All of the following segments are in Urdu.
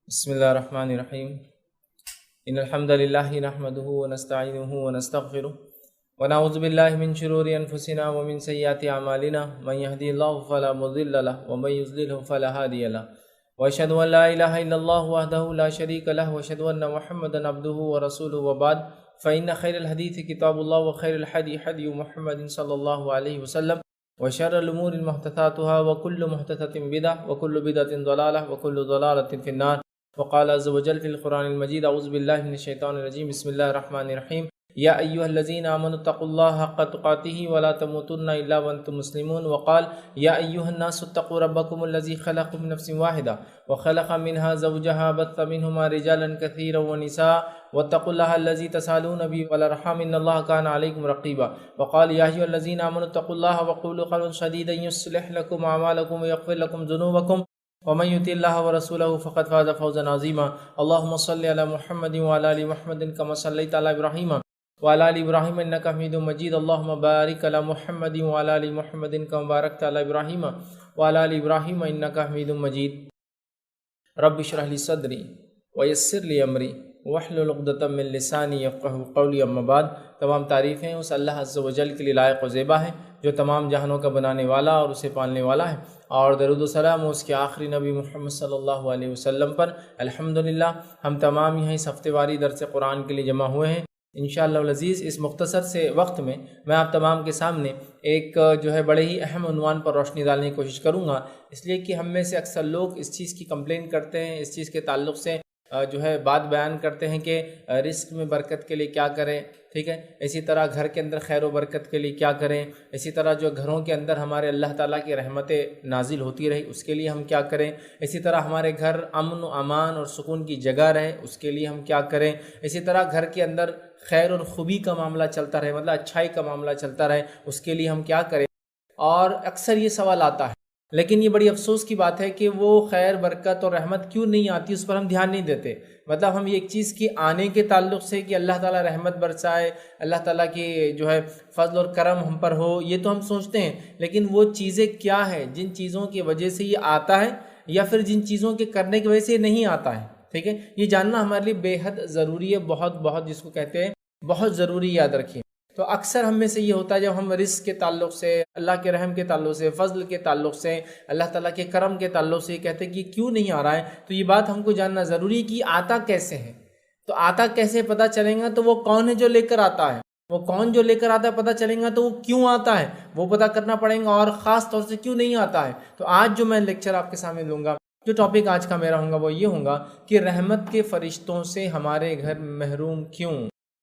بسم الله الرحمن الرحيم إن الحمد لله نحمده ونستعينه ونستغفره ونعوذ بالله من شرور أنفسنا ومن سيئات أعمالنا من يهدي الله فلا مضل له ومن يضلل فلا هادي له وأشهد أن لا إله إلا الله وحده لا شريك له وأشهد أن محمدا عبده ورسوله وبعد فإن خير الحديث كتاب الله وخير الهدي هدي محمد صلى الله عليه وسلم وشر الأمور محدثاتها وكل محدثة بدعة وكل بدعة ضلالة وكل ضلالة في النار. وقال عز وجل في القرآن المجيد أعوذ بالله من الشيطان الرجيم بسم الله الرحمن الرحيم يا أيها الذين آمنوا اتقوا الله حق تقاته ولا تموتن إلا وأنتم مسلمون. وقال يا أيها الناس اتقوا ربكم الذي خلقكم من نفس واحدة وخلق منها زوجها بث منهما رجالا كثيرا ونساء واتقوا الله الذي تسألون به والأرحام إن الله كان عليكم رقيبا. وقال يا أيها الذين آمنوا اتقوا الله وقولوا قولا سديدا يصلح لكم أعمالكم ويغفر لكم ذنوبكم ومن يطع الله ورسوله فقد فاز فوزا عظيما. اللهم صل على محمد وعلى آل محمد كما صليت على إبراهيم وعلى آل إبراهيم إنك حميد مجيد. اللهم بارك على محمد وعلى آل محمد كما باركت على إبراهيم وعلى آل إبراهيم إنك حميد مجيد. رب اشرح لي صدري ويسر لي أمري واحلل عقدۃ من لسانی یفقہوا قولی. اما بعد، تمام تعریفیں اس اللہ عز و جل کے لیے لائق و زیبا ہے جو تمام جہانوں کا بنانے والا اور اسے پالنے والا ہے، اور درود و سلام اس کے آخری نبی محمد صلی اللہ علیہ وسلم پر. الحمدللہ ہم تمام یہاں اس ہفتے واری درس قرآن کے لیے جمع ہوئے ہیں. انشاءاللہ العزیز اس مختصر سے وقت میں آپ تمام کے سامنے ایک بڑے ہی اہم عنوان پر روشنی ڈالنے کی کوشش کروں گا، اس لیے کہ ہم میں سے اکثر لوگ اس چیز کی کمپلین کرتے ہیں، اس چیز کے تعلق سے بات بیان کرتے ہیں کہ رزق میں برکت کے لیے کیا کریں، ٹھیک ہے، اسی طرح گھر کے اندر خیر و برکت کے لیے کیا کریں، اسی طرح گھروں کے اندر ہمارے اللہ تعالیٰ کی رحمتیں نازل ہوتی رہی اس کے لیے ہم کیا کریں، اسی طرح ہمارے گھر امن و امان اور سکون کی جگہ رہے اس کے لیے ہم کیا کریں، اسی طرح گھر کے اندر خیر اور خوبی کا معاملہ چلتا رہے، مطلب اچھائی کا معاملہ چلتا رہے اس کے لیے ہم کیا کریں. اور اکثر یہ سوال آتا ہے، لیکن یہ بڑی افسوس کی بات ہے کہ وہ خیر برکت اور رحمت کیوں نہیں آتی، اس پر ہم دھیان نہیں دیتے. مطلب ہم ایک چیز کی آنے کے تعلق سے کہ اللہ تعالیٰ رحمت برسائے، اللہ تعالیٰ کی فضل اور کرم ہم پر ہو، یہ تو ہم سوچتے ہیں، لیکن وہ چیزیں کیا ہیں جن چیزوں کی وجہ سے یہ آتا ہے، یا پھر جن چیزوں کے کرنے کی وجہ سے یہ نہیں آتا ہے، ٹھیک ہے، یہ جاننا ہمارے لیے بے حد ضروری ہے، بہت جس کو کہتے ہیں بہت ضروری، یاد رکھیں. تو اکثر ہم میں سے یہ ہوتا ہے جب ہم رزق کے تعلق سے، اللہ کے رحم کے تعلق سے، فضل کے تعلق سے، اللہ تعالیٰ کے کرم کے تعلق سے یہ کہتے ہیں کہ کیوں نہیں آ رہا ہے، تو یہ بات ہم کو جاننا ضروری ہے کہ آتا کیسے ہے. تو آتا کیسے پتہ چلے گا، تو وہ کون ہے جو لے کر آتا ہے، وہ کون جو لے کر آتا ہے پتہ چلے گا، تو وہ کیوں آتا ہے وہ پتہ کرنا پڑے گا، اور خاص طور سے کیوں نہیں آتا ہے. تو آج جو میں لیکچر آپ کے سامنے دوں گا، جو ٹاپک آج کا میرا ہوگا وہ یہ ہوگا کہ رحمت کے فرشتوں سے ہمارے گھر محروم کیوں،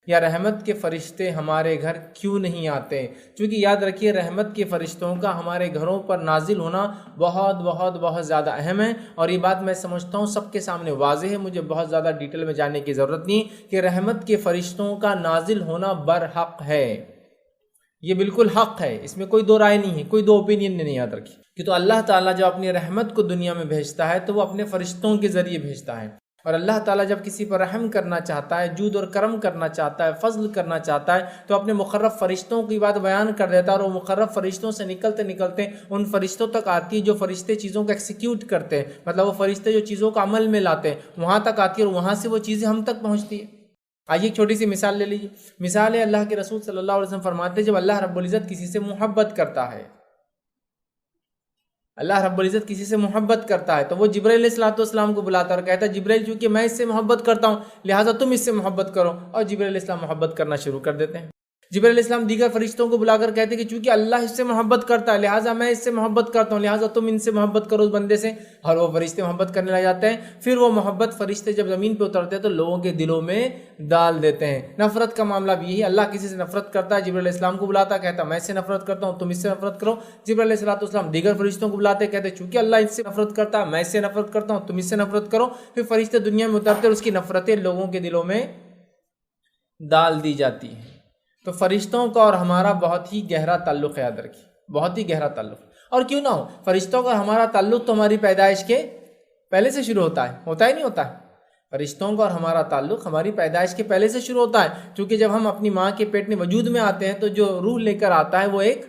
یا رحمت کے فرشتے ہمارے گھر کیوں نہیں آتے. چونکہ یاد رکھیے رحمت کے فرشتوں کا ہمارے گھروں پر نازل ہونا بہت زیادہ اہم ہے، اور یہ بات میں سمجھتا ہوں سب کے سامنے واضح ہے، مجھے بہت زیادہ ڈیٹیل میں جاننے کی ضرورت نہیں کہ رحمت کے فرشتوں کا نازل ہونا برحق ہے، یہ بالکل حق ہے، اس میں کوئی دو رائے نہیں ہے، کوئی دو اوپینین نہیں. یاد رکھیے کہ تو اللہ تعالیٰ جب اپنی رحمت کو دنیا میں بھیجتا ہے تو وہ اپنے فرشتوں کے ذریعے بھیجتا ہے، اور اللہ تعالیٰ جب کسی پر رحم کرنا چاہتا ہے، جود اور کرم کرنا چاہتا ہے، فضل کرنا چاہتا ہے، تو اپنے مقرب فرشتوں کی بات بیان کر دیتا ہے، اور وہ مقرب فرشتوں سے نکلتے ان فرشتوں تک آتی ہے جو فرشتے چیزوں کو ایکسیکیوٹ کرتے ہیں، مطلب وہ فرشتے جو چیزوں کو عمل میں لاتے ہیں وہاں تک آتی ہے، اور وہاں سے وہ چیزیں ہم تک پہنچتی ہیں. آئیے ایک چھوٹی سی مثال لے لیجیے. مثال ہے اللہ کے رسول صلی اللہ علیہ وسلم فرماتے ہیں جب اللہ رب العزت کسی سے محبت کرتا ہے، اللہ رب العزت کسی سے محبت کرتا ہے تو وہ جبرائیل علیہ السلام کو بلاتا اور کہتا ہے جبرائیل چونکہ میں اس سے محبت کرتا ہوں لہٰذا تم اس سے محبت کرو، اور جبرائیل علیہ السلام محبت کرنا شروع کر دیتے ہیں. جبرائیل علیہ السلام دیگر فرشتوں کو بلا کر کہتے ہیں کہ چونکہ اللہ اس سے محبت کرتا ہے لہٰذا میں اس سے محبت کرتا ہوں، لہٰذا تم ان سے محبت کرو اس بندے سے، اور وہ فرشتے محبت کرنے لگ جاتے ہیں. پھر وہ محبت فرشتے جب زمین پہ اترتے ہیں تو لوگوں کے دلوں میں ڈال دیتے ہیں. نفرت کا معاملہ بھی یہی، اللہ کسی سے نفرت کرتا ہے، جبرائیل علیہ السلام کو بلاتا کہتا میں اس سے نفرت کرتا ہوں تم اس سے نفرت کرو. جبرائیل علیہ السلام دیگر فرشتوں کو بلاتے کہتے چونکہ اللہ اس سے نفرت کرتا ہے میں اس سے نفرت کرتا ہوں تم اس سے نفرت کرو. پھر فرشتے دنیا میں اترتے اور اس کی نفرتیں لوگوں کے دلوں میں ڈال دی جاتی ہیں. تو فرشتوں کا اور ہمارا بہت ہی گہرا تعلق ہے، یاد رکھیے بہت ہی گہرا تعلق. اور کیوں نہ ہو، فرشتوں کا ہمارا تعلق تو ہماری پیدائش کے پہلے سے شروع ہوتا ہے ہی نہیں ہوتا ہے. فرشتوں کا اور ہمارا تعلق ہماری پیدائش کے پہلے سے شروع ہوتا ہے، کیونکہ جب ہم اپنی ماں کے پیٹ میں وجود میں آتے ہیں تو جو روح لے کر آتا ہے وہ ایک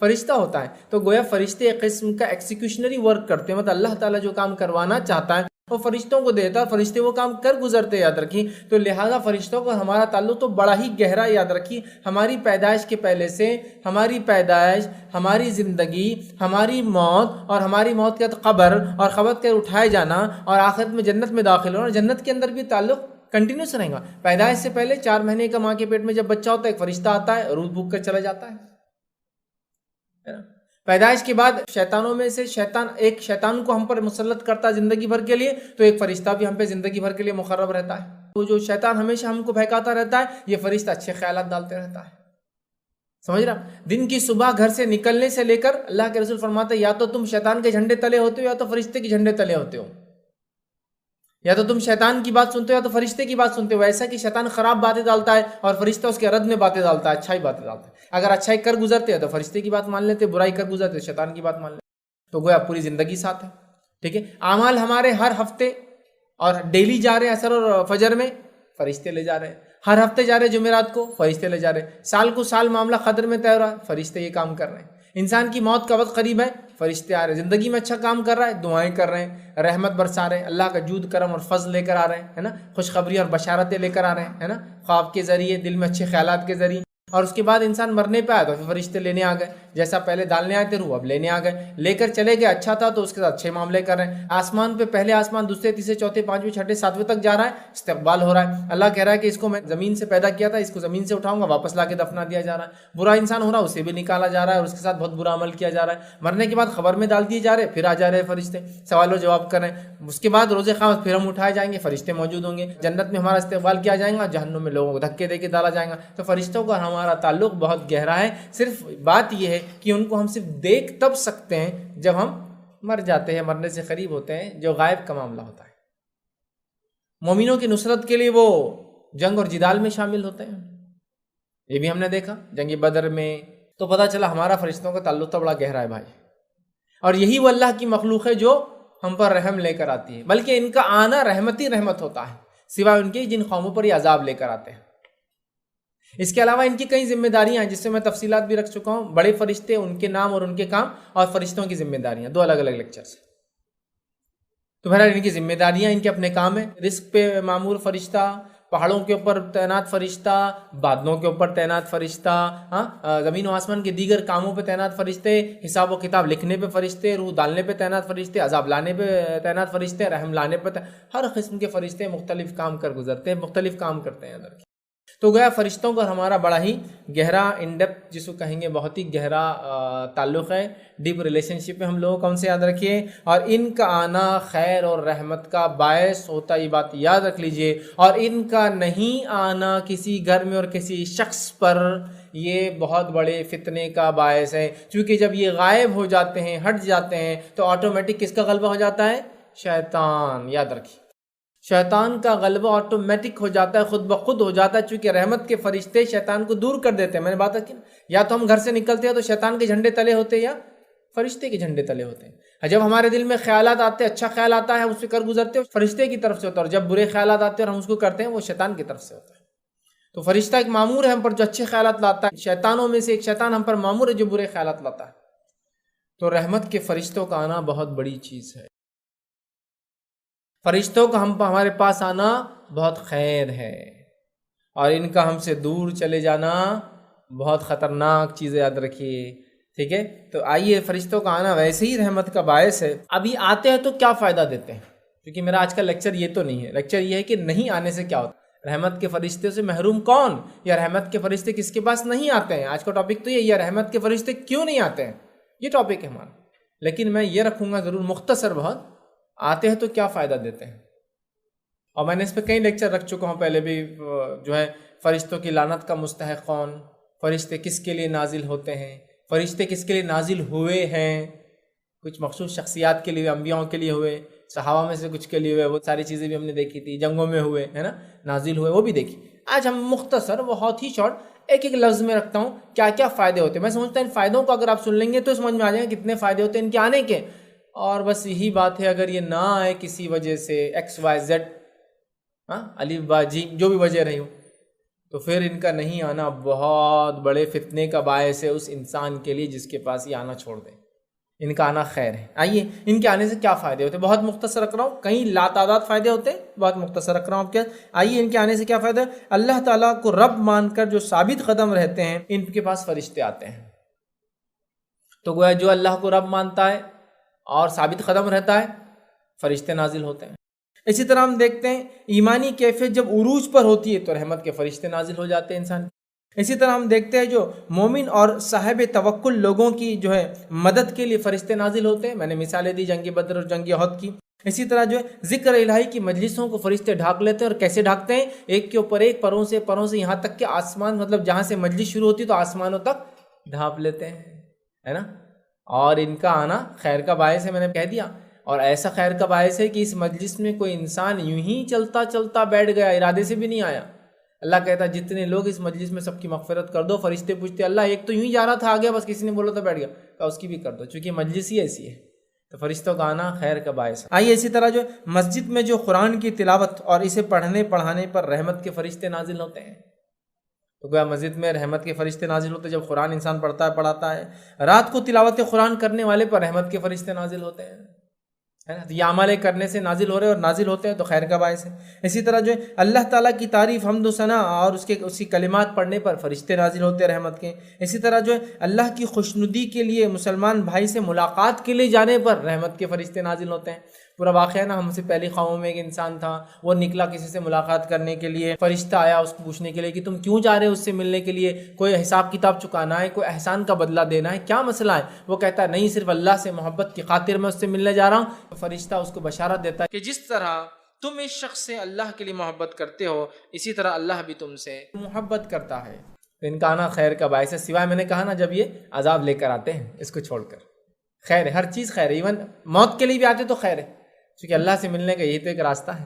فرشتہ ہوتا ہے. تو گویا فرشتے ایک قسم کا ایکسیکیوشنری ورک کرتے ہیں، مطلب اللہ تعالیٰ جو کام کروانا چاہتا ہے وہ فرشتوں کو دیتا ہے، فرشتے وہ کام کر گزرتے، یاد رکھیے۔ تو لہٰذا فرشتوں کو ہمارا تعلق تو بڑا ہی گہرا، یاد رکھیے۔ ہماری پیدائش کے پہلے سے ہماری پیدائش، ہماری زندگی، ہماری موت، اور ہماری موت کے بعد قبر، اور قبر کے اٹھائے جانا، اور آخرت میں جنت میں داخل ہونا، اور جنت کے اندر بھی تعلق کنٹینیوس رہے گا۔ پیدائش سے پہلے 4 مہینے کا ماں کے پیٹ میں جب بچہ ہوتا ہے، ایک فرشتہ آتا ہے، روح بھوک کر چلا جاتا ہے نا۔ پیدائش کے بعد شیطانوں میں سے ایک شیطان کو ہم پر مسلط کرتا ہے زندگی بھر کے لیے، تو ایک فرشتہ بھی ہم پہ زندگی بھر کے لیے مقرب رہتا ہے۔ تو جو شیطان ہمیشہ ہم کو بہکاتا رہتا ہے، یہ فرشتہ اچھے خیالات ڈالتے رہتا ہے، سمجھ رہا؟ دن کی صبح گھر سے نکلنے سے لے کر اللہ کے رسول فرماتے ہیں، یا تو تم شیطان کے جھنڈے تلے ہوتے ہو، یا تو فرشتے کے جھنڈے تلے ہوتے ہو۔ یا تو تم شیطان کی بات سنتے ہو، یا تو فرشتے کی بات سنتے ہو۔ ایسا کہ شیطان خراب باتیں ڈالتا ہے اور فرشتہ اس کے رد میں باتیں ڈالتا ہے، اچھائی باتیں ڈالتا ہے۔ اگر اچھائی کر گزرتے ہیں تو فرشتے کی بات مان لیتے، برائی کر گزرتے تو شیطان کی بات مان لیتے، تو گویا پوری زندگی ساتھ ہے، ٹھیک ہے۔ اعمال ہمارے ہر ہفتے اور ڈیلی جا رہے ہیں، عصر اور فجر میں فرشتے لے جا رہے ہیں، ہر ہفتے جا رہے ہیں جمعرات کو، فرشتے لے جا رہے ہیں، سال کو سال معاملہ قدر میں طے ہو رہا ہے، فرشتے یہ کام کر رہے ہیں۔ انسان کی موت کا وقت قریب ہے، فرشتے آ رہے ہیں۔ زندگی میں اچھا کام کر رہا ہے، دعائیں کر رہے ہیں، رحمت برسا رہے ہیں، اللہ کا جود کرم اور فضل لے کر آ رہے ہیں، ہے نا، خوشخبری اور بشارتیں لے کر آ رہے ہیں، ہے نا، خواب کے ذریعے، دل میں اچھے خیالات کے ذریعے۔ اور اس کے بعد انسان مرنے پہ آیا تو فرشتے لینے آ گئے، جیسا پہلے ڈالنے آئے تھے روح، اب لینے آ گئے، لے کر چلے گئے، اچھا تھا تو اس کے ساتھ اچھے معاملے کر رہے ہیں۔ آسمان پہ پہلے آسمان، دوسرے، تیسرے، چوتھے، پانچویں، چھٹے، ساتویں تک جا رہا ہے، استقبال ہو رہا ہے۔ اللہ کہہ رہا ہے کہ اس کو میں زمین سے پیدا کیا تھا، اس کو زمین سے اٹھاؤں گا، واپس لا کے دفنا دیا جا رہا ہے۔ برا انسان ہو رہا ہے، اسے بھی نکالا جا رہا ہے اور اس کے ساتھ بہت برا عمل کیا جا رہا ہے۔ مرنے کے بعد خبر میں ڈال دیے جا رہے ہیں، پھر آ جا رہے ہیں فرشتے، سوال و جواب کر رہے ہیں۔ اس کے بعد روز قیامت پھر ہم اٹھائے جائیں گے، فرشتے موجود ہوں گے، جنت میں ہمارا استقبال کیا جائے گا، جہنم میں لوگوں کو دھکے دے کے ڈالا جائے گا۔ تو فرشتوں کا ہمارا تعلق بہت گہرا ہے۔ صرف بات یہ ہے کہ ان کو ہم صرف دیکھ تب سکتے ہیں جب ہم مر جاتے ہیں، مرنے سے قریب ہوتے ہیں، جو غائب کا معاملہ ہوتا ہے۔ مومنوں کی نصرت کے لیے وہ جنگ اور جدال میں شامل ہوتے ہیں، یہ بھی ہم نے دیکھا جنگ بدر میں۔ تو پتہ چلا ہمارا فرشتوں کا تعلق تو بڑا گہرا ہے بھائی، اور یہی وہ اللہ کی مخلوق ہے جو ہم پر رحم لے کر آتی ہے، بلکہ ان کا آنا رحمت ہی رحمت ہوتا ہے، سوائے ان کے جن قوموں پر یہ عذاب لے کر آتے ہیں۔ اس کے علاوہ ان کی کئی ذمہ داریاں ہیں، جس سے میں تفصیلات بھی رکھ چکا ہوں، بڑے فرشتے، ان کے نام اور ان کے کام، اور فرشتوں کی ذمہ داریاں، 2 الگ الگ لیکچرز۔ تو بہرحال ان کی ذمہ داریاں، ان کے اپنے کام ہیں۔ رزق پہ معمور فرشتہ، پہاڑوں کے اوپر تعینات فرشتہ، بادلوں کے اوپر تعینات فرشتہ، زمین و آسمان کے دیگر کاموں پہ تعینات فرشتے، حساب و کتاب لکھنے پہ فرشتے، روح ڈالنے پہ تعینات فرشتے، عذاب لانے پہ تعینات فرشتے، رحم لانے پہ ہر قسم کے فرشتے مختلف کام کر گزرتے ہیں، مختلف کام کرتے ہیں ادھر۔ تو گویا فرشتوں کا ہمارا بڑا ہی گہرا انڈیپتھ جس کو کہیں گے بہت ہی گہرا تعلق ہے، ڈیپ ریلیشن شپ ہے ہم لوگوں کون سے یاد رکھیے، اور ان کا آنا خیر اور رحمت کا باعث ہوتا، یہ بات یاد رکھ لیجئے، اور ان کا نہیں آنا کسی گھر میں اور کسی شخص پر یہ بہت بڑے فتنے کا باعث ہے، کیونکہ جب یہ غائب ہو جاتے ہیں، ہٹ جاتے ہیں، تو آٹومیٹک کس کا غلبہ ہو جاتا ہے؟ شیطان، یاد رکھیے، شیطان کا غلبہ آٹومیٹک ہو جاتا ہے، خود بخود ہو جاتا ہے، چونکہ رحمت کے فرشتے شیطان کو دور کر دیتے ہیں۔ میں نے بات کی، یا تو ہم گھر سے نکلتے ہیں تو شیطان کے جھنڈے تلے ہوتے ہیں، یا فرشتے کے جھنڈے تلے ہوتے ہیں۔ جب ہمارے دل میں خیالات آتے ہیں، اچھا خیال آتا ہے، ہم اس پہ کر گزرتے ہیں، فرشتے کی طرف سے ہوتا ہے، اور جب برے خیالات آتے ہیں اور ہم اس کو کرتے ہیں، وہ شیطان کی طرف سے ہوتا ہے۔ تو فرشتہ ایک مامور ہے ہم پر جو اچھے خیالات لاتا ہے، شیطانوں میں سے ایک شیطان ہم پر مامور ہے جو برے خیالات لاتا ہے۔ تو رحمت کے فرشتوں کا آنا بہت بڑی چیز ہے، فرشتوں کا ہمارے پاس آنا بہت خیر ہے، اور ان کا ہم سے دور چلے جانا بہت خطرناک چیز ہے، یاد رکھیے، ٹھیک ہے۔ تو آئیے، فرشتوں کا آنا ویسے ہی رحمت کا باعث ہے۔ ابھی آتے ہیں تو کیا فائدہ دیتے ہیں، کیونکہ میرا آج کا لیکچر یہ تو نہیں ہے، لیکچر یہ ہے کہ نہیں آنے سے کیا ہوتا ہے، رحمت کے فرشتے سے محروم کون، یا رحمت کے فرشتے کس کے پاس نہیں آتے ہیں۔ آج کا ٹاپک تو یہ، یا رحمت کے فرشتے کیوں نہیں آتے ہیں، یہ ٹاپک ہے ہمارا۔ لیکن میں یہ رکھوں گا ضرور مختصر بہت، آتے ہیں تو کیا فائدہ دیتے ہیں، اور میں نے اس پہ کئی لیکچر رکھ چکا ہوں پہلے بھی، جو ہے فرشتوں کی لعنت کا مستحق کون، فرشتے کس کے لیے نازل ہوتے ہیں، فرشتے کس کے لیے نازل ہوئے ہیں، کچھ مخصوص شخصیات کے لیے، انبیاءوں کے لیے ہوئے، صحابہ میں سے کچھ کے لیے ہوئے، وہ ساری چیزیں بھی ہم نے دیکھی تھی، جنگوں میں ہوئے، ہے نا، نازل ہوئے، وہ بھی دیکھی۔ آج ہم مختصر بہت ہی شارٹ ایک ایک لفظ میں رکھتا ہوں کیا کیا فائدے ہوتے ہیں۔ میں سمجھتا ہوں ان فائدوں کو اگر آپ سن لیں گے تو سمجھ میں آ جائیں گے کتنے فائدے ہوتے ہیں ان کے آنے کے، اور بس یہی بات ہے، اگر یہ نہ آئے کسی وجہ سے XYZ، الف با جیم، جو بھی وجہ رہی ہو، تو پھر ان کا نہیں آنا بہت بڑے فتنے کا باعث ہے اس انسان کے لیے جس کے پاس یہ آنا چھوڑ دے۔ ان کا آنا خیر ہے۔ آئیے ان کے آنے سے کیا فائدے ہوتے ہیں، بہت مختصر رکھ رہا ہوں، کئی لاتعداد فائدے ہوتے ہیں، بہت مختصر رکھ رہا ہوں آپ کے۔ آئیے ان کے آنے سے کیا فائدہ ہے۔ اللہ تعالیٰ کو رب مان کر جو ثابت قدم رہتے ہیں ان کے پاس فرشتے آتے ہیں۔ تو گویا جو اللہ کو رب مانتا ہے اور ثابت قدم رہتا ہے، فرشتے نازل ہوتے ہیں۔ اسی طرح ہم دیکھتے ہیں ایمانی کیفیت جب عروج پر ہوتی ہے تو رحمت کے فرشتے نازل ہو جاتے ہیں انسان۔ اسی طرح ہم دیکھتے ہیں جو مومن اور صاحب توکل لوگوں کی جو ہے مدد کے لیے فرشتے نازل ہوتے ہیں، میں نے مثالیں دی جنگ بدر اور جنگ احد کی۔ اسی طرح جو ہے ذکر الہی کی مجلسوں کو فرشتے ڈھانک لیتے ہیں، اور کیسے ڈھانکتے ہیں، ایک کے اوپر ایک، پروں سے یہاں تک کہ آسمان، مطلب جہاں سے مجلس شروع ہوتی تو آسمانوں تک ڈھانپ لیتے ہیں، ہے نا۔ اور ان کا آنا خیر کا باعث ہے، میں نے کہہ دیا، اور ایسا خیر کا باعث ہے کہ اس مجلس میں کوئی انسان یوں ہی چلتا چلتا بیٹھ گیا، ارادے سے بھی نہیں آیا، اللہ کہتا ہے جتنے لوگ اس مجلس میں سب کی مغفرت کر دو۔ فرشتے پوچھتے اللہ ایک تو یوں ہی جا رہا تھا آگے، بس کسی نے بولا تو بیٹھ گیا، کہا اس کی بھی کر دو، چونکہ مجلس ہی ایسی ہے، تو فرشتوں کا آنا خیر کا باعث ہے۔ آئیے اسی طرح جو مسجد میں جو قرآن کی تلاوت اور اسے پڑھنے پڑھانے پر رحمت کے فرشتے نازل ہوتے ہیں، تو گویا مسجد میں رحمت کے فرشتے نازل ہوتے ہیں جب قرآن انسان پڑھتا ہے پڑھاتا ہے۔ رات کو تلاوت قرآن کرنے والے پر رحمت کے فرشتے نازل ہوتے ہیں، ہے نا۔ یہ عمل کرنے سے نازل ہو رہے اور نازل ہوتے ہیں تو خیر کا باعث ہے۔ اسی طرح جو ہے اللہ تعالیٰ کی تعریف، حمد و ثنا اور اس کی کلمات پڑھنے پر فرشتے نازل ہوتے ہیں رحمت کے۔ اسی طرح جو ہے اللہ کی خوشنودی کے لیے مسلمان بھائی سے ملاقات کے لیے جانے پر رحمت کے فرشتے نازل ہوتے ہیں۔ پورا واقعہ نا، ہم سے پہلی قوموں میں ایک انسان تھا، وہ نکلا کسی سے ملاقات کرنے کے لیے، فرشتہ آیا اس کو پوچھنے کے لیے کہ تم کیوں جا رہے ہو اس سے ملنے کے لیے، کوئی حساب کتاب چکانا ہے، کوئی احسان کا بدلہ دینا ہے، کیا مسئلہ ہے؟ وہ کہتا ہے نہیں، صرف اللہ سے محبت کی خاطر میں اس سے ملنے جا رہا ہوں۔ فرشتہ اس کو بشارت دیتا ہے کہ جس طرح تم اس شخص سے اللہ کے لیے محبت کرتے ہو، اسی طرح اللہ بھی تم سے محبت کرتا ہے۔ تو ان کا آنا خیر کا باعث ہے، سوائے میں نے کہا نا جب یہ عذاب لے کر آتے ہیں، اس کو چھوڑ کر خیر ہے، ہر چیز خیر ہے، ایون موت کے لیے بھی آتے تو خیر ہے، کیونکہ اللہ سے ملنے کا یہی تو ایک راستہ ہے،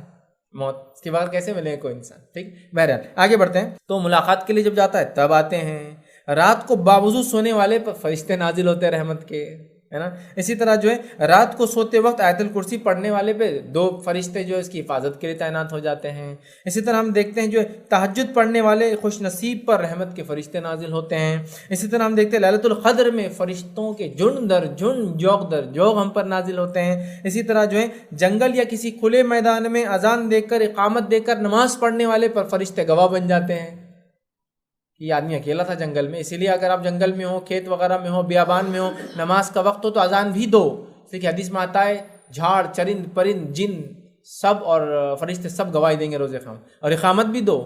موت، اس کے بعد کیسے ملے کوئی انسان، ٹھیک۔ بہرحال آگے بڑھتے ہیں، تو ملاقات کے لیے جب جاتا ہے تب آتے ہیں۔ رات کو باوضو سونے والے پر فرشتے نازل ہوتے ہیں رحمت کے، ہے نا۔ اسی طرح جو ہے رات کو سوتے وقت آیت الکرسی پڑھنے والے پہ 2 فرشتے جو اس کی حفاظت کے لیے تعینات ہو جاتے ہیں۔ اسی طرح ہم دیکھتے ہیں جو تہجد پڑھنے والے خوش نصیب پر رحمت کے فرشتے نازل ہوتے ہیں۔ اسی طرح ہم دیکھتے ہیں لیلۃ القدر میں فرشتوں کے جن در جن، جوگ در جوگ ہم پر نازل ہوتے ہیں۔ اسی طرح جو ہے جنگل یا کسی کھلے میدان میں اذان دے کر، اقامت دے کر نماز پڑھنے والے پر فرشتے گواہ بن جاتے ہیں۔ یہ آدمی اکیلا تھا جنگل میں، اسی لیے اگر آپ جنگل میں ہو، کھیت وغیرہ میں ہو، بیابان میں ہو، نماز کا وقت ہو تو اذان بھی دو، کہ حدیث میں آتا ہے جھاڑ چرند پرند جن سب اور فرشتے سب گواہی دیں گے روز قیامت، اور اقامت بھی دو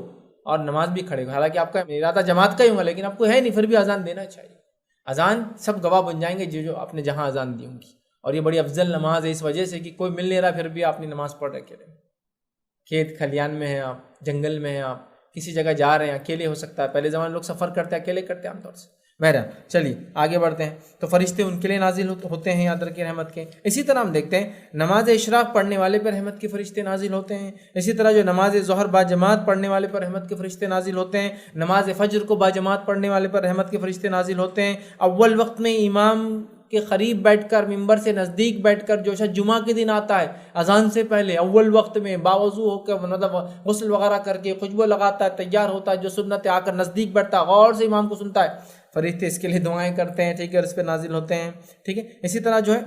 اور نماز بھی کھڑے ہو۔ حالانکہ آپ کا ارادہ جماعت کا ہی ہوگا، لیکن آپ کو ہے نہیں، پھر بھی اذان دینا چاہیے۔ اذان سب گواہ بن جائیں گے جو آپ نے جہاں اذان دی ہوں گی، اور یہ بڑی افضل نماز ہے اس وجہ سے کہ کوئی مل نہیں رہا پھر بھی آپ نے نماز پڑھ رکھے رہے، کھیت کھلیان میں ہیں آپ، جنگل میں ہیں آپ، کسی جگہ جا رہے ہیں، اکیلے ہو سکتا ہے، پہلے زمانے لوگ سفر کرتے ہیں اکیلے کرتے ہیں عام طور سے۔ بہرحال چلیے آگے بڑھتے ہیں، تو فرشتے ان کے لیے نازل ہوتے ہیں یاد رکھیں رحمت کے۔ اسی طرح ہم دیکھتے ہیں نماز اشراق پڑھنے والے پر رحمت کے فرشتے نازل ہوتے ہیں۔ اسی طرح جو نماز ظہر باجماعت پڑھنے والے پر رحمت کے فرشتے نازل ہوتے ہیں۔ نماز فجر کو باجماعت پڑھنے والے پر رحمت کے فرشتے نازل ہوتے ہیں۔ اول وقت میں امام کے قریب بیٹھ کر، ممبر سے نزدیک بیٹھ کر، جو شخص جمعہ کے دن آتا ہے اذان سے پہلے اول وقت میں باوضو ہو کر، مطلب غسل وغیرہ کر کے خوشبو لگاتا ہے، تیار ہوتا ہے، جو سنت آ کر نزدیک بیٹھتا ہے، غور سے امام کو سنتا ہے، فرشتے اس کے لیے دعائیں کرتے ہیں، ٹھیک ہے، اور اس پہ نازل ہوتے ہیں، ٹھیک ہے۔ اسی طرح جو ہے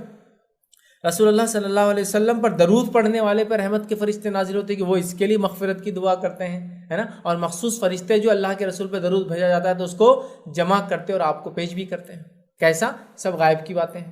رسول اللہ صلی اللہ علیہ وسلم پر درود پڑھنے والے پر رحمت کے فرشتے نازل ہوتے ہیں کہ وہ اس کے لیے مغفرت کی دعا کرتے ہیں، ہے نا۔ اور مخصوص فرشتے جو اللہ کے رسول پہ درود بھیجا جاتا ہے تو اس کو جمع کرتے اور آپ کو پیش بھی کرتے ہیں، کیسا؟ سب غائب کی باتیں ہیں،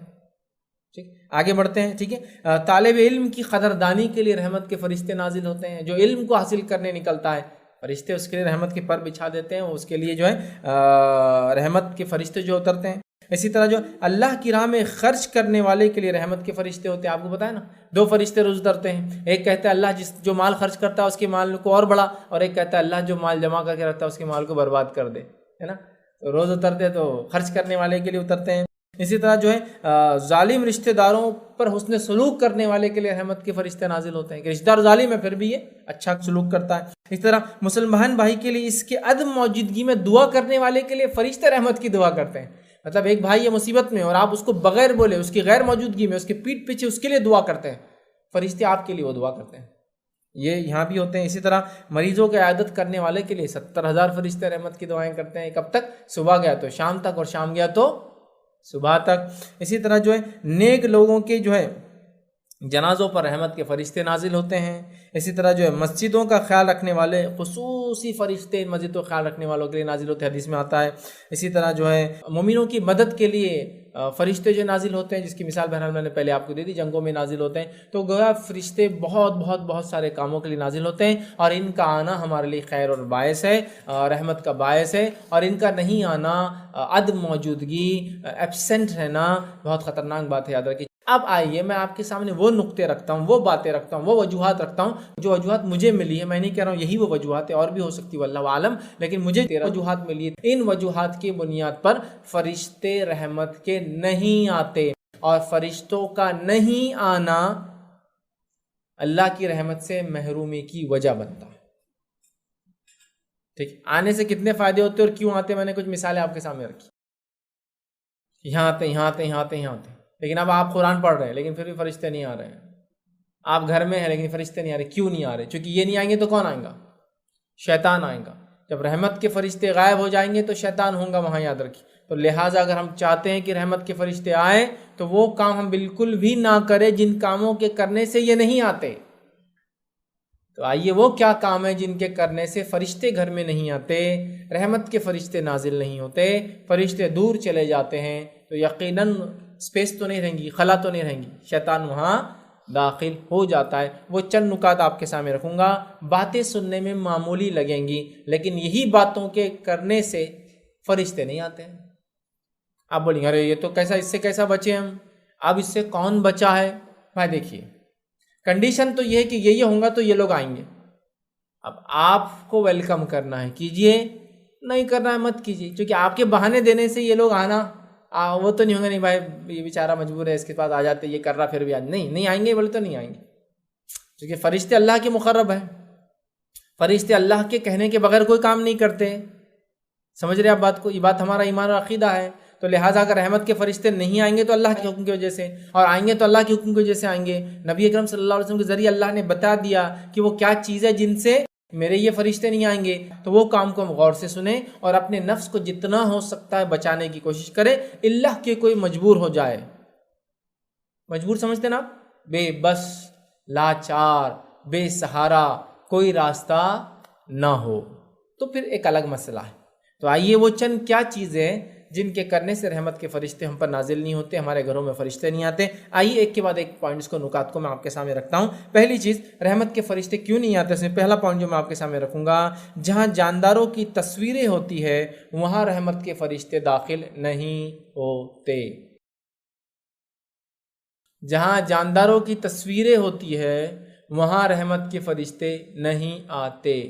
ٹھیک۔ آگے بڑھتے ہیں، ٹھیک ہے۔ طالب علم کی قدردانی کے لیے رحمت کے فرشتے نازل ہوتے ہیں، جو علم کو حاصل کرنے نکلتا ہے فرشتے اس کے لیے رحمت کے پر بچھا دیتے ہیں، اس کے لیے جو ہے رحمت کے فرشتے جو اترتے ہیں۔ اسی طرح جو اللہ کی راہ میں خرچ کرنے والے کے لیے رحمت کے فرشتے ہوتے ہیں، آپ کو پتہ ہے نا، 2 فرشتے روز اترتے ہیں، ایک کہتا ہے اللہ جو مال خرچ کرتا ہے اس کے مال کو اور بڑھا، اور ایک کہتا ہے اللہ جو مال جمع کر کے رکھتا ہے اس کے مال کو برباد کر دے، ہے نا۔ تو روز اترتے ہیں تو خرچ کرنے والے کے لیے اترتے ہیں۔ اسی طرح جو ہے ظالم رشتہ داروں پر حسن سلوک کرنے والے کے لیے رحمت کے فرشتے نازل ہوتے ہیں، کہ رشتہ دار ظالم ہے پھر بھی یہ اچھا سلوک کرتا ہے۔ اس طرح مسلمان بھائی کے لیے اس کے عدم موجودگی میں دعا کرنے والے کے لیے فرشتے رحمت کی دعا کرتے ہیں۔ مطلب ایک بھائی ہے مصیبت میں اور آپ اس کو بغیر بولے، اس کی غیر موجودگی میں، اس کے پیٹھ پیچھے اس کے لیے دعا کرتے ہیں، فرشتے آپ کے لیے وہ دعا کرتے ہیں، یہ یہاں بھی ہوتے ہیں۔ اسی طرح مریضوں کی عیادت کرنے والے کے لیے 70,000 فرشتے رحمت کی دعائیں کرتے ہیں، کب تک؟ صبح گیا تو شام تک، اور شام گیا تو صبح تک. اسی طرح جو ہے نیک لوگوں کے جو ہے جنازوں پر رحمت کے فرشتے نازل ہوتے ہیں. اسی طرح جو ہے مسجدوں کا خیال رکھنے والے خصوصی فرشتے مسجدوں کا خیال رکھنے والوں کے لیے نازل ہوتے ہیں، حدیث میں آتا ہے. اسی طرح جو ہے مومنوں کی مدد کے لیے فرشتے جو نازل ہوتے ہیں، جس کی مثال بہرحال میں نے پہلے آپ کو دے دی، جنگوں میں نازل ہوتے ہیں. تو گویا فرشتے بہت بہت بہت سارے کاموں کے لیے نازل ہوتے ہیں، اور ان کا آنا ہمارے لیے خیر اور باعث ہے، رحمت کا باعث ہے. اور ان کا نہیں آنا، عدم موجودگی، ایبسنٹ رہنا بہت خطرناک بات ہے، یاد رکھیے. اب آئیے میں آپ کے سامنے وہ نقطے رکھتا ہوں، وہ باتیں رکھتا ہوں، وہ وجوہات رکھتا ہوں جو وجوہات مجھے ملی ہے. میں نہیں کہہ رہا ہوں یہی وہ وجوہات ہے، اور بھی ہو سکتی واللہ عالم، لیکن مجھے 13 وجوہات ملی ہے. ان وجوہات کی بنیاد پر فرشتے رحمت کے نہیں آتے، اور فرشتوں کا نہیں آنا اللہ کی رحمت سے محرومی کی وجہ بنتا ہے. ٹھیک، آنے سے کتنے فائدے ہوتے اور کیوں آتے، میں نے کچھ مثالیں آپ کے سامنے رکھی. یہاں آتے، یہاں آتے، یہاں آتے، یہاں آتے. لیکن اب آپ قرآن پڑھ رہے ہیں لیکن پھر بھی فرشتے نہیں آ رہے ہیں. آپ گھر میں ہیں لیکن فرشتے نہیں آ رہے. کیوں نہیں آ رہے؟ چونکہ یہ نہیں آئیں گے تو کون آئیں گا؟ شیطان آئیں گا. جب رحمت کے فرشتے غائب ہو جائیں گے تو شیطان ہوں گا وہاں، یاد رکھیے. تو لہٰذا اگر ہم چاہتے ہیں کہ رحمت کے فرشتے آئیں تو وہ کام ہم بالکل بھی نہ کریں جن کاموں کے کرنے سے یہ نہیں آتے. تو آئیے وہ کیا کام ہے جن کے کرنے سے فرشتے گھر میں نہیں آتے، رحمت کے فرشتے نازل نہیں ہوتے، فرشتے دور چلے جاتے ہیں. تو یقیناً اسپیس تو نہیں رہیں گی، خلا تو نہیں رہیں گی، شیطان وہاں داخل ہو جاتا ہے. وہ چند نکات آپ کے سامنے رکھوں گا. باتیں سننے میں معمولی لگیں گی لیکن یہی باتوں کے کرنے سے فرشتے نہیں آتے ہیں. آپ بولیں گے ارے یہ تو کیسا، اس سے کیسا بچے ہم؟ اب اس سے کون بچا ہے؟ بھائی دیکھیے، کنڈیشن تو یہ ہے کہ یہ ہوگا تو یہ لوگ آئیں گے. اب آپ کو ویلکم کرنا ہے، کیجئے، نہیں کرنا ہے مت کیجئے. کیونکہ آپ کے بہانے دینے سے یہ لوگ آنا وہ تو نہیں ہوگا، نہیں بھائی یہ بیچارہ مجبور ہے، اس کے پاس آ جاتے، یہ کر رہا پھر بھی نہیں آئیں گے، بولے تو نہیں آئیں گے. کیونکہ فرشتے اللہ کے مقرب ہیں، فرشتے اللہ کے کہنے کے بغیر کوئی کام نہیں کرتے. سمجھ رہے آپ بات کو؟ یہ بات ہمارا ایمان اور عقیدہ ہے. تو لہٰذا اگر رحمت کے فرشتے نہیں آئیں گے تو اللہ کے حکم کی وجہ سے، اور آئیں گے تو اللہ کے حکم کی وجہ سے آئیں گے. نبی اکرم صلی اللہ علیہ وسلم کے ذریعے اللہ نے بتا دیا کہ وہ کیا چیز ہے جن سے میرے یہ فرشتے نہیں آئیں گے. تو وہ کام کو ہم غور سے سنیں اور اپنے نفس کو جتنا ہو سکتا ہے بچانے کی کوشش کریں. اللہ کے کوئی مجبور ہو جائے، مجبور سمجھتے نا، بے بس، لاچار، بے سہارا، کوئی راستہ نہ ہو تو پھر ایک الگ مسئلہ ہے. تو آئیے وہ چند کیا چیزیں جن کے کرنے سے رحمت کے فرشتے ہم پر نازل نہیں ہوتے، ہمارے گھروں میں فرشتے نہیں آتے. آئیے ایک کے بعد ایک پوائنٹس کو، نکات کو میں آپ کے سامنے رکھتا ہوں. پہلی چیز، رحمت کے فرشتے کیوں نہیں آتے؟ اس میں پہلا پوائنٹ جو میں آپ کے سامنے رکھوں گا، جہاں جانداروں کی تصویریں ہوتی ہے وہاں رحمت کے فرشتے داخل نہیں ہوتے. جہاں جانداروں کی تصویریں ہوتی ہے وہاں رحمت کے فرشتے نہیں آتے.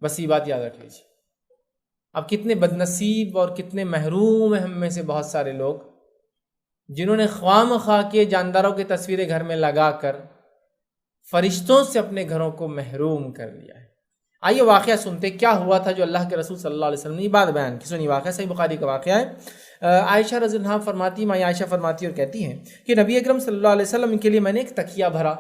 بس یہ بات یاد رکھ لیجیے. اب کتنے بدنصیب اور کتنے محروم ہیں ہم میں سے بہت سارے لوگ جنہوں نے خواہ مخواہ کے جانداروں کی تصویریں گھر میں لگا کر فرشتوں سے اپنے گھروں کو محروم کر لیا ہے. آئیے واقعہ سنتے کیا ہوا تھا جو اللہ کے رسول صلی اللہ علیہ وسلم نے یہ بات بیان کی. سنی واقعہ، صحیح بخاری کا واقعہ ہے. عائشہ رضی اللہ عنہا فرماتی، ماں عائشہ فرماتی اور کہتی ہیں کہ نبی اکرم صلی اللہ علیہ وسلم کے لیے میں نے ایک تکیہ بھرا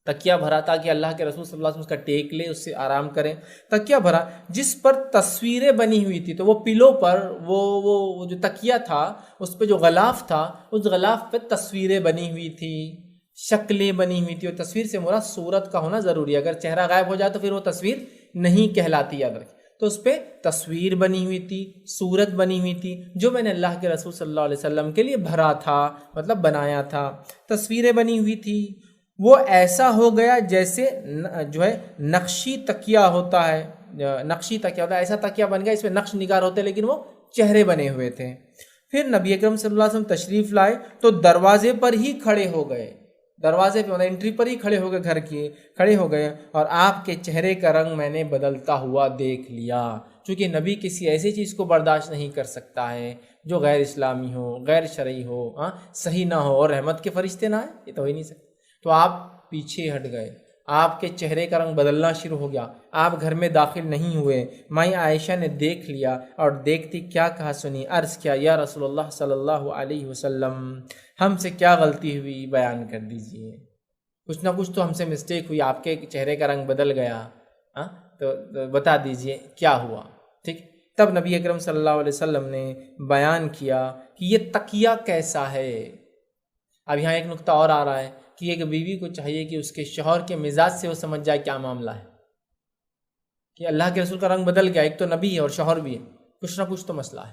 تاکہ اللہ کے رسول صلی اللہ علیہ وسلم اس کا ٹیک لے، اس سے آرام کریں. تکیہ بھرا جس پر تصویریں بنی ہوئی تھی. تو وہ پلو پر وہ جو تکیہ تھا اس پہ جو غلاف تھا، اس غلاف پہ تصویریں بنی ہوئی تھی، شکلیں بنی ہوئی تھی. اور تصویر سے مراد صورت کا ہونا ضروری ہے. اگر چہرہ غائب ہو جائے تو پھر وہ تصویر نہیں کہلاتی، یاد رکھیں. تو اس پہ تصویر بنی ہوئی تھی، صورت بنی ہوئی تھی، جو میں نے اللہ کے رسول صلی اللہ علیہ وسلم کے لیے بھرا تھا، مطلب بنایا تھا. تصویریں بنی ہوئی تھی. وہ ایسا ہو گیا جیسے جو ہے نقشی تکیہ ہوتا ہے، ایسا تکیہ بن گیا، اس میں نقش نگار ہوتے لیکن وہ چہرے بنے ہوئے تھے. پھر نبی اکرم صلی اللہ علیہ وسلم تشریف لائے تو دروازے پر ہی کھڑے ہو گئے، دروازے پہ انٹری پر ہی کھڑے ہو گئے، گھر کے کھڑے ہو گئے، اور آپ کے چہرے کا رنگ میں نے بدلتا ہوا دیکھ لیا. چونکہ نبی کسی ایسی چیز کو برداشت نہیں کر سکتا ہے جو غیر اسلامی ہو، غیر شرعی ہو، صحیح نہ ہو، اور رحمت کے فرشتے نہ آئے، یہ تو ہو ہی نہیں سکتا. تو آپ پیچھے ہٹ گئے، آپ کے چہرے کا رنگ بدلنا شروع ہو گیا، آپ گھر میں داخل نہیں ہوئے. مائی عائشہ نے دیکھ لیا اور دیکھتی کیا کہا سنی، عرض کیا یا رسول اللہ صلی اللہ علیہ وسلم، ہم سے کیا غلطی ہوئی بیان کر دیجئے. کچھ نہ کچھ تو ہم سے مسٹیک ہوئی، آپ کے چہرے کا رنگ بدل گیا، تو بتا دیجئے کیا ہوا. ٹھیک. تب نبی اکرم صلی اللہ علیہ وسلم نے بیان کیا کہ یہ تکیہ کیسا ہے۔ اب یہاں ایک نقطہ اور آ رہا ہے کہ ایک بیوی کو چاہیے کہ اس کے شوہر کے مزاج سے وہ سمجھ جائے کیا معاملہ ہے، کہ اللہ کے رسول کا رنگ بدل گیا، ایک تو نبی ہے اور شوہر بھی ہے، کچھ نہ کچھ تو مسئلہ ہے۔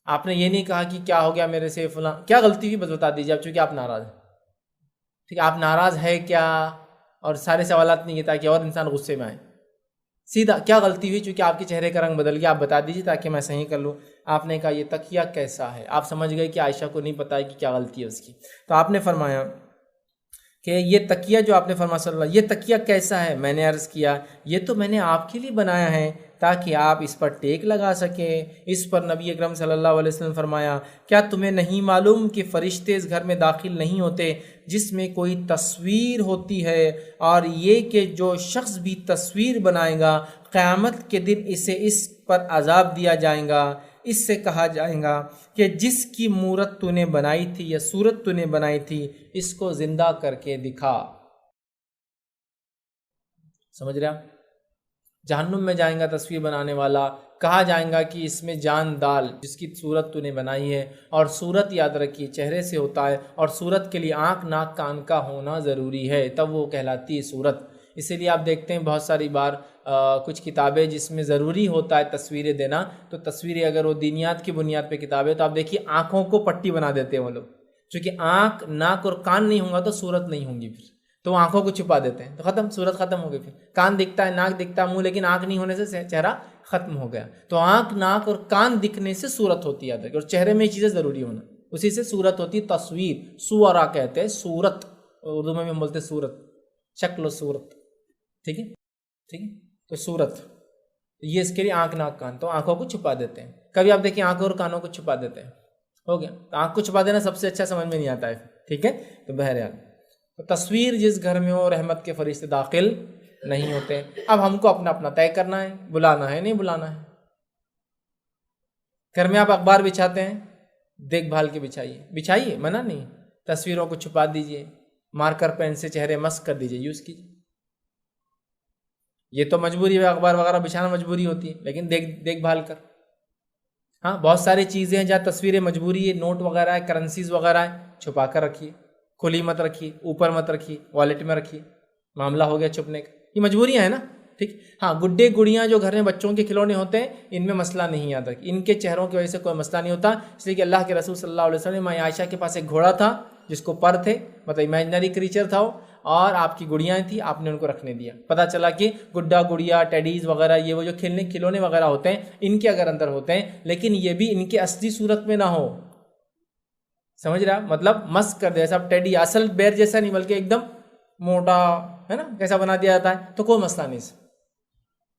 آپ نے یہ نہیں کہا کہ کیا ہو گیا میرے سے، فلاں کیا غلطی ہوئی بس بتا دیجیے، اب چونکہ آپ ناراض ہیں، ٹھیک ہے، آپ ناراض ہے کیا، اور سارے سوالات نہیں، تاکہ اور انسان غصے میں آئے، سیدھا کیا غلطی ہوئی، چونکہ آپ کے چہرے کا رنگ بدل گیا، آپ بتا دیجیے تاکہ میں صحیح کر لوں۔ آپ نے کہا یہ تکیہ کیسا ہے، آپ سمجھ گئے کہ عائشہ کو نہیں پتہ ہے کہ کیا غلطی ہے اس کی، تو آپ نے فرمایا کہ یہ تکیہ جو آپ نے فرمایا صلی اللہ، یہ تکیہ کیسا ہے؟ میں نے عرض کیا یہ تو میں نے آپ کے لیے بنایا ہے تاکہ آپ اس پر ٹیک لگا سکیں۔ اس پر نبی اکرم صلی اللہ علیہ وسلم فرمایا کیا تمہیں نہیں معلوم کہ فرشتے اس گھر میں داخل نہیں ہوتے جس میں کوئی تصویر ہوتی ہے، اور یہ کہ جو شخص بھی تصویر بنائے گا قیامت کے دن اسے اس پر عذاب دیا جائے گا، اس سے کہا جائے گا کہ جس کی مورت تو نے بنائی تھی یا صورت تو نے بنائی تھی اس کو زندہ کر کے دکھا۔ سمجھ رہے آپ؟ جہنم میں جائیں گا تصویر بنانے والا، کہا جائیں گا کہ اس میں جان ڈال جس کی صورت تو نے بنائی ہے، اور صورت یاد رکھیے چہرے سے ہوتا ہے، اور صورت کے لیے آنکھ ناک کان کا ہونا ضروری ہے، تب وہ کہلاتی ہے صورت۔ اسی لیے آپ دیکھتے ہیں بہت ساری بار کچھ کتابیں جس میں ضروری ہوتا ہے تصویریں دینا، تو تصویریں اگر وہ دینیات کی بنیاد پہ کتابیں تو آپ دیکھیے آنکھوں کو پٹی بنا دیتے ہیں وہ لوگ، چونکہ آنکھ ناک اور کان نہیں ہوں گا تو صورت نہیں ہوں گی، پھر تو وہ آنکھوں کو چھپا دیتے ہیں تو ختم، صورت ختم ہو گئی۔ پھر کان دکھتا ہے، ناک دکھتا ہے، منہ، لیکن آنکھ نہیں ہونے سے چہرہ ختم ہو گیا۔ تو آنکھ ناک اور کان دکھنے سے صورت ہوتی ہے، اور چہرے میں یہ چیزیں ضروری ہونا، اسی سے صورت ہوتی ہے۔ تصویر سورا کہتے ہیں، صورت اردو میں بھی ہم بولتے ہیں صورت، شکل و صورت، ٹھیک ہے ٹھیک ہے، تو صورت یہ اس کے لیے آنکھ ناک کان، تو آنکھوں کو چھپا دیتے ہیں۔ کبھی آپ دیکھیں آنکھوں اور کانوں کو چھپا دیتے ہیں، ہو گیا، تو آنکھ کو چھپا دینا سب سے اچھا، سمجھ میں نہیں آتا ہے، ٹھیک ہے۔ تو بہرحال تصویر جس گھر میں ہو رحمت کے فرشتے داخل نہیں ہوتے۔ اب ہم کو اپنا اپنا طے کرنا ہے، بلانا ہے نہیں بلانا ہے۔ گھر میں آپ اخبار بچھاتے ہیں، دیکھ بھال کے بچھائیے، منع نہیں، تصویروں کو چھپا دیجئے، مارکر پین سے چہرے مسک کر دیجئے، یوز کیجئے۔ یہ تو مجبوری ہے، اخبار وغیرہ بچھانا مجبوری ہوتی ہے، لیکن دیکھ بھال کر۔ ہاں بہت ساری چیزیں ہیں جہاں تصویریں مجبوری ہے، نوٹ وغیرہ ہے، کرنسیز وغیرہ ہے، چھپا کر رکھیے، کھلی مت رکھیے، اوپر مت رکھیے، والیٹ میں رکھیے، معاملہ ہو گیا چھپنے کا۔ یہ مجبوریاں ہیں نا، ٹھیک۔ ہاں گڈے گڑیاں جو گھر میں بچوں کے کھلونے ہوتے ہیں ان میں مسئلہ نہیں آتا، ان کے چہروں کی وجہ سے کوئی مسئلہ نہیں ہوتا، اس لیے کہ اللہ کے رسول صلی اللہ علیہ وسلم، ماں عائشہ کے پاس ایک گھوڑا تھا جس کو پر تھے، مطلب امیجنری کریچر تھا وہ، اور آپ کی گڑیاں تھیں، آپ نے ان کو رکھنے دیا۔ پتہ چلا کہ گڈا گڑیا ٹیڈیز وغیرہ یہ وہ جو کھلونے وغیرہ ہوتے ہیں ان کے اگر اندر ہوتے ہیں، لیکن یہ بھی ان کے اصلی صورت میں نہ ہو، سمجھ رہا، مطلب مسک کر دے، ایسا ٹیڈی اصل بیر جیسا نہیں بلکہ ایک دم موٹا ہے نا، کیسا بنا دیا جاتا ہے، تو کوئی مسئلہ نہیں،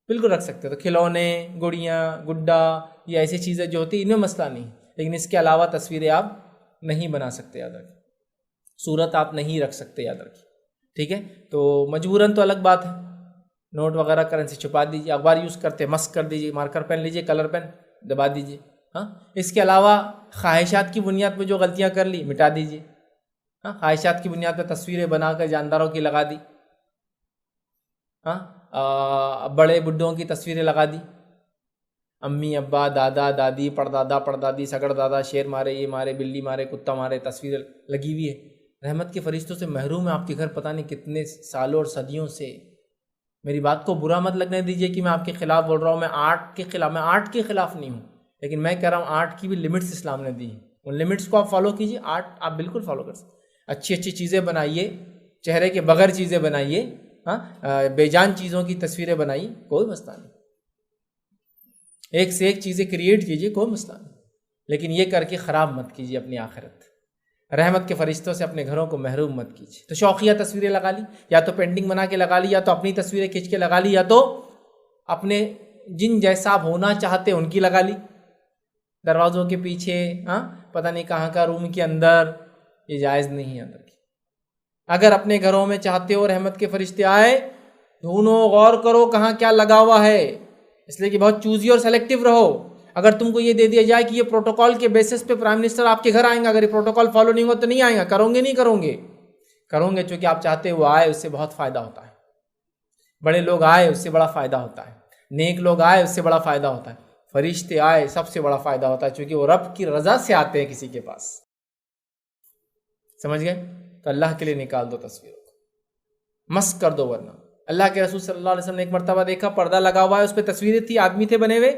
بالکل رکھ سکتے۔ تو کھلونے، گڑیاں، گڈا، یہ ایسی چیزیں جو ہوتی ہیں ان میں مسئلہ نہیں، لیکن اس کے علاوہ تصویریں آپ نہیں بنا سکتے، یاد رکھیں، صورت آپ نہیں رکھ سکتے، یاد رکھیں، ٹھیک ہے۔ تو مجبوراً تو الگ بات ہے، نوٹ وغیرہ کرنسی چھپا دیجیے، اخبار یوز کرتے مسک کر دیجیے، مارکر پین لیجیے، کلر پین دبا دیجیے، ہاں۔ اس کے علاوہ خواہشات کی بنیاد پہ جو غلطیاں کر لی مٹا دیجیے، ہاں، خواہشات کی بنیاد پہ تصویریں بنا کر جانداروں کی لگا دی، ہاں، بڑے بڈھوں کی تصویریں لگا دی، امی ابا دادا دادی پردادا پردادی سگڑ دادا، شیر مارے، یہ مارے، بلی مارے، کتا مارے، تصویریں لگی ہوئی ہے۔ رحمت کے فرشتوں سے محروم ہے آپ کے گھر پتہ نہیں کتنے سالوں اور صدیوں سے۔ میری بات کو برا مت لگنے دیجیے کہ میں آپ کے خلاف بول رہا ہوں، میں آرٹ کے خلاف نہیں ہوں، لیکن میں کہہ رہا ہوں آرٹ کی بھی لمٹس اسلام نے دی ہیں، ان لمٹس کو آپ فالو کیجیے، آرٹ آپ بالکل فالو کر سکتے، اچھی اچھی چیزیں بنائیے، چہرے کے بغیر چیزیں بنائیے، ہاں، بے جان چیزوں کی تصویریں بنائیے، کوئی مسئلہ نہیں، ایک سے ایک چیزیں کریٹ کیجیے، کوئی مسئلہ نہیں، لیکن یہ کر کے خراب مت کیجیے اپنی آخرت۔ رحمت کے فرشتوں سے اپنے گھروں کو محروم مت کیجیے۔ تو شوقیہ تصویریں لگا لی، یا تو پینٹنگ بنا کے لگا لی، یا تو اپنی تصویریں کھینچ کے لگا لی، یا تو اپنے جن جیسا آپ ہونا چاہتے ان کی لگا لی، دروازوں کے پیچھے، ہاں، پتہ نہیں کہاں کا روم کے اندر، یہ جائز نہیں ہے۔ اگر اپنے گھروں میں چاہتے ہو رحمت کے فرشتے آئے، ڈھونڈو، غور کرو کہاں کیا لگا ہوا ہے، اس لیے کہ بہت چوزی اور سیلیکٹیو رہو۔ اگر تم کو یہ دے دیا جائے کہ یہ پروٹوکول کے بیسس پہ پرائم منسٹر آپ کے گھر آئیں گا، اگر یہ پروٹوکول فالو نہیں ہو تو نہیں آئیں گا، کرو گے نہیں کرو گے چونکہ آپ چاہتے وہ آئے، اس سے بہت فائدہ ہوتا ہے، بڑے لوگ آئے اس سے بڑا فائدہ ہوتا ہے، نیک لوگ آئے اس سے بڑا فائدہ ہوتا ہے۔ فرشتے آئے سب سے بڑا فائدہ ہوتا ہے، چونکہ وہ رب کی رضا سے آتے ہیں کسی کے پاس. سمجھ گئے؟ تو اللہ کے لیے نکال دو تصویروں کو، مسک کر دو. ورنہ اللہ کے رسول صلی اللہ علیہ وسلم نے ایک مرتبہ دیکھا پردہ لگا ہوا ہے، اس پہ تصویریں تھی، آدمی تھے بنے ہوئے.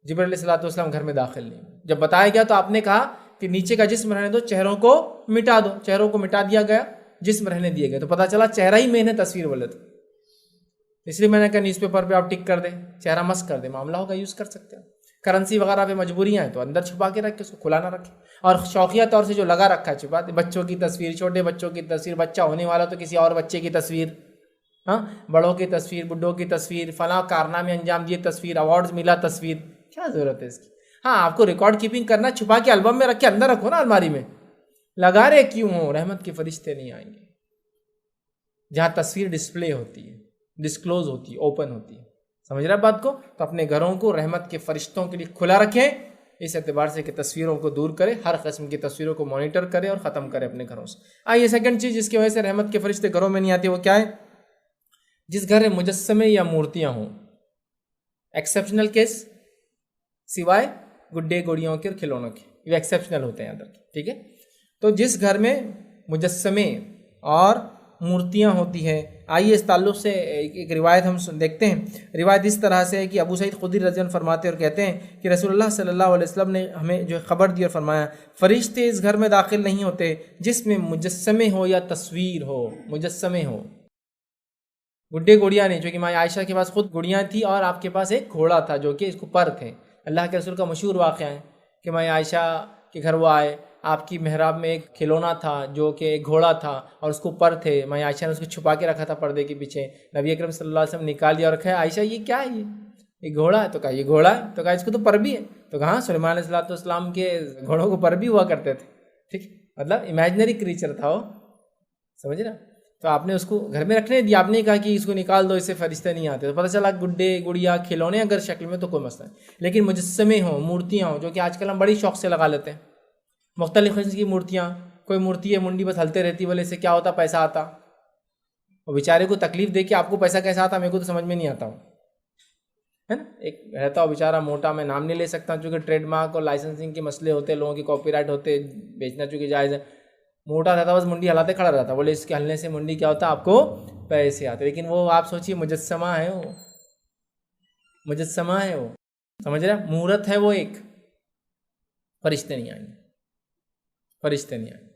جبرائیل علیہ الصلوۃ والسلام گھر میں داخل نہیں. جب بتایا گیا تو آپ نے کہا کہ نیچے کا جسم رہنے دو، چہروں کو مٹا دو. چہروں کو مٹا دیا گیا، جسم رہنے دیے گئے. تو پتا چلا چہرہ ہی میں نے تصویر بولے تھے. اس لیے میں نے کہا نیوز پیپر پہ آپ ٹک کر دیں، چہرہ مسک کر دیں، معاملہ ہوگا، یوز کر سکتے ہیں. کرنسی وغیرہ پہ مجبوریاں ہیں تو اندر چھپا کے رکھ کے اس کو کھلا نہ رکھے. اور شوقیہ طور سے جو لگا رکھا ہے چھپا، بچوں کی تصویر، چھوٹے بچوں کی تصویر، بچہ ہونے والا تو کسی اور بچے کی تصویر، ہاں، بڑوں کی تصویر، بڈھوں کی تصویر، فلاں کارنامے انجام دیے تصویر، ایوارڈز ملا تصویر. کیا ضرورت ہے اس کی؟ ہاں، آپ کو ریکارڈ کیپنگ کرنا، چھپا کے البم میں رکھ کے اندر رکھو نا، الماری میں. لگا رہے کیوں ہو؟ رحمت کے فرشتے نہیں آئیں گے. جہاں تصویر ڈسپلے ہوتی ہے، ڈسکلوز ہوتی ہے، اوپن ہوتی ہے. سمجھ رہے آپ بات کو؟ تو اپنے گھروں کو رحمت کے فرشتوں کے لیے کھلا رکھیں، اس اعتبار سے کہ تصویروں کو دور کرے، ہر قسم کی تصویروں کو مانیٹر کرے اور ختم کرے اپنے گھروں سے. آئیے سیکنڈ چیز جس کی وجہ سے رحمت کے فرشتے گھروں میں نہیں آتے، وہ کیا ہے؟ جس گھر میں مجسمے یا مورتیاں ہوں. ایکسیپشنل کیس سوائے گڈے گڑیوں کے اور کھلونوں کے، یہ ایکسیپشنل ہوتے ہیں ادھر کے، ٹھیک ہے. تو جس گھر میں مجسمے اور مورتیاں ہوتی ہیں، آئیے اس تعلق سے ایک روایت ہم دیکھتے ہیں. روایت اس طرح سے ہے کہ ابو سعید خدری رضی اللہ عنہ فرماتے اور کہتے ہیں کہ رسول اللہ صلی اللہ علیہ وسلم نے ہمیں جو خبر دی اور فرمایا، فرشتے اس گھر میں داخل نہیں ہوتے جس میں مجسمے ہو یا تصویر ہو. مجسمے ہو، گڈے گڑیاں نہیں. جو کہ ماں عائشہ کے پاس خود گڑیاں تھی اور آپ کے پاس ایک گھوڑا تھا جو کہ اس کو پر تھے. اللہ کے رسول کا مشہور واقعہ ہے کہ ماں عائشہ کے گھر وہ آئے، آپ کی محراب میں ایک کھلونا تھا جو کہ ایک گھوڑا تھا اور اس کو پر تھے. ماں عائشہ نے اس کو چھپا کے رکھا تھا پردے کے پیچھے. نبی اکرم صلی اللہ علیہ وسلم نکال دیا اور کہا، عائشہ یہ کیا ہے؟ یہ گھوڑا ہے. تو کہا یہ گھوڑا ہے. تو کہا اس کو تو پر بھی ہے. تو کہا سلیمان علیہ السلام کے گھوڑوں کو پر بھی ہوا کرتے تھے. ٹھیک، مطلب امیجنری کریچر تھا وہ، سمجھ رہا. تو آپ نے اس کو گھر میں رکھنے دیا، آپ نے کہا کہ اس کو نکال دو، اس سے فرشتے نہیں آتے. تو پتہ چلا گڈے گڑیا کھلونے اگر شکل میں تو کوئی مسئلہ نہیں، لیکن مجسمے ہوں، مورتیاں ہوں، جو کہ آج کل ہم بڑی شوق سے لگا لیتے ہیں. مختلف قسم کی مورتیاں، کوئی مورتی ہے منڈی بس ہلتے رہتی، بولے اس سے کیا ہوتا؟ پیسہ آتا. اور بیچارے کو تکلیف دے کے آپ کو پیسہ کیسا آتا؟ میرے کو تو سمجھ میں نہیں آتا ہوں، ہے نا. ایک رہتا ہو بیچارہ موٹا، میں نام نہیں لے سکتا چونکہ ٹریڈ مارک اور لائسنسنگ کے مسئلے ہوتے ہیں، لوگوں کی کاپی رائٹ ہوتے، بیچنا چونکہ جائز ہے. موٹا رہتا بس منڈی ہلاتے کھڑا رہتا، بولے اس کے ہلنے سے منڈی کیا ہوتا؟ آپ کو پیسے آتے. لیکن وہ آپ سوچیے مجسمہ ہے، وہ مجسمہ ہے، وہ سمجھ رہے، مورت ہے وہ ایک. فرشتے نہیں آئیں گے، فرشتے نہیں آئیں گے.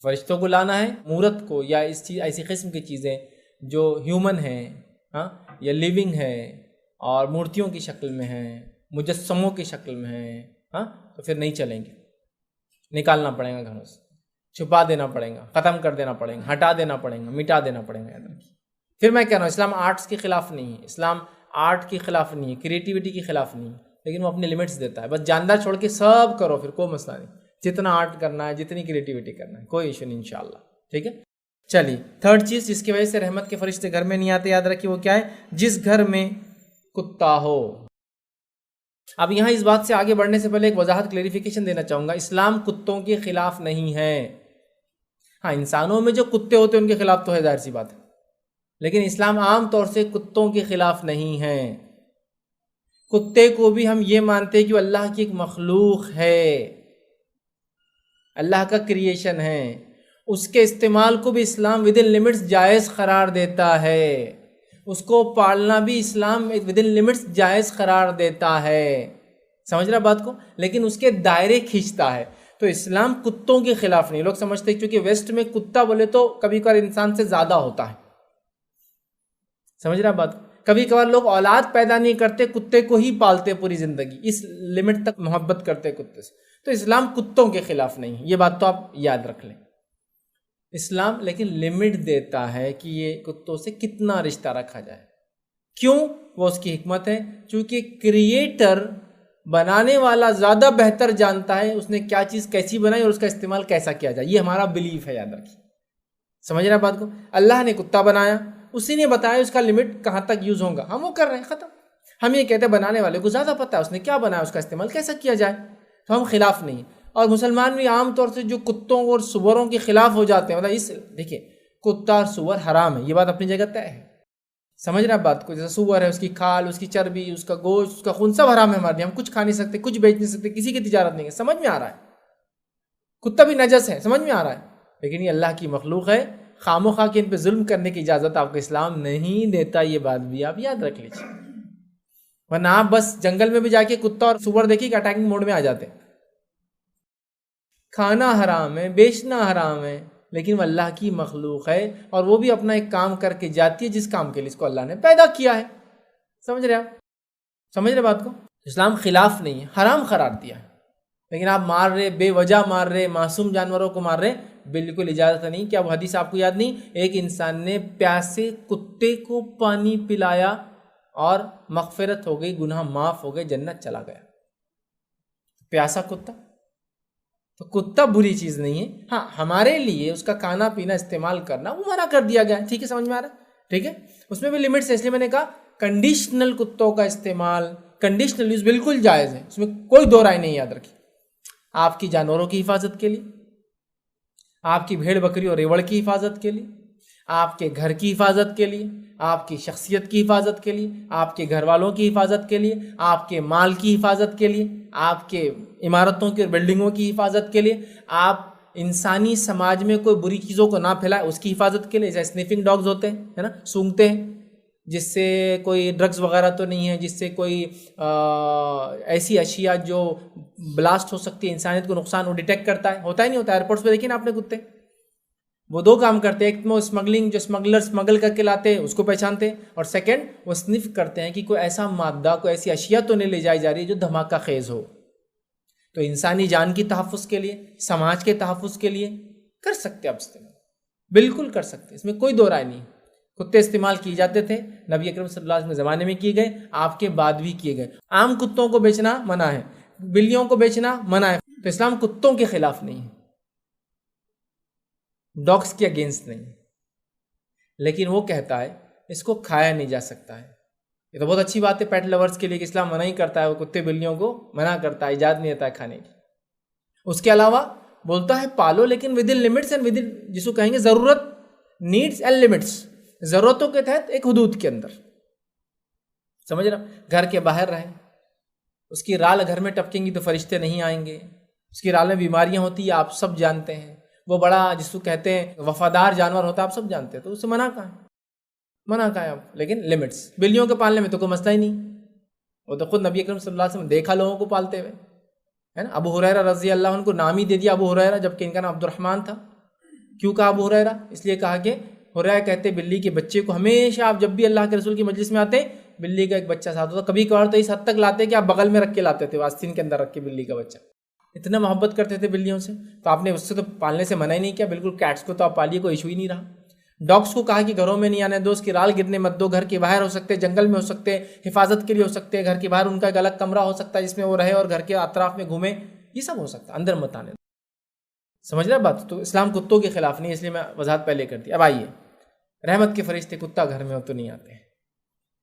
فرشتوں کو لانا ہے مورت کو، یا اس چیز ایسی قسم کی چیزیں جو ہیومن ہیں، ہاں، یا لیونگ ہے اور مورتیوں کی شکل میں ہیں، مجسموں کی شکل میں ہیں، ہاں، تو پھر نہیں چلیں گے. نکالنا پڑے گا گھروں سے، چھپا دینا پڑے گا، ختم کر دینا پڑے گا، ہٹا دینا پڑے گا، مٹا دینا پڑے گا. پھر میں کہہ رہا ہوں اسلام آرٹس کے خلاف نہیں ہے، اسلام آرٹ کے خلاف نہیں ہے، کریٹیوٹی کے خلاف نہیں ہے، لیکن وہ اپنے لمٹس دیتا ہے. بس جاندار چھوڑ کے سب کرو، پھر کوئی مسئلہ نہیں. جتنا آرٹ کرنا ہے، جتنی کریٹیوٹی کرنا ہے، کوئی ایشو نہیں انشاءاللہ. ٹھیک ہے. چلیے تھرڈ چیز جس کی وجہ سے رحمت کے فرشتے گھر میں نہیں آتے، یاد رکھیے وہ کیا ہے؟ جس گھر میں کتا ہو. اب یہاں اس بات سے آگے بڑھنے سے پہلے ایک وضاحت کلیریفیکیشن دینا چاہوں گا. اسلام کتوں کے خلاف نہیں ہے. ہاں، انسانوں میں جو کتے ہوتے ہیں ان کے خلاف تو ہے، ظاہر سی بات ہے، لیکن اسلام عام طور سے کتوں کے خلاف نہیں ہے. کتے کو بھی ہم یہ مانتے ہیں کہ وہ اللہ کی ایک مخلوق ہے، اللہ کا کریشن ہے. اس کے استعمال کو بھی اسلام ود ان لمٹس جائز قرار دیتا ہے. اس کو پالنا بھی اسلام ود ان لمٹس جائز قرار دیتا ہے. سمجھ رہا بات کو؟ لیکن اس کے دائرے کھینچتا ہے. تو اسلام کتوں کے خلاف نہیں. لوگ سمجھتے ہیں کیونکہ ویسٹ میں کتا بولے تو کبھی کبھار انسان سے زیادہ ہوتا ہے. سمجھ رہا بات؟ کبھی کبھار لوگ اولاد پیدا نہیں کرتے، کتے کو ہی پالتے پوری زندگی، اس لمٹ تک محبت کرتے کتے سے. تو اسلام کتوں کے خلاف نہیں ہے، یہ بات تو آپ یاد رکھ لیں. اسلام لیکن لمٹ دیتا ہے کہ یہ کتوں سے کتنا رشتہ رکھا جائے. کیوں؟ وہ اس کی حکمت ہے، چونکہ کریٹر بنانے والا زیادہ بہتر جانتا ہے اس نے کیا چیز کیسی بنائی اور اس کا استعمال کیسا کیا جائے. یہ ہمارا بلیف ہے، یاد رکھیے. سمجھ رہے بات کو؟ اللہ نے کتا بنایا، اسی نے بتایا اس کا لمٹ کہاں تک یوز ہوگا، ہم وہ کر رہے ہیں، ختم. ہم یہ کہتے ہیں بنانے والے کو زیادہ پتہ ہے اس نے کیا بنایا، اس کا استعمال کیسا کیا جائے، تو ہم خلاف نہیں. اور مسلمان بھی عام طور سے جو کتوں اور سوروں کے خلاف ہو جاتے ہیں، مطلب دیکھیے کتا اور سور حرام ہے، یہ بات اپنی جگہ طے ہے، سمجھ رہے ہیں بات کو؟ جیسے سور ہے، اس کی کھال، اس کی چربی، اس کا گوشت، اس کا خون سب حرام ہے ہمارے لیے، ہم کچھ کھا نہیں سکتے، کچھ بیچ نہیں سکتے، کسی کی تجارت نہیں ہے. سمجھ میں آ رہا ہے؟ کتا بھی نجس ہے، سمجھ میں آ رہا ہے، لیکن یہ اللہ کی مخلوق ہے، خام و خواہ کہ ان پہ ظلم کرنے کی اجازت آپ کو اسلام نہیں دیتا. یہ بات بھی آپ یاد رکھ لیجیے، ورنہ آپ بس جنگل میں بھی جا کے کتا اور سور دیکھیے کہ اٹیکنگ موڈ میں آ جاتے ہیں. کھانا حرام ہے، بیچنا حرام ہے، لیکن وہ اللہ کی مخلوق ہے، اور وہ بھی اپنا ایک کام کر کے جاتی ہے جس کام کے لیے اس کو اللہ نے پیدا کیا ہے. سمجھ رہے آپ؟ سمجھ رہے بات کو؟ اسلام خلاف نہیں ہے، حرام قرار دیا ہے، لیکن آپ مار رہے، بے وجہ مار رہے، معصوم جانوروں کو مار رہے، بالکل اجازت نہیں. کیا وہ حدیث آپ کو یاد نہیں؟ ایک انسان نے پیاسے کتے کو پانی پلایا اور مغفرت ہو گئی، گناہ معاف ہو گئے، جنت چلا گیا. پیاسا کتا، تو کتا بری چیز نہیں ہے. ہاں ہمارے لیے اس کا کھانا پینا استعمال کرنا وہ منع کر دیا گیا ہے. ٹھیک ہے، سمجھ میں آ رہا ہے؟ ٹھیک ہے، اس میں بھی لمٹس ہے، اس لیے میں نے کہا کنڈیشنل کتوں کا استعمال، کنڈیشنل یوز بالکل جائز ہے، اس میں کوئی دو رائے نہیں. یاد رکھیے، آپ کی جانوروں کی حفاظت کے لیے، آپ کی بھیڑ بکری اور ریوڑ کی حفاظت کے لیے، آپ کے گھر کی حفاظت کے لیے، آپ کی شخصیت کی حفاظت کے لیے، آپ کے گھر والوں کی حفاظت کے لیے، آپ کے مال کی حفاظت کے لیے، آپ کے عمارتوں کی اور بلڈنگوں کی حفاظت کے لیے، آپ انسانی سماج میں کوئی بری چیزوں کو نہ پھیلائے اس کی حفاظت کے لیے. جیسے اسنیفنگ ڈاگز ہوتے ہیں، ہے نا، سونگھتے ہیں، جس سے کوئی ڈرگز وغیرہ تو نہیں ہے، جس سے کوئی ایسی اشیاء جو بلاسٹ ہو سکتی ہے، انسانیت کو نقصان، وہ ڈیٹیکٹ کرتا ہے. ہوتا ہی نہیں ہوتا. ایئرپورٹس پہ دیکھیں نا آپ نے کتے، وہ دو کام کرتے ہیں، ایک میں اسمگلنگ، جو اسمگلر اسمگل کر کے لاتے ہیں اس کو پہچانتے ہیں، اور سیکنڈ وہ سنف کرتے ہیں کہ کوئی ایسا مادہ، کوئی ایسی اشیاء تو نہیں لے جائی جا رہی ہے جو دھماکہ خیز ہو. تو انسانی جان کی تحفظ کے لیے، سماج کے تحفظ کے لیے کر سکتے آپ استعمال، بالکل کر سکتے، اس میں کوئی دو رائے نہیں. کتے استعمال کیے جاتے تھے، نبی اکرم صلی اللہ علیہ وسلم کے زمانے میں کیے گئے، آپ کے بعد بھی کیے گئے. عام کتوں کو بیچنا منع ہے، بلیوں کو بیچنا منع ہے. تو اسلام کتوں کے خلاف نہیں ہے، ڈاگس کے اگینسٹ نہیں، لیکن وہ کہتا ہے اس کو کھایا نہیں جا سکتا ہے. یہ تو بہت اچھی بات ہے پیٹ لورز کے لیے کہ اسلام منع ہی کرتا ہے، وہ کتے بلیوں کو منع کرتا ہے، اجازت نہیں دیتا ہے کھانے کی. اس کے علاوہ بولتا ہے پالو، لیکن with in limits and with in, جس کو کہیں گے ضرورت، نیڈس اینڈ لمٹس، ضرورتوں کے تحت ایک حدود کے اندر. سمجھ رہا؟ گھر کے باہر رہیں، اس کی رال گھر میں ٹپکیں گی تو فرشتے نہیں آئیں گے، اس کی رال میں بیماریاں ہوتی ہیں آپ سب جانتے ہیں، وہ بڑا جس کو کہتے ہیں وفادار جانور ہوتا ہے آپ سب جانتے ہیں، تو اسے منع کہاں ہے؟ منع کہاں ہے آپ؟ لیکن لمٹس. بلیوں کے پالنے میں تو کوئی مسئلہ ہی نہیں، وہ تو خود نبی اکرم صلی اللہ علیہ وسلم دیکھا لوگوں کو پالتے ہوئے، ہے نا. ابو ہریرہ رضی اللہ عنہ کو نام ہی دے دیا ابو ہریرہ، جبکہ ان کا نام عبد الرحمن تھا. کیوں کہا ابو ہریرہ؟ اس لیے کہا کہ ہریرہ کہتے بلی کے بچے کو ہمیشہ آپ جب بھی اللہ کے رسول کی مجلس میں آتے بلی کا ایک بچہ ساتھ ہوتا. کبھی کبھار تو اس حد تک لاتے کہ آپ بغل میں رکھ کے لاتے تھے، آستین کے اندر رکھ کے بلی کا بچہ. اتنا محبت کرتے تھے بلیوں سے، تو آپ نے اس سے تو پالنے سے منع ہی نہیں کیا. بالکل کیٹس کو تو آپ پالیے، کوئی ایشو ہی نہیں رہا. ڈاگس کو کہا کہ گھروں میں نہیں آنے دو، اس کی رال گرنے مت دو، گھر کے باہر ہو سکتے، جنگل میں ہو سکتے، حفاظت کے لیے ہو سکتے، گھر کے باہر ان کا ایک الگ کمرہ ہو سکتا ہے جس میں وہ رہے اور گھر کے اطراف میں گھومے، یہ سب ہو سکتا ہے، اندر مت آنے دو. سمجھ رہے بات؟ تو اسلام کتوں کے خلاف نہیں، اس لیے میں وضاحت پہلے کر دی. اب آئیے، رحمت کے فرشتے کتا گھر میں ہو تو نہیں آتے ہیں،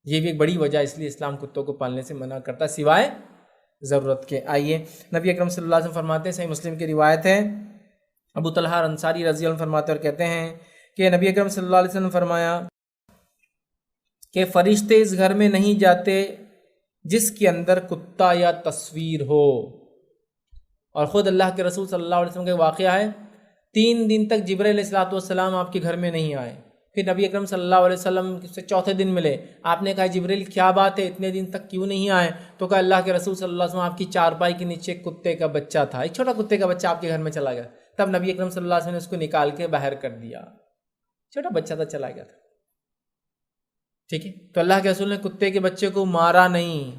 یہ بھی ایک بڑی وجہ، اس لیے اسلام کتوں کو پالنے سے منع کرتا سوائے ضرورت کے. آئیے، نبی اکرم صلی اللہ علیہ وسلم فرماتے ہیں، صحیح مسلم کی روایت ہے، ابو طلحہ انصاری رضی اللہ عنہ فرماتے اور کہتے ہیں کہ نبی اکرم صلی اللہ علیہ وسلم نے فرمایا کہ فرشتے اس گھر میں نہیں جاتے جس کے اندر کتا یا تصویر ہو. اور خود اللہ کے رسول صلی اللہ علیہ وسلم کا واقعہ ہے، 3 دن تک جبرائیل علیہ الصلوۃ والسلام آپ کے گھر میں نہیں آئے. پھر نبی اکرم صلی اللہ علیہ وسلم سے چوتھے دن ملے، آپ نے کہا جبرائیل کیا بات ہے اتنے دن تک کیوں نہیں آئے؟ تو کہا اللہ کے رسول صلی اللہ علیہ وسلم آپ کی چارپائی کے نیچے ایک کتے کا بچہ تھا، ایک چھوٹا کتے کا بچہ آپ کے گھر میں چلا گیا. تب نبی اکرم صلی اللہ علیہ وسلم نے اس کو نکال کے باہر کر دیا، چھوٹا بچہ تھا چلا گیا تھا. ٹھیک ہے، تو اللہ کے رسول نے کتے کے بچے کو مارا نہیں،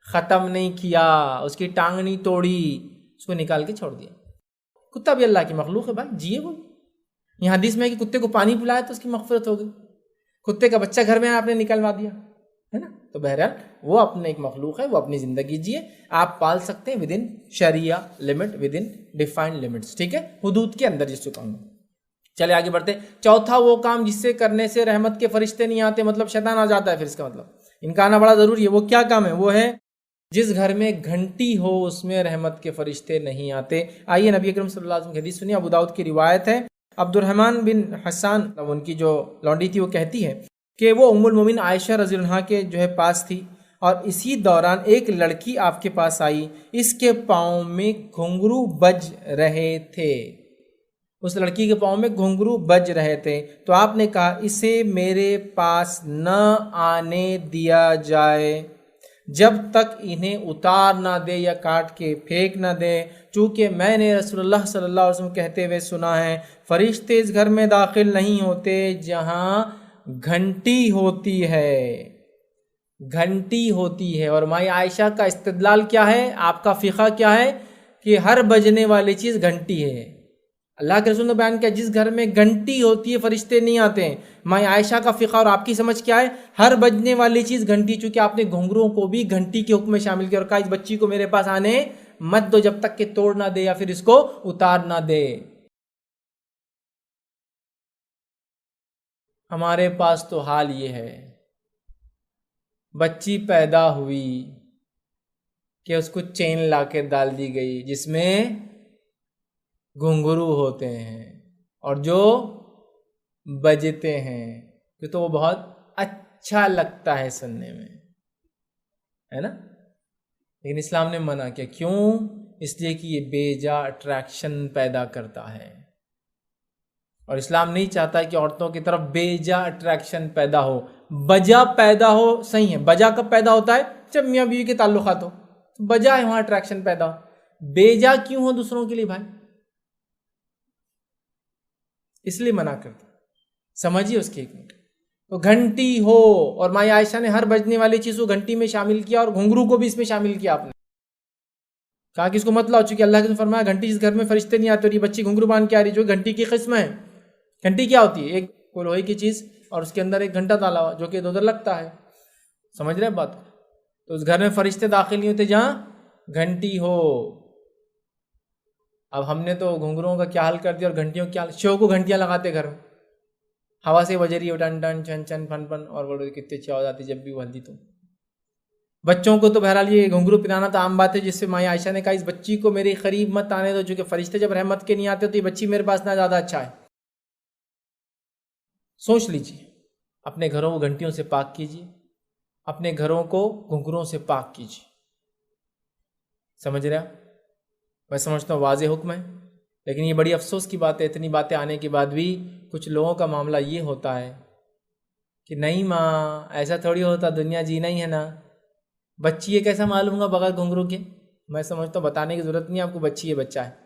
ختم نہیں کیا، اس کی ٹانگ نہیں توڑی، اس کو نکال کے چھوڑ دیا. کتا بھی اللہ کی مخلوق ہے بھائی، جیے وہ. یہ حدیث میں ہے کہ کتے کو پانی پلایا تو اس کی مغفرت ہو گئی، کتے کا بچہ گھر میں آپ نے نکلوا دیا، ہے نا. تو بہرحال وہ اپنے ایک مخلوق ہے، وہ اپنی زندگی جیے، آپ پال سکتے ہیں ود ان شریعہ limit, within defined limits. ٹھیک ہے، حدود کے اندر جس کو کہوں. چلے آگے بڑھتے. چوتھا وہ کام جس سے کرنے سے رحمت کے فرشتے نہیں آتے، مطلب شیطان آ جاتا ہے، پھر اس کا مطلب ان کا آنا بڑا ضروری ہے. وہ کیا کام ہے؟ وہ ہے جس گھر میں گھنٹی ہو اس میں رحمت کے فرشتے نہیں آتے. آئیے نبی اکرم صلی اللہ علیہ وسلم کی حدیث سنیے، ابو داؤد کی روایت ہے. عبد الرحمن بن حسان، ان کی جو لونڈی تھی، وہ کہتی ہے کہ وہ ام المومن عائشہ رضی اللہ عنہا کے جو ہے پاس تھی، اور اسی دوران ایک لڑکی آپ کے پاس آئی، اس کے پاؤں میں گھنگرو بج رہے تھے، اس لڑکی کے پاؤں میں گھنگرو بج رہے تھے، تو آپ نے کہا اسے میرے پاس نہ آنے دیا جائے جب تک انہیں اتار نہ دے یا کاٹ کے پھینک نہ دے، چونکہ میں نے رسول اللہ صلی اللہ علیہ وسلم کہتے ہوئے سنا ہے فرشتے اس گھر میں داخل نہیں ہوتے جہاں گھنٹی ہوتی ہے، گھنٹی ہوتی ہے۔ اور مائی عائشہ کا استدلال کیا ہے، آپ کا فقہ کیا ہے کہ ہر بجنے والی چیز گھنٹی ہے۔ اللہ کے رسول نے بیان کیا جس گھر میں گھنٹی ہوتی ہے فرشتے نہیں آتے ہیں۔ مائی عائشہ کا فقہ اور آپ کی سمجھ کیا ہے، ہر بجنے والی چیز گھنٹی، چونکہ آپ نے گھنگروں کو بھی گھنٹی کے حکم میں شامل کیا اور کہا اس بچی کو میرے پاس آنے مت دو جب تک کہ توڑ نہ دے یا پھر اس کو اتار نہ دے۔ ہمارے پاس تو حال یہ ہے، بچی پیدا ہوئی کہ اس کو چین لا کے ڈال دی گئی جس میں گھنگرو ہوتے ہیں اور جو بجتے ہیں، کہ تو وہ بہت اچھا لگتا ہے سننے میں، ہے نا، لیکن اسلام نے منع کیا۔ کیوں؟ اس لیے کہ یہ بے جا اٹریکشن پیدا کرتا ہے، اور اسلام نہیں چاہتا کہ عورتوں کی طرف بے جا اٹریکشن پیدا ہو۔ بجا پیدا ہو صحیح ہے، بجا کب پیدا ہوتا ہے؟ جب میاں بیوی کے تعلقات ہو، بجا ہے وہاں اٹریکشن پیدا ہو۔ بے جا کیوں ہو دوسروں کے لیے بھائی؟ اس لیے منع کرتا، سمجھیے اس کی حکمت۔ تو گھنٹی ہو، اور مائی عائشہ نے ہر بجنے والی چیز کو گھنٹی میں شامل کیا اور گھنگرو کو بھی اس میں شامل کیا۔ آپ نے کہا کہ اس کو مت لاؤ، چونکہ اللہ کے نے فرمایا گھنٹی جس گھر میں فرشتے نہیں آتے، اور یہ بچی گھنگرو باندھ کے آ رہی جو گھنٹی کی قسم ہے۔ گھنٹی کیا ہوتی ہے؟ ایک کوئی لوہے کی چیز اور اس کے اندر ایک گھنٹا ڈالا ہوا جو کہ ادھر لگتا ہے، سمجھ رہے بات کو؟ تو اس گھر میں فرشتے داخل نہیں ہوتے جہاں گھنٹی ہو۔ اب ہم نے تو گھنگروں کا کیا حال کر دیا اور گھنٹیوں کیا حال، شو کو گھنٹیاں لگاتے گھر میں، ہوا سے بج رہی ہے ٹن ٹن چھن چھن پھن پھن، اور بڑے کتنے اچھی آواز آتی جب بھی وہ ہلتی۔ تو بچوں کو تو بہرحال یہ گھنگرو پہنانا تو عام بات ہے، جس سے مائی عائشہ نے کہا اس بچی کو میرے قریب مت آنے دو، جو کہ فرشتے جب رحمت کے نہیں آتے تو یہ بچی میرے پاس نہ زیادہ اچھا ہے۔ سوچ لیجیے، اپنے گھروں کو گھنٹیوں سے پاک کیجیے، اپنے گھروں کو گھنگروں سے پاک کیجیے، سمجھ رہے آپ؟ میں سمجھتا ہوں واضح حکم ہے، لیکن یہ بڑی افسوس کی بات ہے، اتنی باتیں آنے کے بعد بھی کچھ لوگوں کا معاملہ یہ ہوتا ہے کہ نہیں ماں ایسا تھوڑی ہوتا، دنیا جینا ہی ہے نا، بچی ہے کیسا معلوم ہوگا بغیر گھنگرو کے؟ میں سمجھتا ہوں بتانے کی ضرورت نہیں ہے آپ کو، بچی ہے بچہ ہے۔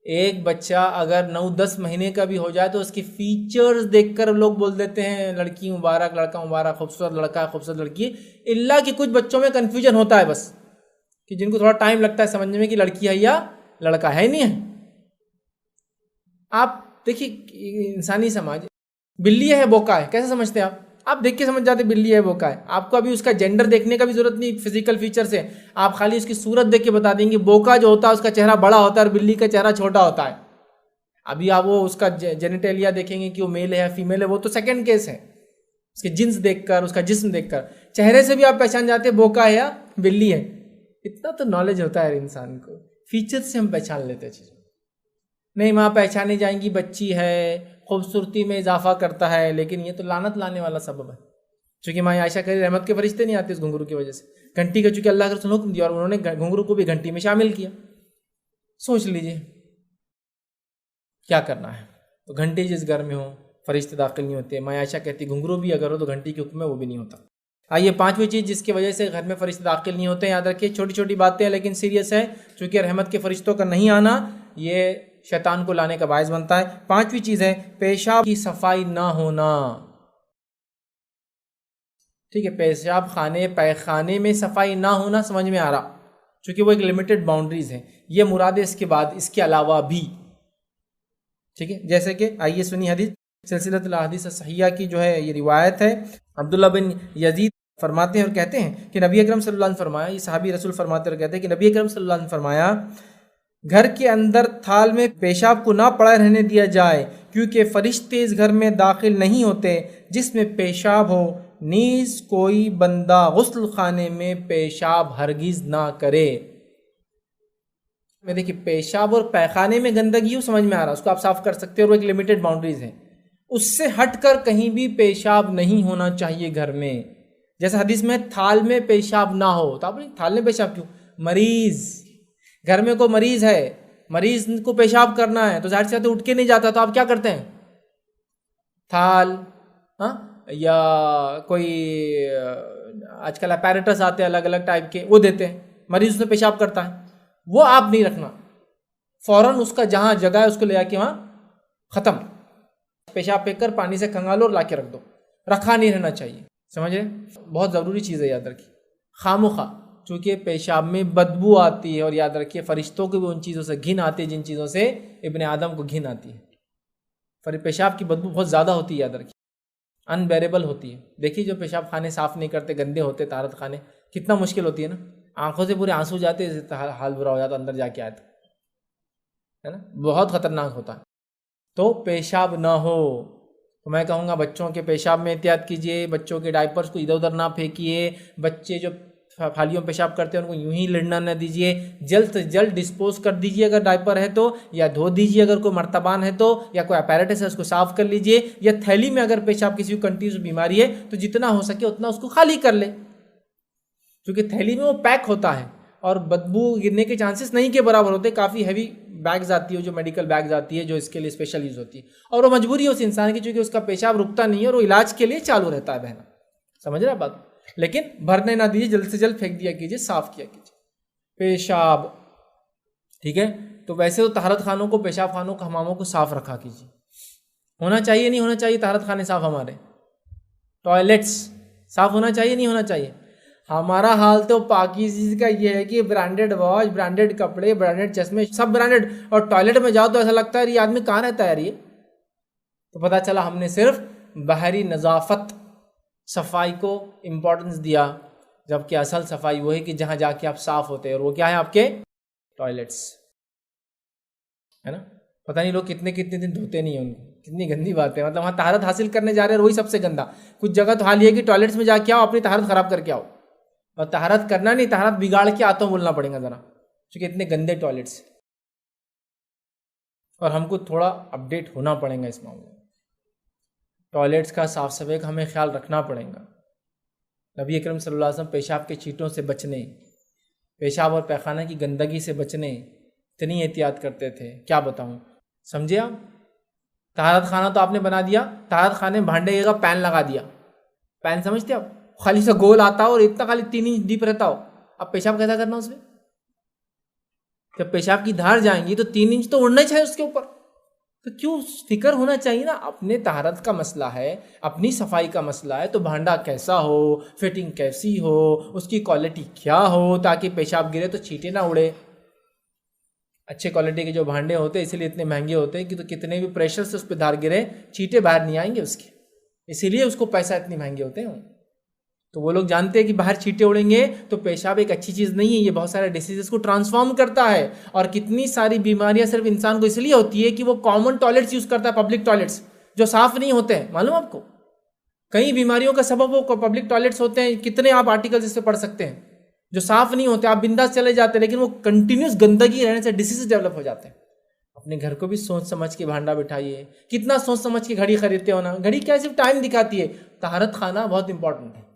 ایک بچہ اگر 9-10 مہینے کا بھی ہو جائے تو اس کے فیچرز دیکھ کر لوگ بول دیتے ہیں لڑکی مبارک، لڑکا مبارک، خوبصورت لڑکا خوبصورت لڑکی ہے۔ اللہ کہ کچھ بچوں میں کنفیوژن ہوتا ہے بس، کہ جن کو تھوڑا ٹائم لگتا ہے سمجھنے میں کہ لڑکی ہے یا لڑکا ہے، نہیں ہے۔ آپ دیکھیے انسانی سماج، بلی ہے بوکا ہے، کیسے سمجھتے ہیں آپ دیکھ کے سمجھ جاتے بلی ہے بوکا ہے، آپ کو ابھی اس کا جینڈر دیکھنے کا بھی ضرورت نہیں، فزیکل فیچر سے آپ خالی اس کی صورت دیکھ کے بتا دیں گے۔ بوکا جو ہوتا ہے اس کا چہرہ بڑا ہوتا ہے اور بلی کا چہرہ چھوٹا ہوتا ہے۔ ابھی آپ وہ اس کا جینیٹیلیا دیکھیں گے کہ وہ میل ہے یا فیمیل ہے، وہ تو سیکنڈ کیس ہے، اس کے جنس دیکھ کر، اس کا جسم دیکھ کر، چہرے سے بھی آپ پہچان جاتے ہیں بوکا ہے یا بلی ہے۔ اتنا تو نالج ہوتا ہے انسان کو، فیچر سے ہم پہچان لیتے ہیں چیزوں۔ نہیں ماں پہچانی جائیں گی، بچی ہے، خوبصورتی میں اضافہ کرتا ہے، لیکن یہ تو لعنت لانے والا سبب ہے، چونکہ ماں عائشہ کہہ رہی رحمت کے فرشتے نہیں آتے اس گھنگرو کی وجہ سے، گھنٹی کا چونکہ اللہ کے رسول نے حکم دیا اور انہوں نے گھنگرو کو بھی گھنٹی میں شامل کیا۔ سوچ لیجئے کیا کرنا ہے۔ تو گھنٹی جس گھر میں ہو فرشتے داخل نہیں ہوتے، ماں عائشہ کہتی گھنگرو بھی اگر ہو تو گھنٹی کے حکم میں وہ بھی نہیں ہوتا۔ آئیے پانچویں چیز جس کی وجہ سے گھر میں فرشتے داخل نہیں ہوتے، یاد رکھیے چھوٹی چھوٹی باتیں ہیں لیکن سیریس ہے، چونکہ رحمت کے فرشتوں کا نہیں آنا یہ شیطان کو لانے کا باعث بنتا ہے۔ پانچویں چیز ہے پیشاب کی صفائی نہ ہونا۔ ٹھیک ہے، پیشاب خانے پیخانے میں صفائی نہ ہونا سمجھ میں آ رہا، چونکہ وہ ایک لمیٹڈ باؤنڈریز ہے، یہ مراد ہے اس کے بعد اس کے علاوہ بھی، ٹھیک ہے۔ جیسے کہ آئیے سنی حدیث سلسلۃ الاحادیث الصحیحہ کی جو ہے یہ روایت ہے، عبداللہ بن یزید فرماتے ہیں اور کہتے ہیں کہ نبی اکرم صلی اللہ علیہ وسلم فرمایا، یہ صحابی رسول فرماتے اور کہتے ہیں کہ نبی اکرم صلی اللہ علیہ وسلم فرمایا گھر کے اندر تھال میں پیشاب کو نہ پڑا رہنے دیا جائے، کیونکہ فرشتے اس گھر میں داخل نہیں ہوتے جس میں پیشاب ہو، نیز کوئی بندہ غسل خانے میں پیشاب ہرگز نہ کرے۔ میں دیکھیے پیشاب اور پیخانے میں گندگی ہو سمجھ میں آ رہا، اس کو آپ صاف کر سکتے ہیں اور وہ ایک لمیٹڈ باؤنڈریز ہے، اس سے ہٹ کر کہیں بھی پیشاب نہیں ہونا چاہیے گھر میں. جیسے حدیث میں تھال میں پیشاب نہ ہو, تو آپ تھال میں پیشاب کیوں؟ مریض, گھر میں کوئی مریض ہے, مریض کو پیشاب کرنا ہے تو ظاہر سی بات ہے اٹھ کے نہیں جاتا, تو آپ کیا کرتے ہیں؟ تھال یا کوئی آج کل اپیریٹس آتے ہیں الگ الگ ٹائپ کے, وہ دیتے ہیں. مریض اس میں پیشاب کرتا ہے, وہ آپ نہیں رکھنا, فوراً اس کا جہاں جگہ ہے اس کو لے جا کے وہاں ختم, پیشاب پھینک کر پانی سے کھنگالو اور لا کے رکھ دو, رکھا نہیں رہنا چاہیے. سمجھ رہے؟ بہت ضروری چیز ہے, یاد رکھیے. خامخواہ چونکہ پیشاب میں بدبو آتی ہے, اور یاد رکھیے فرشتوں کو بھی ان چیزوں سے گھن آتی ہے جن چیزوں سے ابن آدم کو گھن آتی ہے. پیشاب کی بدبو بہت زیادہ ہوتی ہے, یاد رکھیے, انبیریبل ہوتی ہے. دیکھیے جو پیشاب خانے صاف نہیں کرتے, گندے ہوتے طہارت خانے, کتنا مشکل ہوتی ہے نا, آنکھوں سے پورے آنسو جاتے, حال برا ہو جاتا اندر جا کے آئے تو, ہے نا, بہت خطرناک ہوتا ہے. تو پیشاب نہ ہو. تو میں کہوں گا بچوں کے پیشاب میں احتیاط کیجیے, بچوں کے ڈائپرز کو ادھر ادھر نہ پھینکیے, بچے جو پھالیوں پیشاب کرتے ہیں ان کو یوں ہی لڑنا نہ دیجیے, جلد سے جلد ڈسپوز کر دیجیے اگر ڈائپر ہے تو, یا دھو دیجیے اگر کوئی مرتبان ہے تو, یا کوئی اپیریٹس ہے اس کو صاف کر لیجیے, یا تھیلی میں اگر پیشاب کسی کو کنٹینیوس بیماری ہے تو جتنا ہو سکے اتنا اس کو خالی کر لے, کیونکہ تھیلی میں وہ پیک ہوتا ہے اور بدبو گرنے کے چانسز نہیں کے برابر ہوتے. کافی ہیوی بیگز آتی ہے, جو میڈیکل بیگز آتی ہے جو اس کے لیے اسپیشل یوز ہوتی ہے, اور وہ مجبوری ہے اس انسان کی, چونکہ اس کا پیشاب رکتا نہیں ہے اور وہ علاج کے لیے چالو رہتا ہے بہنا. سمجھ رہے بات؟ لیکن بھرنے نہ دیجیے, جلد سے جلد پھینک دیا کیجیے, صاف کیا کیجیے پیشاب. ٹھیک ہے, تو ویسے تو طہارت خانوں کو, پیشاب خانوں کو, حماموں کو صاف رکھا کیجیے. ہونا چاہیے نہیں ہونا چاہیے طہارت خانے صاف؟ ہمارے ٹوائلٹس صاف ہونا چاہیے نہیں ہونا چاہیے؟ ہمارا حال تو پاکیزگی کا یہ ہے کہ برانڈیڈ واچ, برانڈیڈ کپڑے, برانڈیڈ چشمے, سب برانڈیڈ, اور ٹوائلٹ میں جاؤ تو ایسا لگتا ہے یہ آدمی کہاں رہتا ہے یار یہ. تو پتہ چلا ہم نے صرف باہری نظافت, صفائی کو امپورٹنس دیا, جبکہ اصل صفائی وہ ہے کہ جہاں جا کے آپ صاف ہوتے ہیں, اور وہ کیا ہے آپ کے ٹوائلٹس, ہے نا. پتہ نہیں لوگ کتنے دن دھوتے نہیں ہیں ان کو, کتنی گندی بات ہے. مطلب وہاں طہارت حاصل کرنے جا رہے ہیں, وہی سب سے گندا. کچھ جگہ تو حال یہ ہے کہ ٹوائلٹس میں جا کے آؤ, اپنی طہارت خراب کر کے آؤ, اور طہارت کرنا نہیں, طہارت بگاڑ کے آتا ہوں بولنا پڑے گا ذرا, کیونکہ اتنے گندے ٹوائلٹس. اور ہم کو تھوڑا اپڈیٹ ہونا پڑے گا اس معاملے میں. ٹوائلٹس کا صاف صفائی کا ہمیں خیال رکھنا پڑے گا. نبی اکرم صلی اللہ علیہ وسلم پیشاب کے چھینٹوں سے بچنے, پیشاب اور پیخانہ کی گندگی سے بچنے اتنی احتیاط کرتے تھے, کیا بتاؤں. سمجھے آپ؟ طہارت خانہ تو آپ نے بنا دیا, طہارت خانے بھانڈے کا پین لگا دیا. پین سمجھتے آپ؟ خالی سے گول آتا ہو اور اتنا خالی 3 انچ ڈیپ رہتا ہو. اب پیشاب کیسا کرنا اس میں؟ جب پیشاب کی دھار جائیں گی تو 3 انچ تو اڑنا ہی چاہیے اس کے اوپر. تو کیوں فکر ہونا چاہیے نا, اپنے طہارت کا مسئلہ ہے, اپنی صفائی کا مسئلہ ہے, تو بھانڈا کیسا ہو, فٹنگ کیسی ہو, اس کی کوالٹی کیا ہو, تاکہ پیشاب گرے تو چھینٹے نہ اڑے. اچھے کوالٹی کے جو بھانڈے ہوتے ہیں اسی لیے اتنے مہنگے ہوتے ہیں کہ تو کتنے بھی پریشر سے اس پہ دھار گرے چھینٹے باہر نہیں آئیں گے اس کے, اسی لیے اس کو پیسہ اتنے مہنگے ہوتے ہیں. تو وہ لوگ جانتے ہیں کہ باہر چھینٹے اڑیں گے تو پیشاب ایک اچھی چیز نہیں ہے, یہ بہت سارے ڈیسیزز کو ٹرانسفارم کرتا ہے, اور کتنی ساری بیماریاں صرف انسان کو اس لیے ہوتی ہے کہ وہ کامن ٹوائلٹس یوز کرتا ہے, پبلک ٹوائلٹس جو صاف نہیں ہوتے ہیں. معلوم آپ کو کئی بیماریوں کا سبب وہ پبلک ٹوائلٹس ہوتے ہیں. کتنے آپ آرٹیکلز اس سے پڑھ سکتے ہیں جو صاف نہیں ہوتے, آپ بنداس چلے جاتے ہیں, لیکن وہ کنٹینیوس گندگی رہنے سے ڈیسیزز ڈیولپ ہو جاتے ہیں. اپنے گھر کو بھی سوچ سمجھ کے بھانڈا بٹھائیے. کتنا سوچ سمجھ کے گھڑی خریدتے ہو نا, گھڑی کیا صرف ٹائم دکھاتی ہے, طہارت خانہ بہت امپورٹنٹ ہے.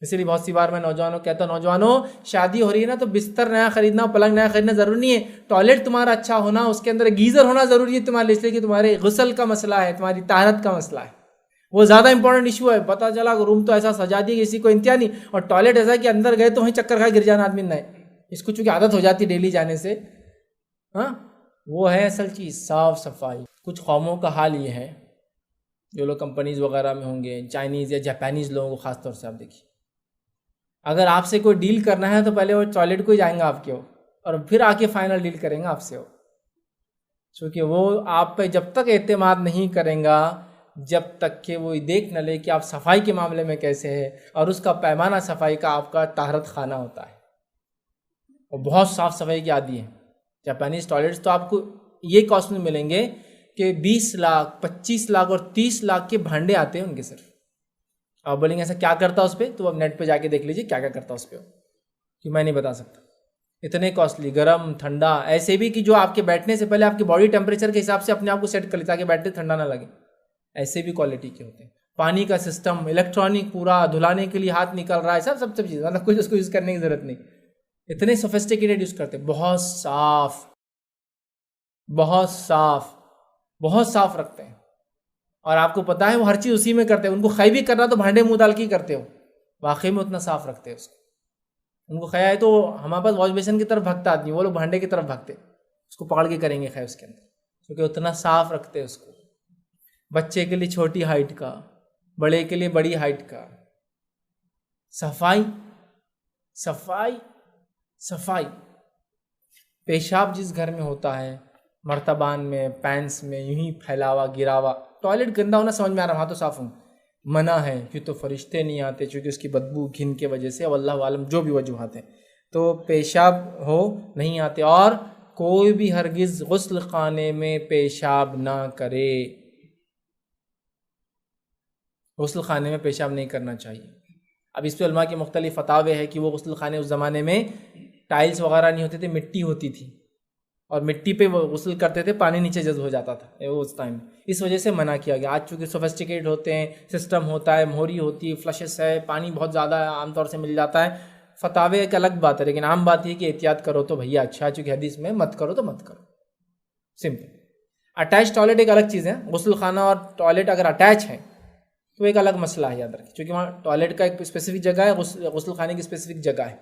اسی لیے بہت سی بار میں نوجوانوں کہتا ہوں, نوجوانوں شادی ہو رہی ہے نا تو بستر نیا خریدنا, پلنگ نیا خریدنا ضروری نہیں ہے. ٹوائلٹ تمہارا اچھا ہونا, اس کے اندر گیزر ہونا ضروری ہے تمہارے, اس لیے کہ تمہارے غسل کا مسئلہ ہے, تمہاری طہارت کا مسئلہ ہے, وہ زیادہ امپورٹنٹ ایشو ہے. پتہ چلا روم تو ایسا سجا دیا کسی کو انتہا نہیں, اور ٹوائلٹ ایسا کہ اندر گئے تو وہیں چکر کھا گر جانا آدمی. نہیں, اس کو چونکہ عادت ہو جاتی ڈیلی جانے سے. ہاں, وہ ہے اصل چیز صاف صفائی. کچھ قوموں کا حال یہ ہے, جو لوگ کمپنیز وغیرہ میں ہوں گے, چائنیز یا جاپانیز لوگوں کو خاص طور سے آپ دیکھیے, اگر آپ سے کوئی ڈیل کرنا ہے تو پہلے وہ ٹوائلٹ کو ہی جائیں گا آپ کے, اور پھر آ کے فائنل ڈیل کریں گا آپ سے. چونکہ وہ آپ پہ جب تک اعتماد نہیں کریں گا جب تک کہ وہ دیکھ نہ لے کہ آپ صفائی کے معاملے میں کیسے ہے, اور اس کا پیمانہ صفائی کا آپ کا طہارت خانہ ہوتا ہے. وہ بہت صاف صفائی کی عادی ہے. جاپانیز ٹوائلٹس تو آپ کو یہ کاسٹ میں ملیں گے کہ 20 لاکھ 25 لاکھ اور 30 لاکھ کے بھانڈے آتے ہیں ان کے صرف. آپ بولیں گے ایسا کیا کرتا اس پہ, تو آپ نیٹ پہ جا کے دیکھ لیجیے کیا کیا کرتا اس پہ, کہ میں نہیں بتا سکتا. اتنے کاسٹلی, گرم ٹھنڈا, ایسے بھی کہ جو آپ کے بیٹھنے سے پہلے آپ کے باڈی ٹیمپریچر کے حساب سے اپنے آپ کو سیٹ کر لے تاکہ بیٹھنے ٹھنڈا نہ لگے. ایسے بھی کوالٹی کے ہوتے ہیں. پانی کا سسٹم، الیکٹرانک پورا دھلانے کے لیے ہاتھ نکل رہا ہے، سب چیز، مطلب کچھ اس کو یوز کرنے کی ضرورت نہیں. اتنے سوفسٹیکیٹڈ یوز کرتے ہیں، بہت صاف بہت صاف رکھتے ہیں. اور آپ کو پتا ہے وہ ہر چیز اسی میں کرتے ہیں. ان کو خی بھی کرنا تو بھانڈے منہ ڈال کے ہی کرتے ہو، واقعی میں اتنا صاف رکھتے ہیں اس کو. ان کو خیا ہے تو ہمارے پاس واش بیسن کی طرف بھگتا آدمی، وہ لوگ بھانڈے کی طرف بھگتے، اس کو پکڑ کے کریں گے خیر اس کے اندر، کیونکہ اتنا صاف رکھتے ہیں اس کو. بچے کے لیے چھوٹی ہائٹ کا، بڑے کے لیے بڑی ہائٹ کا. صفائی. پیشاب جس گھر میں ہوتا ہے، مرتبان میں، پینس میں، یوں ہی پھیلا ہوا گرا ہوا، ٹوائلٹ گندا ہونا سمجھ میں آ رہا، وہاں تو صاف ہوں، منع ہے کہ تو فرشتے نہیں آتے چونکہ اس کی بدبو گھن کے وجہ سے، واللہ عالم جو بھی وجوہات ہیں. تو پیشاب ہو نہیں آتے. اور کوئی بھی ہرگز غسل خانے میں پیشاب نہ کرے، غسل خانے میں پیشاب نہیں کرنا چاہیے. اب اس پہ علماء کے مختلف فتاوے ہیں کہ وہ غسل خانے اس زمانے میں ٹائلز وغیرہ نہیں ہوتے تھے، مٹی ہوتی تھی، اور مٹی پہ وہ غسل کرتے تھے، پانی نیچے جذب ہو جاتا تھا اس ٹائم، اس وجہ سے منع کیا گیا. آج چونکہ سوفسٹیکیٹ ہوتے ہیں، سسٹم ہوتا ہے، مہوری ہوتی ہے، فلشز ہے، پانی بہت زیادہ عام طور سے مل جاتا ہے. فتاوے ایک الگ بات ہے، لیکن عام بات یہ کہ احتیاط کرو تو بھیا اچھا، چونکہ حدیث میں مت کرو تو مت کرو. سمپل. اٹیچ ٹوائلٹ ایک الگ چیز ہے، غسل خانہ اور ٹوائلٹ اگر اٹیچ ہے تو ایک الگ مسئلہ ہے، یاد رکھیں، کیونکہ وہاں ٹوائلٹ کا ایک اسپیسیفک جگہ ہے، غسل خانے کی اسپیسیفک جگہ ہے.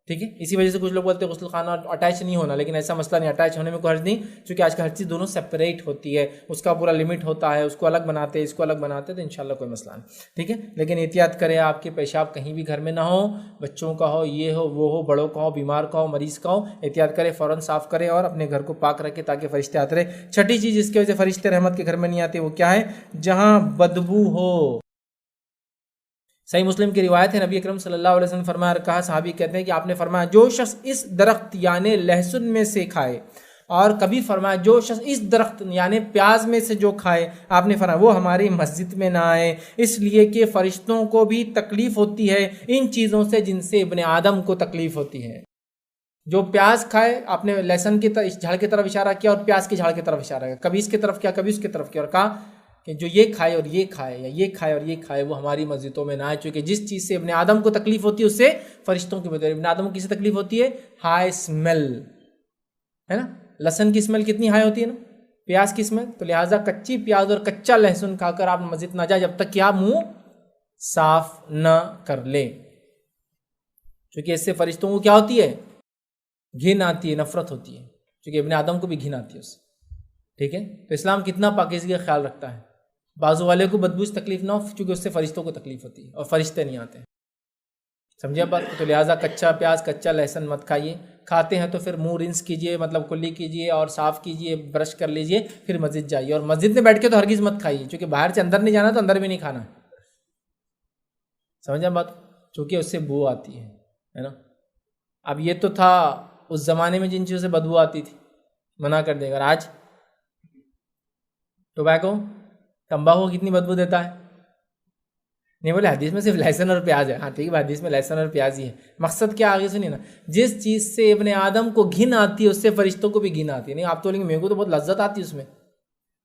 ٹھیک ہے، اسی وجہ سے کچھ لوگ بولتے ہیں غسل خانہ اٹیچ نہیں ہونا، لیکن ایسا مسئلہ نہیں، اٹیچ ہونے میں کوئی حرج نہیں، چونکہ آج کل ہر چیز دونوں سپریٹ ہوتی ہے، اس کا پورا لمٹ ہوتا ہے، اس کو الگ بناتے ہیں، اس کو الگ بناتے ہیں، تو انشاءاللہ کوئی مسئلہ نہیں. ٹھیک ہے، لیکن احتیاط کریں آپ کے پیشاب کہیں بھی گھر میں نہ ہو، بچوں کا ہو، یہ ہو وہ ہو، بڑوں کا ہو، بیمار کا ہو، مریض کا ہو، احتیاط کریں، فوراً صاف کریں اور اپنے گھر کو پاک رکھیں تاکہ فرشتے آتے رہے. چھٹی چیز جس کی وجہ سے فرشتے رحمت کے گھر میں نہیں آتے وہ کیا ہے؟ جہاں بدبو ہو. صحیح مسلم کی روایت ہے، نبی اکرم صلی اللہ علیہ وسلم فرمایا، کہا صحابی کہتے ہیں کہ آپ نے فرمایا جو شخص اس درخت یعنی لہسن میں سے کھائے، اور کبھی فرمایا جو شخص اس درخت یعنی پیاز میں سے جو کھائے، آپ نے فرمایا وہ ہماری مسجد میں نہ آئے، اس لیے کہ فرشتوں کو بھی تکلیف ہوتی ہے ان چیزوں سے جن سے ابن آدم کو تکلیف ہوتی ہے. جو پیاز کھائے، آپ نے لہسن کی جھاڑ کی طرف اشارہ کیا اور پیاز کی جھاڑ کی طرف اشارہ کیا، کبھی اس کی طرف کیا کبھی اس کی طرف کیا، اور کہا کہ جو یہ کھائے اور یہ کھائے، یا یہ کھائے اور یہ کھائے، وہ ہماری مسجدوں میں نہ آئے، چونکہ جس چیز سے ابن آدم کو تکلیف ہوتی ہے اس سے فرشتوں کی بدبو. ابن آدم کو کس سے تکلیف ہوتی ہے؟ ہائی اسمیل ہے نا. لہسن کی اسمیل کتنی ہائی ہوتی ہے نا، پیاز کی اسمیل. تو لہٰذا کچی پیاز اور کچا لہسن کھا کر آپ مسجد نہ جائے جب تک کہ آپ منہ صاف نہ کر لیں، چونکہ اس سے فرشتوں کو کیا ہوتی ہے؟ گھن آتی ہے، نفرت ہوتی ہے، چونکہ ابن آدم کو بھی گھن آتی ہے اس سے. ٹھیک ہے، تو اسلام کتنا پاکیزگی کا خیال رکھتا ہے. بازو والے کو بدبو سے تکلیف نہ ہو، چونکہ اس سے فرشتوں کو تکلیف ہوتی ہے اور فرشتے نہیں آتے. سمجھے بات؟ تو لہٰذا کچا پیاز کچا لہسن مت کھائیے. کھاتے ہیں تو پھر منہ رنس کیجئے، مطلب کلی کیجئے اور صاف کیجئے، برش کر لیجئے، پھر مسجد جائیے. اور مسجد میں بیٹھ کے تو ہرگز مت کھائیے، چونکہ باہر سے اندر نہیں جانا تو اندر بھی نہیں کھانا. سمجھے بات؟ چونکہ اس سے بو آتی ہے نا. اب یہ تو تھا اس زمانے میں جن چیزوں سے بدبو آتی تھی، منع کر دے گا. آج ٹوبیکو، تمباکو کتنی بدبو دیتا ہے. نہیں بولے حدیث میں صرف لہسن اور پیاز ہے. ہاں ٹھیک ہے، حدیث میں لہسن اور پیاز ہی ہے. مقصد کیا آگے سنیے نا، جس چیز سے ابن آدم کو گھن آتی ہے اس سے فرشتوں کو بھی گھن آتی ہے. نہیں آپ تو لیکن میرے کو تو بہت لذت آتی ہے اس میں.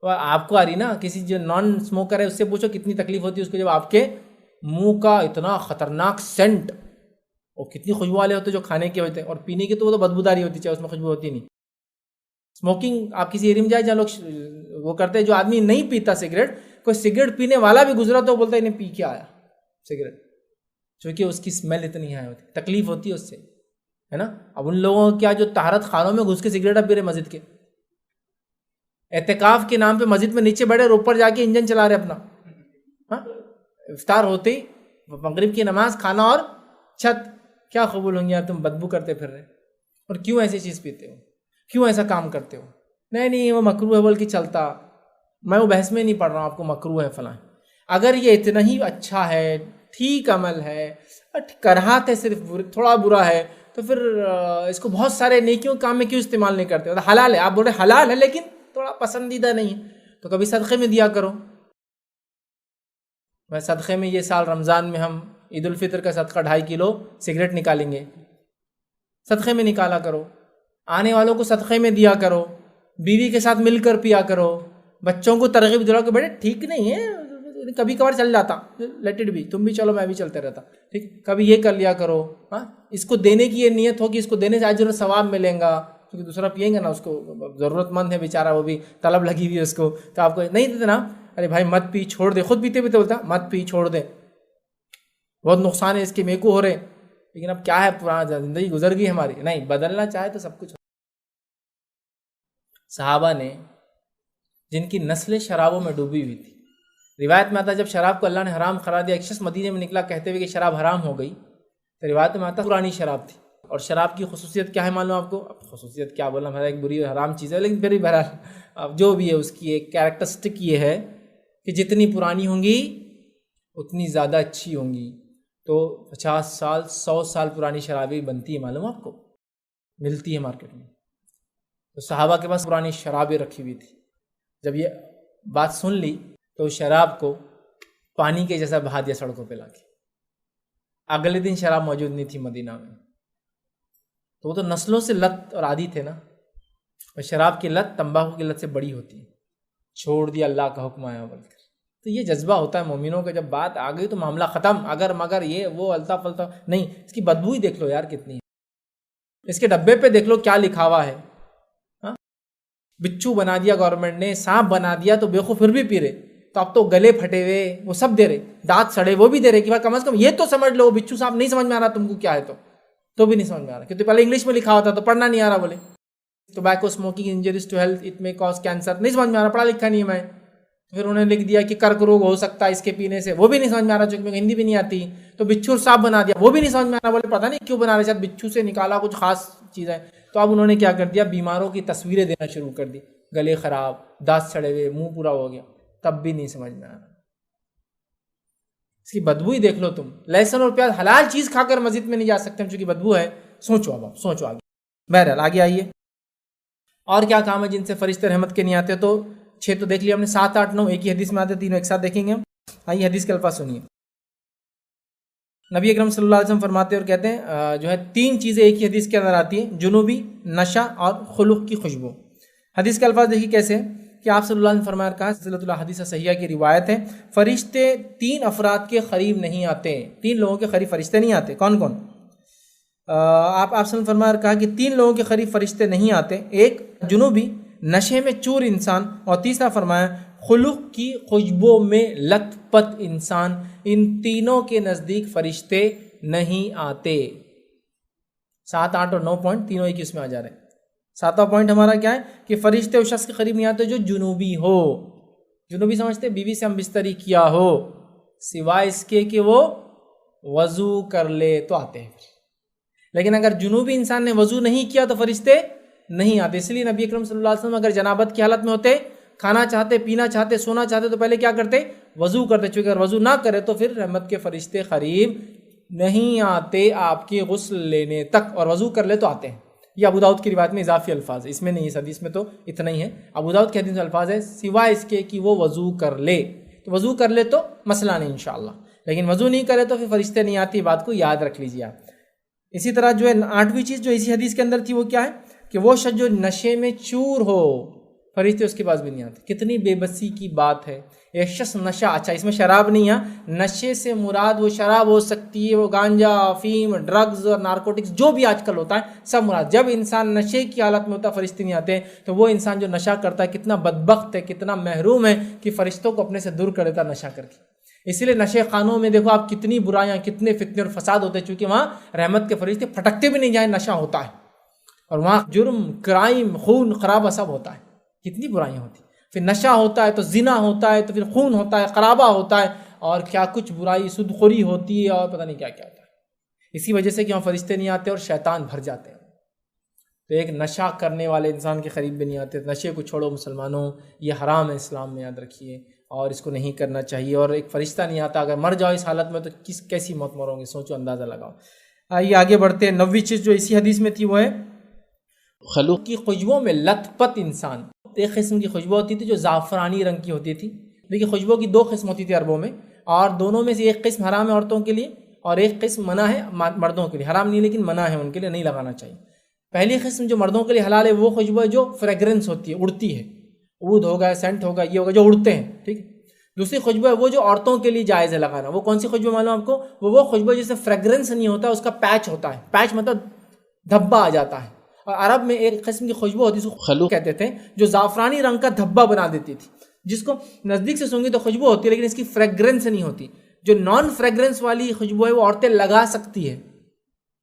آپ کو آ رہی نا، کسی جو نان اسموکر ہے اس سے پوچھو کتنی تکلیف ہوتی ہے اس کو، جب آپ کے منہ کا اتنا خطرناک سینٹ اور کتنی خوشبو والے ہوتے جو کھانے کے ہوتے ہیں، اور پینے کی تو وہ تو بدبوداری ہوتی، چاہے اس میں خوشبو ہوتی نہیں. اسموکنگ آپ کسی ایریا میں جائے جہاں لوگ وہ کرتے ہیں، جو آدمی نہیں پیتا سگریٹ، کوئی سگریٹ پینے والا بھی گزرا تو بولتا ہے انہیں پی کے آیا سگریٹ، چونکہ اس کی اسمیل اتنی ہے ہوتی، تکلیف ہوتی ہے اس سے، ہے نا. اب ان لوگوں کو کیا جو طہارت خانوں میں گھس کے سگریٹ اب پی رہے مسجد کے، اعتکاف کے نام پہ مسجد میں نیچے بیٹھے اور اوپر جا کے انجن چلا رہے اپنا. ہاں افطار ہوتے ہی مغرب کی نماز، کھانا اور چھت، کیا قبول ہوں گے آپ؟ تم بدبو کرتے پھر رہے. اور کیوں ایسی چیز پیتے ہو؟ کیوں ایسا کام کرتے ہو؟ نہیں وہ مکروہ ہے بول کے چلتا. میں وہ بحث میں نہیں پڑھ رہا ہوں آپ کو مکروہ ہے فلاں. اگر یہ اتنا ہی اچھا ہے، ٹھیک عمل ہے، کراہت ہے، صرف تھوڑا برا ہے، تو پھر اس کو بہت سارے نیکیوں کام میں کیوں استعمال نہیں کرتے؟ حلال ہے، آپ بول رہے حلال ہے لیکن تھوڑا پسندیدہ نہیں ہے، تو کبھی صدقے میں دیا کرو. میں صدقے میں یہ سال رمضان میں ہم عید الفطر کا صدقہ 2.5 کلو سگریٹ نکالیں گے، صدقے میں نکالا کرو. آنے والوں کو صدقے میں دیا کرو، بیوی کے ساتھ مل کر پیا کرو، بچوں کو ترغیب دلاؤ کہ بیٹے ٹھیک نہیں ہے, کبھی کبھار چل جاتا, لیٹ اٹ بی, تم بھی چلو میں بھی چلتے رہتا, ٹھیک, کبھی یہ کر لیا کرو. ہاں, اس کو دینے کی یہ نیت ہوگی, اس کو دینے سے اجر و ثواب ملیں گا, کیونکہ دوسرا پیئیں گا نا, اس کو ضرورت مند ہے بیچارہ, وہ بھی طلب لگی ہوئی ہے اس کو, تو آپ کو نہیں دیتے نا, ارے بھائی مت پی, چھوڑ دے, خود پیتے پیتے بولتا مت پی, چھوڑ دے, بہت نقصان ہے اس کے, میکو ہو رہے. لیکن اب کیا ہے, پرانا زندگی گزر گئی ہماری, نہیں بدلنا چاہے تو سب کچھ. صحابہ نے جن کی نسلیں شرابوں میں ڈوبی ہوئی تھی, روایت میں آتا ہے جب شراب کو اللہ نے حرام قرار دیا, ایک شخص مدینے میں نکلا کہتے ہوئے کہ شراب حرام ہو گئی, تو روایت میں آتا پرانی شراب تھی. اور شراب کی خصوصیت کیا ہے معلوم آپ کو؟ اب خصوصیت کیا بولنا, میرا ایک بری حرام چیز ہے, لیکن پھر بھی بہرحال اب جو بھی ہے اس کی ایک کیریکٹرسٹک یہ ہے کہ جتنی پرانی ہوں گی اتنی زیادہ اچھی ہوں گی. تو 50 سال 100 سال پرانی شرابیں بنتی ہے, معلوم آپ کو, ملتی ہے مارکیٹ میں. تو صحابہ کے پاس پرانی شرابیں رکھی ہوئی تھی. جب یہ بات سن لی تو شراب کو پانی کے جیسا بہا دیا سڑکوں پہ لا کے. اگلے دن شراب موجود نہیں تھی مدینہ میں. تو وہ تو نسلوں سے لت اور عادی تھے نا, اور شراب کی لت تمباکو کی لت سے بڑی ہوتی ہے. چھوڑ دیا اللہ کا حکم آیا بول کر. تو یہ جذبہ ہوتا ہے مومنوں کا, جب بات آ گئی تو معاملہ ختم, اگر مگر یہ وہ التا پلتا نہیں. اس کی بدبو ہی دیکھ لو یار کتنی ہے, اس کے ڈبے پہ دیکھ لو کیا لکھا ہوا ہے. بچھو بنا دیا گورنمنٹ نے, سانپ بنا دیا, تو بیوقوف پھر بھی پی رہے. تو اب تو گلے پھٹے ہوئے وہ سب دے رہے, دانت سڑے وہ بھی دے رہے, کہ بھائی کم از کم یہ تو سمجھ لو. بچھو سانپ نہیں سمجھ میں آ رہا تم کو کیا ہے, تو بھی نہیں سمجھ میں آ رہا, کیونکہ پہلے انگلش میں لکھا ہوتا تو پڑھنا نہیں آ رہا. بولے tobacco smoking injuries to health, it may cause cancer, نہیں سمجھ میں آ رہا, پڑھا لکھا نہیں ہے میں. پھر انہوں نے لکھ دیا کہ کرک روگ ہو سکتا ہے اس کے پینے سے, وہ بھی نہیں سمجھ میں آ رہا, چونکہ میں ہندی بھی نہیں آتی. تو بچھو سانپ بنا دیا, وہ بھی نہیں سمجھ میں آ رہا. بولے پتہ نہیں کیوں بنا رہے, شاید بچھو سے نکالا کچھ خاص چیز ہے. تو اب انہوں نے کیا کر دیا, بیماروں کی تصویریں دینا شروع کر دی, گلے خراب, دانت سڑے ہوئے, منہ پورا ہو گیا, تب بھی نہیں سمجھ میں آ رہا. اس کی بدبو ہی دیکھ لو تم. لہسن اور پیاز حلال چیز کھا کر مسجد میں نہیں جا سکتے ہم, چونکہ بدبو ہے. سوچو اب آپ سوچو آگے. بہرحال آگے آئیے, اور کیا کام ہے جن سے فرشتے رحمت کے نہیں آتے. تو 6 تو دیکھ لیا ہم نے, 7 8 9 ایک ہی حدیث میں آتے, تینوں ایک ساتھ دیکھیں گے ہم. آئیے حدیث کے الفاظ سنیے. نبی اکرم صلی اللہ علیہ وسلم فرماتے اور کہتے ہیں جو ہے 3 چیزیں ایک ہی حدیث کے اندر آتی ہیں, جنوبی, نشہ اور خلق کی خوشبو. حدیث کے الفاظ دیکھیے کیسے کہ آپ صلی اللہ علیہ وسلم فرمایا, کہا سلسلۃ الحدیث صحیحہ کی روایت ہے, فرشتے 3 افراد کے قریب نہیں آتے, 3 لوگوں کے قریب فرشتے نہیں آتے. کون کون؟ آپ صلی اللہ علیہ وسلم فرمایا, کہا کہ 3 لوگوں کے قریب فرشتے نہیں آتے. ایک جنوبی, نشے میں چور انسان, اور تیسرا فرمایا خلق کی خوشبو میں لت پت انسان. ان تینوں کے نزدیک فرشتے نہیں آتے. 7 8 اور 9 پوائنٹ تینوں ایک اس میں آ جا رہے ہیں. 7واں پوائنٹ ہمارا کیا ہے کہ فرشتے اس شخص کے قریب نہیں آتے جو جنوبی ہو. جنوبی سمجھتے بیوی سے ہم بستری کیا ہو, سوائے اس کے کہ وہ وضو کر لے تو آتے ہیں. لیکن اگر جنوبی انسان نے وضو نہیں کیا تو فرشتے نہیں آتے. اس لیے نبی اکرم صلی اللہ علیہ وسلم اگر جنابت کی حالت میں ہوتے, کھانا چاہتے, پینا چاہتے, سونا چاہتے, تو پہلے کیا کرتے؟ وضو کرتے. چونکہ اگر وضو نہ کرے تو پھر رحمت کے فرشتے قریب نہیں آتے آپ کے غسل لینے تک, اور وضو کر لے تو آتے ہیں. یہ ابو داؤد کی روایت میں اضافی الفاظ ہے, اس میں نہیں, اس حدیث میں تو اتنا ہی ہے. ابو داؤد کے حدیث میں الفاظ ہے سوائے اس کے کہ وہ وضو کر لے. تو وضو کر لے تو مسئلہ نہیں انشاءاللہ, لیکن وضو نہیں کرے تو پھر فرشتے نہیں آتی. بات کو یاد رکھ لیجیے آپ. اسی طرح جو ہے 8ویں چیز جو اسی حدیث کے اندر تھی وہ کیا ہے کہ وہ شخص جو نشے میں چور ہو, فرشتے اس کے پاس بھی نہیں آتے. کتنی بے بسی کی بات ہے. ایک شخص نشہ, اچھا اس میں شراب نہیں ہے, نشے سے مراد وہ شراب ہو سکتی ہے, وہ گانجا, افیم, ڈرگز اور نارکوٹکس جو بھی آج کل ہوتا ہے سب مراد. جب انسان نشے کی حالت میں ہوتا ہے فرشتے نہیں آتے, تو وہ انسان جو نشہ کرتا ہے کتنا بدبخت ہے, کتنا محروم ہے کہ فرشتوں کو اپنے سے دور کر دیتا نشہ کر کے. اسی لیے نشے خانوں میں دیکھو آپ کتنی برائیاں, کتنے فتنے اور فساد ہوتے ہیں, چونکہ وہاں رحمت کے فرشتے پھٹکتے بھی نہیں جائیں, نشہ ہوتا ہے, اور وہاں جرم, کرائم, خون خرابہ سب ہوتا ہے, کتنی برائیاں ہوتی ہیں. پھر نشہ ہوتا ہے تو زنا ہوتا ہے, تو پھر خون ہوتا ہے, خرابہ ہوتا ہے, اور کیا کچھ برائی, سود خوری ہوتی ہے, اور پتہ نہیں کیا کیا ہوتا ہے. اسی وجہ سے کہ وہاں فرشتے نہیں آتے اور شیطان بھر جاتے ہیں. تو ایک نشہ کرنے والے انسان کے قریب بھی نہیں آتے. نشے کو چھوڑو مسلمانوں, یہ حرام ہے اسلام میں, یاد رکھیے, اور اس کو نہیں کرنا چاہیے. اور ایک فرشتہ نہیں آتا, اگر مر جاؤ اس حالت میں تو کیسی موت مرو گے, سوچو, اندازہ لگاؤ. آئیے آگے بڑھتے ہیں. 9ویں چیز جو اسی حدیث میں تھی وہ ہے خلق کی خوشبو میں لت پت انسان. ایک قسم کی خوشبو ہوتی تھی جو زعفرانی رنگ کی ہوتی تھی. دیکھیے خوشبو کی 2 قسم ہوتی تھی عربوں میں, اور دونوں میں سے ایک قسم حرام ہے عورتوں کے لیے, اور ایک قسم منع ہے مردوں کے لیے. حرام نہیں لیکن منع ہے, ان کے لیے نہیں لگانا چاہیے. پہلی قسم جو مردوں کے لیے حلال ہے وہ خوشبو ہے جو فریگرنس ہوتی ہے, اڑتی ہے, عود ہوگا، سینٹ ہوگا، یہ ہوگا جو اڑتے ہیں، ٹھیک ہے. دوسری خوشبو ہے وہ جو عورتوں کے لیے جائز ہے لگانا. وہ کون سی خوشبو معلوم آپ کو؟ وہ خوشبو جس سے فریگرنس نہیں ہوتا، اس کا پیچ ہوتا ہے. پیچ مطلب دھبا آ جاتا ہے. اور عرب میں ایک قسم کی خوشبو ہوتی ہے جس کو خلوق کہتے تھے، جو زعفرانی رنگ کا دھبا بنا دیتی تھی، جس کو نزدیک سے سونگی تو خوشبو ہوتی ہے لیکن اس کی فریگرنس نہیں ہوتی. جو نان فریگرنس والی خوشبو ہے وہ عورتیں لگا سکتی ہے،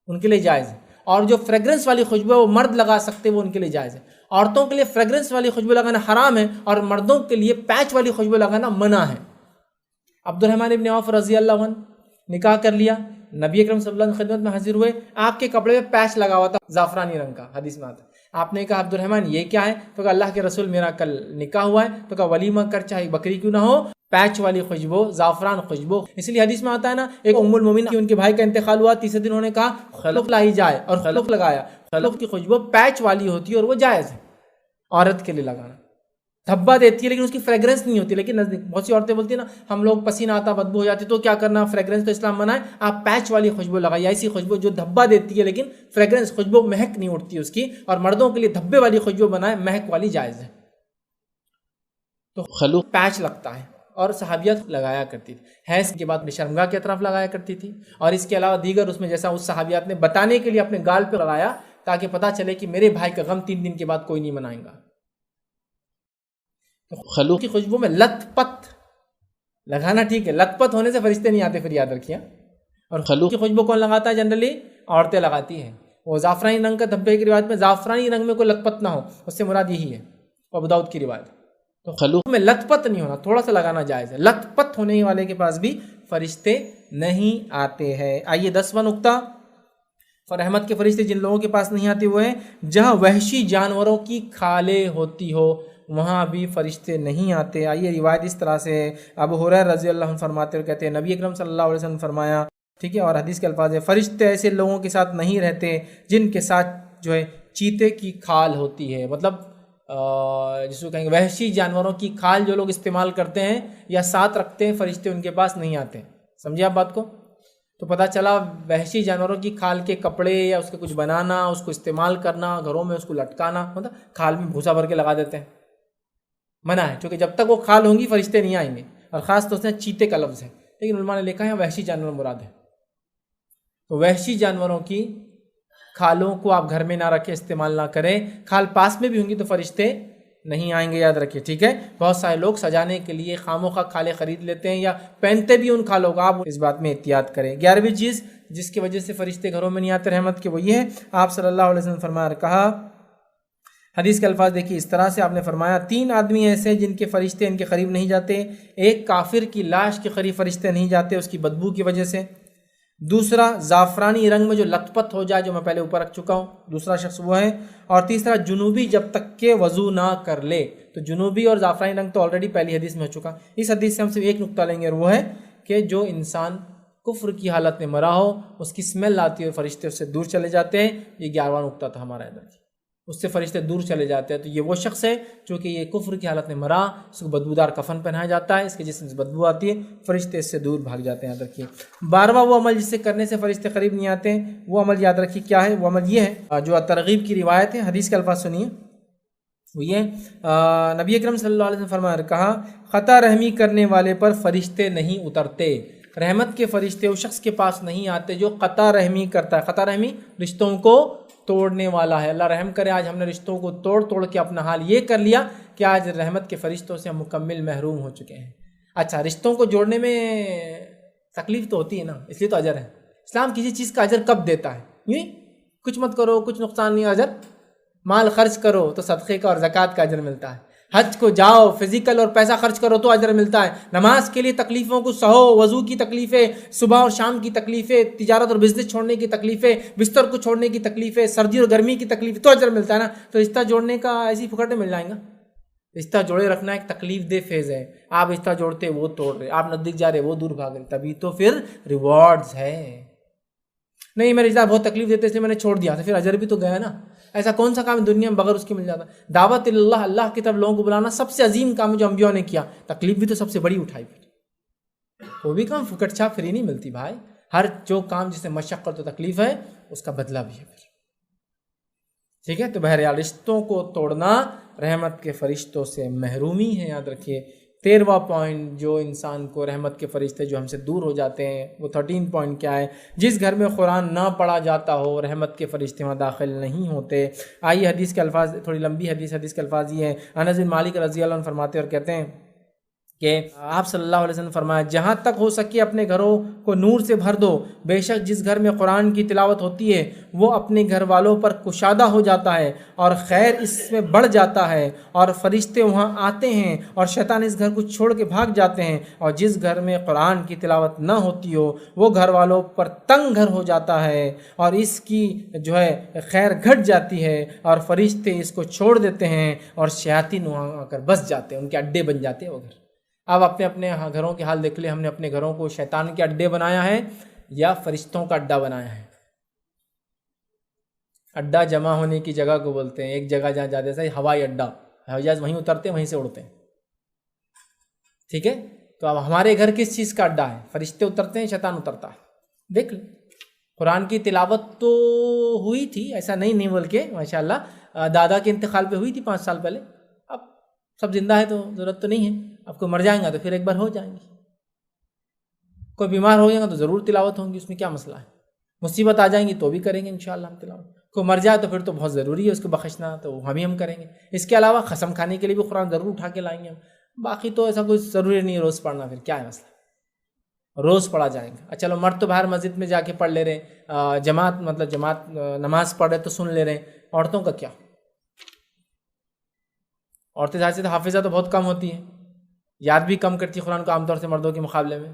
ان کے لیے جائز ہے. اور جو فریگرنس والی خوشبو ہے وہ مرد لگا سکتے ہیں، وہ ان کے لیے جائز ہے. عورتوں کے لیے فریگرنس والی خوشبو لگانا حرام ہے، اور مردوں کے لیے پیچ والی خوشبو لگانا منع ہے. عبد الرحمن ابن عوف رضی اللہ عنہ نکاح کر لیا، نبی اکرم صلی اللہ علیہ وسلم خدمت میں حاضر ہوئے، آپ کے کپڑے میں پیچ لگا ہوا تھا زعفرانی رنگ کا، حدیث میں آتا ہے. آپ نے کہا عبد الرحمن یہ کیا ہے؟ تو کہا اللہ کے رسول میرا کل نکاح ہوا ہے. تو کہا ولیمہ کر چاہے بکری کیوں نہ ہو، پیچ والی خوشبو، زعفران خوشبو. اس لیے حدیث میں آتا ہے نا، ایک ام المومنین کی ان کے بھائی کا انتقال ہوا، تیسرے دن انہوں نے کہا خلق لائی جائے، اور خلق لگایا. خلق کی خوشبو پیچ والی ہوتی ہے اور وہ جائز ہے عورت کے لیے لگانا. دھبا دیتی ہے لیکن اس کی فریگرنس نہیں ہوتی. لیکن نزدیک بہت سی عورتیں بولتی ہیں نا ہم لوگ پسینہ آتا بدبو ہو جاتی، تو کیا کرنا، فریگرنس تو اسلام منع ہے، آپ پیچ والی خوشبو لگائیے، ایسی خوشبو جو دھبا دیتی ہے لیکن فریگرنس خوشبو مہک نہیں اٹھتی اس کی. اور مردوں کے لیے دھبے والی خوشبو بنائے، مہک والی جائز ہے. تو خلوق پیچ لگتا ہے اور صحابیت لگایا کرتی تھی. حیض کے بعد شرمگاہ کی طرف لگایا کرتی تھی. اور اس کے علاوہ دیگر اس میں جیسا اس صحابیات نے بتانے کے لیے اپنے گال پہ لگایا تاکہ پتہ چلے کہ میرے بھائی کا غم 3 دن کے بعد کوئی نہیں منائے گا. خلوق کی خوشبو میں لت پت لگانا ٹھیک ہے، لت پت ہونے سے فرشتے نہیں آتے، پھر یاد رکھیے. اور خلوق کی خوشبو کون لگاتا ہے؟ جنرلی عورتیں لگاتی ہیں. وہ زعفرانی رنگ کا دھبے کی روایت میں زعفرانی رنگ میں کوئی لت پت نہ ہو، اس سے مراد یہی ہے ابو داؤد کی روایت. تو خلوق میں لت پت نہیں ہونا، تھوڑا سا لگانا جائز ہے. لت پت ہونے والے کے پاس بھی فرشتے نہیں آتے ہیں. آئیے 10واں نقطہ، رحمت کے فرشتے جن لوگوں کے پاس نہیں آتے وہ ہیں جہاں وحشی جانوروں کی کھالیں ہوتی ہو، وہاں بھی فرشتے نہیں آتے. آئیے روایت اس طرح سے ابو ہریرہ رضی اللہ عنہ فرماتے ہوئے کہتے ہیں نبی اکرم صلی اللہ علیہ وسلم نے فرمایا، ٹھیک ہے، اور حدیث کے الفاظ ہے فرشتے ایسے لوگوں کے ساتھ نہیں رہتے جن کے ساتھ جو ہے چیتے کی کھال ہوتی ہے. مطلب جس کو کہیں گے وحشی جانوروں کی کھال جو لوگ استعمال کرتے ہیں یا ساتھ رکھتے ہیں، فرشتے ان کے پاس نہیں آتے. سمجھے آپ بات کو؟ تو پتہ چلا وحشی جانوروں کی کھال کے کپڑے یا اس کے کچھ بنانا، اس کو استعمال کرنا، گھروں میں اس کو لٹکانا، مطلب کھال میں بھوسا بھر کے لگا دیتے ہیں، منع ہے. کیونکہ جب تک وہ کھال ہوں گی فرشتے نہیں آئیں گے. اور خاص طور سے چیتے کا لفظ ہے، لیکن علماء نے لکھا ہے وحشی جانور مراد ہے. تو وحشی جانوروں کی کھالوں کو آپ گھر میں نہ رکھیں، استعمال نہ کریں. کھال پاس میں بھی ہوں گی تو فرشتے نہیں آئیں گے، یاد رکھیے، ٹھیک ہے. بہت سارے لوگ سجانے کے لیے خاموخواہ کھالیں خرید لیتے ہیں یا پہنتے بھی ان کھالوں کو، آپ اس بات میں احتیاط کریں. 11ویں چیز جس کی وجہ سے فرشتے گھروں میں نہیں آتے رحمت کے، وہ یہ ہے آپ صلی اللہ علیہ وسلم فرمایا کہا، حدیث کے الفاظ دیکھیے اس طرح سے آپ نے فرمایا 3 آدمی ایسے جن کے فرشتے ان کے قریب نہیں جاتے. ایک کافر کی لاش کے قریب فرشتے نہیں جاتے اس کی بدبو کی وجہ سے. دوسرا زعفرانی رنگ میں جو لت پت ہو جائے، جو میں پہلے اوپر رکھ چکا ہوں، دوسرا شخص وہ ہے. اور تیسرا جنوبی جب تک کہ وضو نہ کر لے. تو جنوبی اور زعفرانی رنگ تو آلریڈی پہلی حدیث میں ہو چکا. اس حدیث سے ہم صرف ایک نقطہ لیں گے اور وہ ہے کہ جو انسان کفر کی حالت میں مرا ہو، اس کی اسمیل آتی ہے اور فرشتے اس سے دور چلے جاتے ہیں. یہ 11واں نقطہ تھا ہمارا ادھر، اس سے فرشتے دور چلے جاتے ہیں. تو یہ وہ شخص ہے جو کہ یہ کفر کی حالت میں مرا، اس کو بدبودار کفن پہنایا جاتا ہے، اس کے جسم سے بدبو آتی ہے، فرشتے اس سے دور بھاگ جاتے ہیں. یاد رکھیے 12واں وہ عمل جس سے کرنے سے فرشتے قریب نہیں آتے ہیں، وہ عمل یاد رکھیے کیا ہے. وہ عمل یہ ہے جو ترغیب کی روایت ہے، حدیث کے الفاظ سنیے. وہ یہ نبی اکرم صلی اللہ علیہ وسلم فرمایا کہا خطا رحمی کرنے والے پر فرشتے نہیں اترتے. رحمت کے فرشتے اس شخص کے پاس نہیں آتے جو قطع رحمی کرتا ہے. قطع رحمی رشتوں کو توڑنے والا ہے. اللہ رحم کرے آج ہم نے رشتوں کو توڑ کے اپنا حال یہ کر لیا کہ آج رحمت کے فرشتوں سے ہم مکمل محروم ہو چکے ہیں. اچھا، رشتوں کو جوڑنے میں تکلیف تو ہوتی ہے نا، اس لیے تو اجر ہے. اسلام کسی چیز کا اجر کب دیتا ہے؟ یوں کچھ مت کرو، کچھ نقصان نہیں، اجر. مال خرچ کرو تو صدقے کا اور زکوٰۃ کا اجر ملتا ہے. حج کو جاؤ، فزیکل اور پیسہ خرچ کرو تو اجر ملتا ہے. نماز کے لیے تکلیفوں کو سہو، وضو کی تکلیفیں، صبح اور شام کی تکلیفیں، تجارت اور بزنس چھوڑنے کی تکلیفیں، بستر کو چھوڑنے کی تکلیفیں، سردی اور گرمی کی تکلیفیں، تو اجر ملتا ہے نا. تو رشتہ جوڑنے کا ایسی پھکٹ مل جائیں گا. رشتہ جوڑے رکھنا ایک تکلیف دہ فیز ہے. آپ رشتہ جوڑتے وہ توڑ رہے، آپ نزدیک جا رہے وہ دور بھاگ رہے، تبھی تو پھر ریوارڈز ہے. نہیں میں رشتہ بہت تکلیف دیتے اس لیے میں نے چھوڑ دیا، تو پھر اجر بھی تو گیا نا. ایسا کون سا کام دنیا میں بغیر اس کے مل جاتا؟ دعوت اللہ، اللہ کی طرف لوگوں کو بلانا سب سے عظیم کام ہے جو انبیاء نے کیا. تکلیف بھی تو سب سے بڑی اٹھائی. وہ بھی کام پھکٹ چھاپ فری نہیں ملتی بھائی. ہر جو کام جس سے مشقت اور تکلیف ہے اس کا بدلہ بھی ہے. ٹھیک ہے، تو بہرحال رشتوں کو توڑنا رحمت کے فرشتوں سے محرومی ہے، یاد رکھیے۔ 13واں پوائنٹ جو انسان کو رحمت کے فرشتے جو ہم سے دور ہو جاتے ہیں، وہ 13 پوائنٹ کیا ہے؟ جس گھر میں قرآن نہ پڑھا جاتا ہو رحمت کے فرشتے وہاں داخل نہیں ہوتے۔ آئیے حدیث کے الفاظ، تھوڑی لمبی حدیث کے الفاظ یہ ہیں۔ انس بن مالک رضی اللہ عنہ فرماتے اور کہتے ہیں کہ آپ صلی اللہ علیہ وسلم فرمایا، جہاں تک ہو سکے اپنے گھروں کو نور سے بھر دو، بے شک جس گھر میں قرآن کی تلاوت ہوتی ہے وہ اپنے گھر والوں پر کشادہ ہو جاتا ہے اور خیر اس میں بڑھ جاتا ہے، اور فرشتے وہاں آتے ہیں اور شیطان اس گھر کو چھوڑ کے بھاگ جاتے ہیں، اور جس گھر میں قرآن کی تلاوت نہ ہوتی ہو وہ گھر والوں پر تنگ گھر ہو جاتا ہے اور اس کی جو ہے خیر گھٹ جاتی ہے، اور فرشتے اس کو چھوڑ دیتے ہیں اور شیاطین وہاں آ کر بس جاتے ہیں، ان کے اڈے بن جاتے ہیں وہ گھر۔ اب اپنے گھروں کے حال دیکھ لیں، ہم نے اپنے گھروں کو شیطان کے اڈے بنایا ہے یا فرشتوں کا اڈا بنایا ہے؟ اڈا جمع ہونے کی جگہ کو بولتے ہیں، ایک جگہ جہاں جاتے ہیں ہوائی اڈا، ہوائی جہاز وہیں اترتے ہیں وہیں سے اڑتے ہیں، ٹھیک ہے؟ تو اب ہمارے گھر کس چیز کا اڈا ہے؟ فرشتے اترتے ہیں، شیطان اترتا ہے۔ دیکھ لیں، قرآن کی تلاوت تو ہوئی تھی، ایسا نہیں بول کے ماشاءاللہ دادا کے انتقال پہ ہوئی تھی 5 سال پہلے، اب سب زندہ ہے تو ضرورت تو نہیں ہے، اب کوئی مر جائیں گا تو پھر ایک بار ہو جائیں گی، کوئی بیمار ہو جائے گا تو ضرور تلاوت ہوں گی، اس میں کیا مسئلہ ہے؟ مصیبت آ جائیں گی تو بھی کریں گے انشاءاللہ ہم تلاوت، کوئی مر جائے تو پھر تو بہت ضروری ہے اس کو بخشنا، تو ہم کریں گے۔ اس کے علاوہ قسم کھانے کے لیے بھی قرآن ضرور اٹھا کے لائیں گے ہم، باقی تو ایسا کوئی ضروری نہیں ہے روز پڑھنا، پھر کیا ہے مسئلہ، روز پڑھا جائیں گا۔ چلو مرد تو باہر مسجد میں جا کے پڑھ لے رہے، جماعت نماز پڑھ رہے تو سن لے رہے، عورتوں کا کیا؟ عورتیں ظاہر سے تو حافظہ تو بہت کم ہوتی ہیں، یاد بھی کم کرتی قرآن کو عام طور سے مردوں کے مقابلے میں،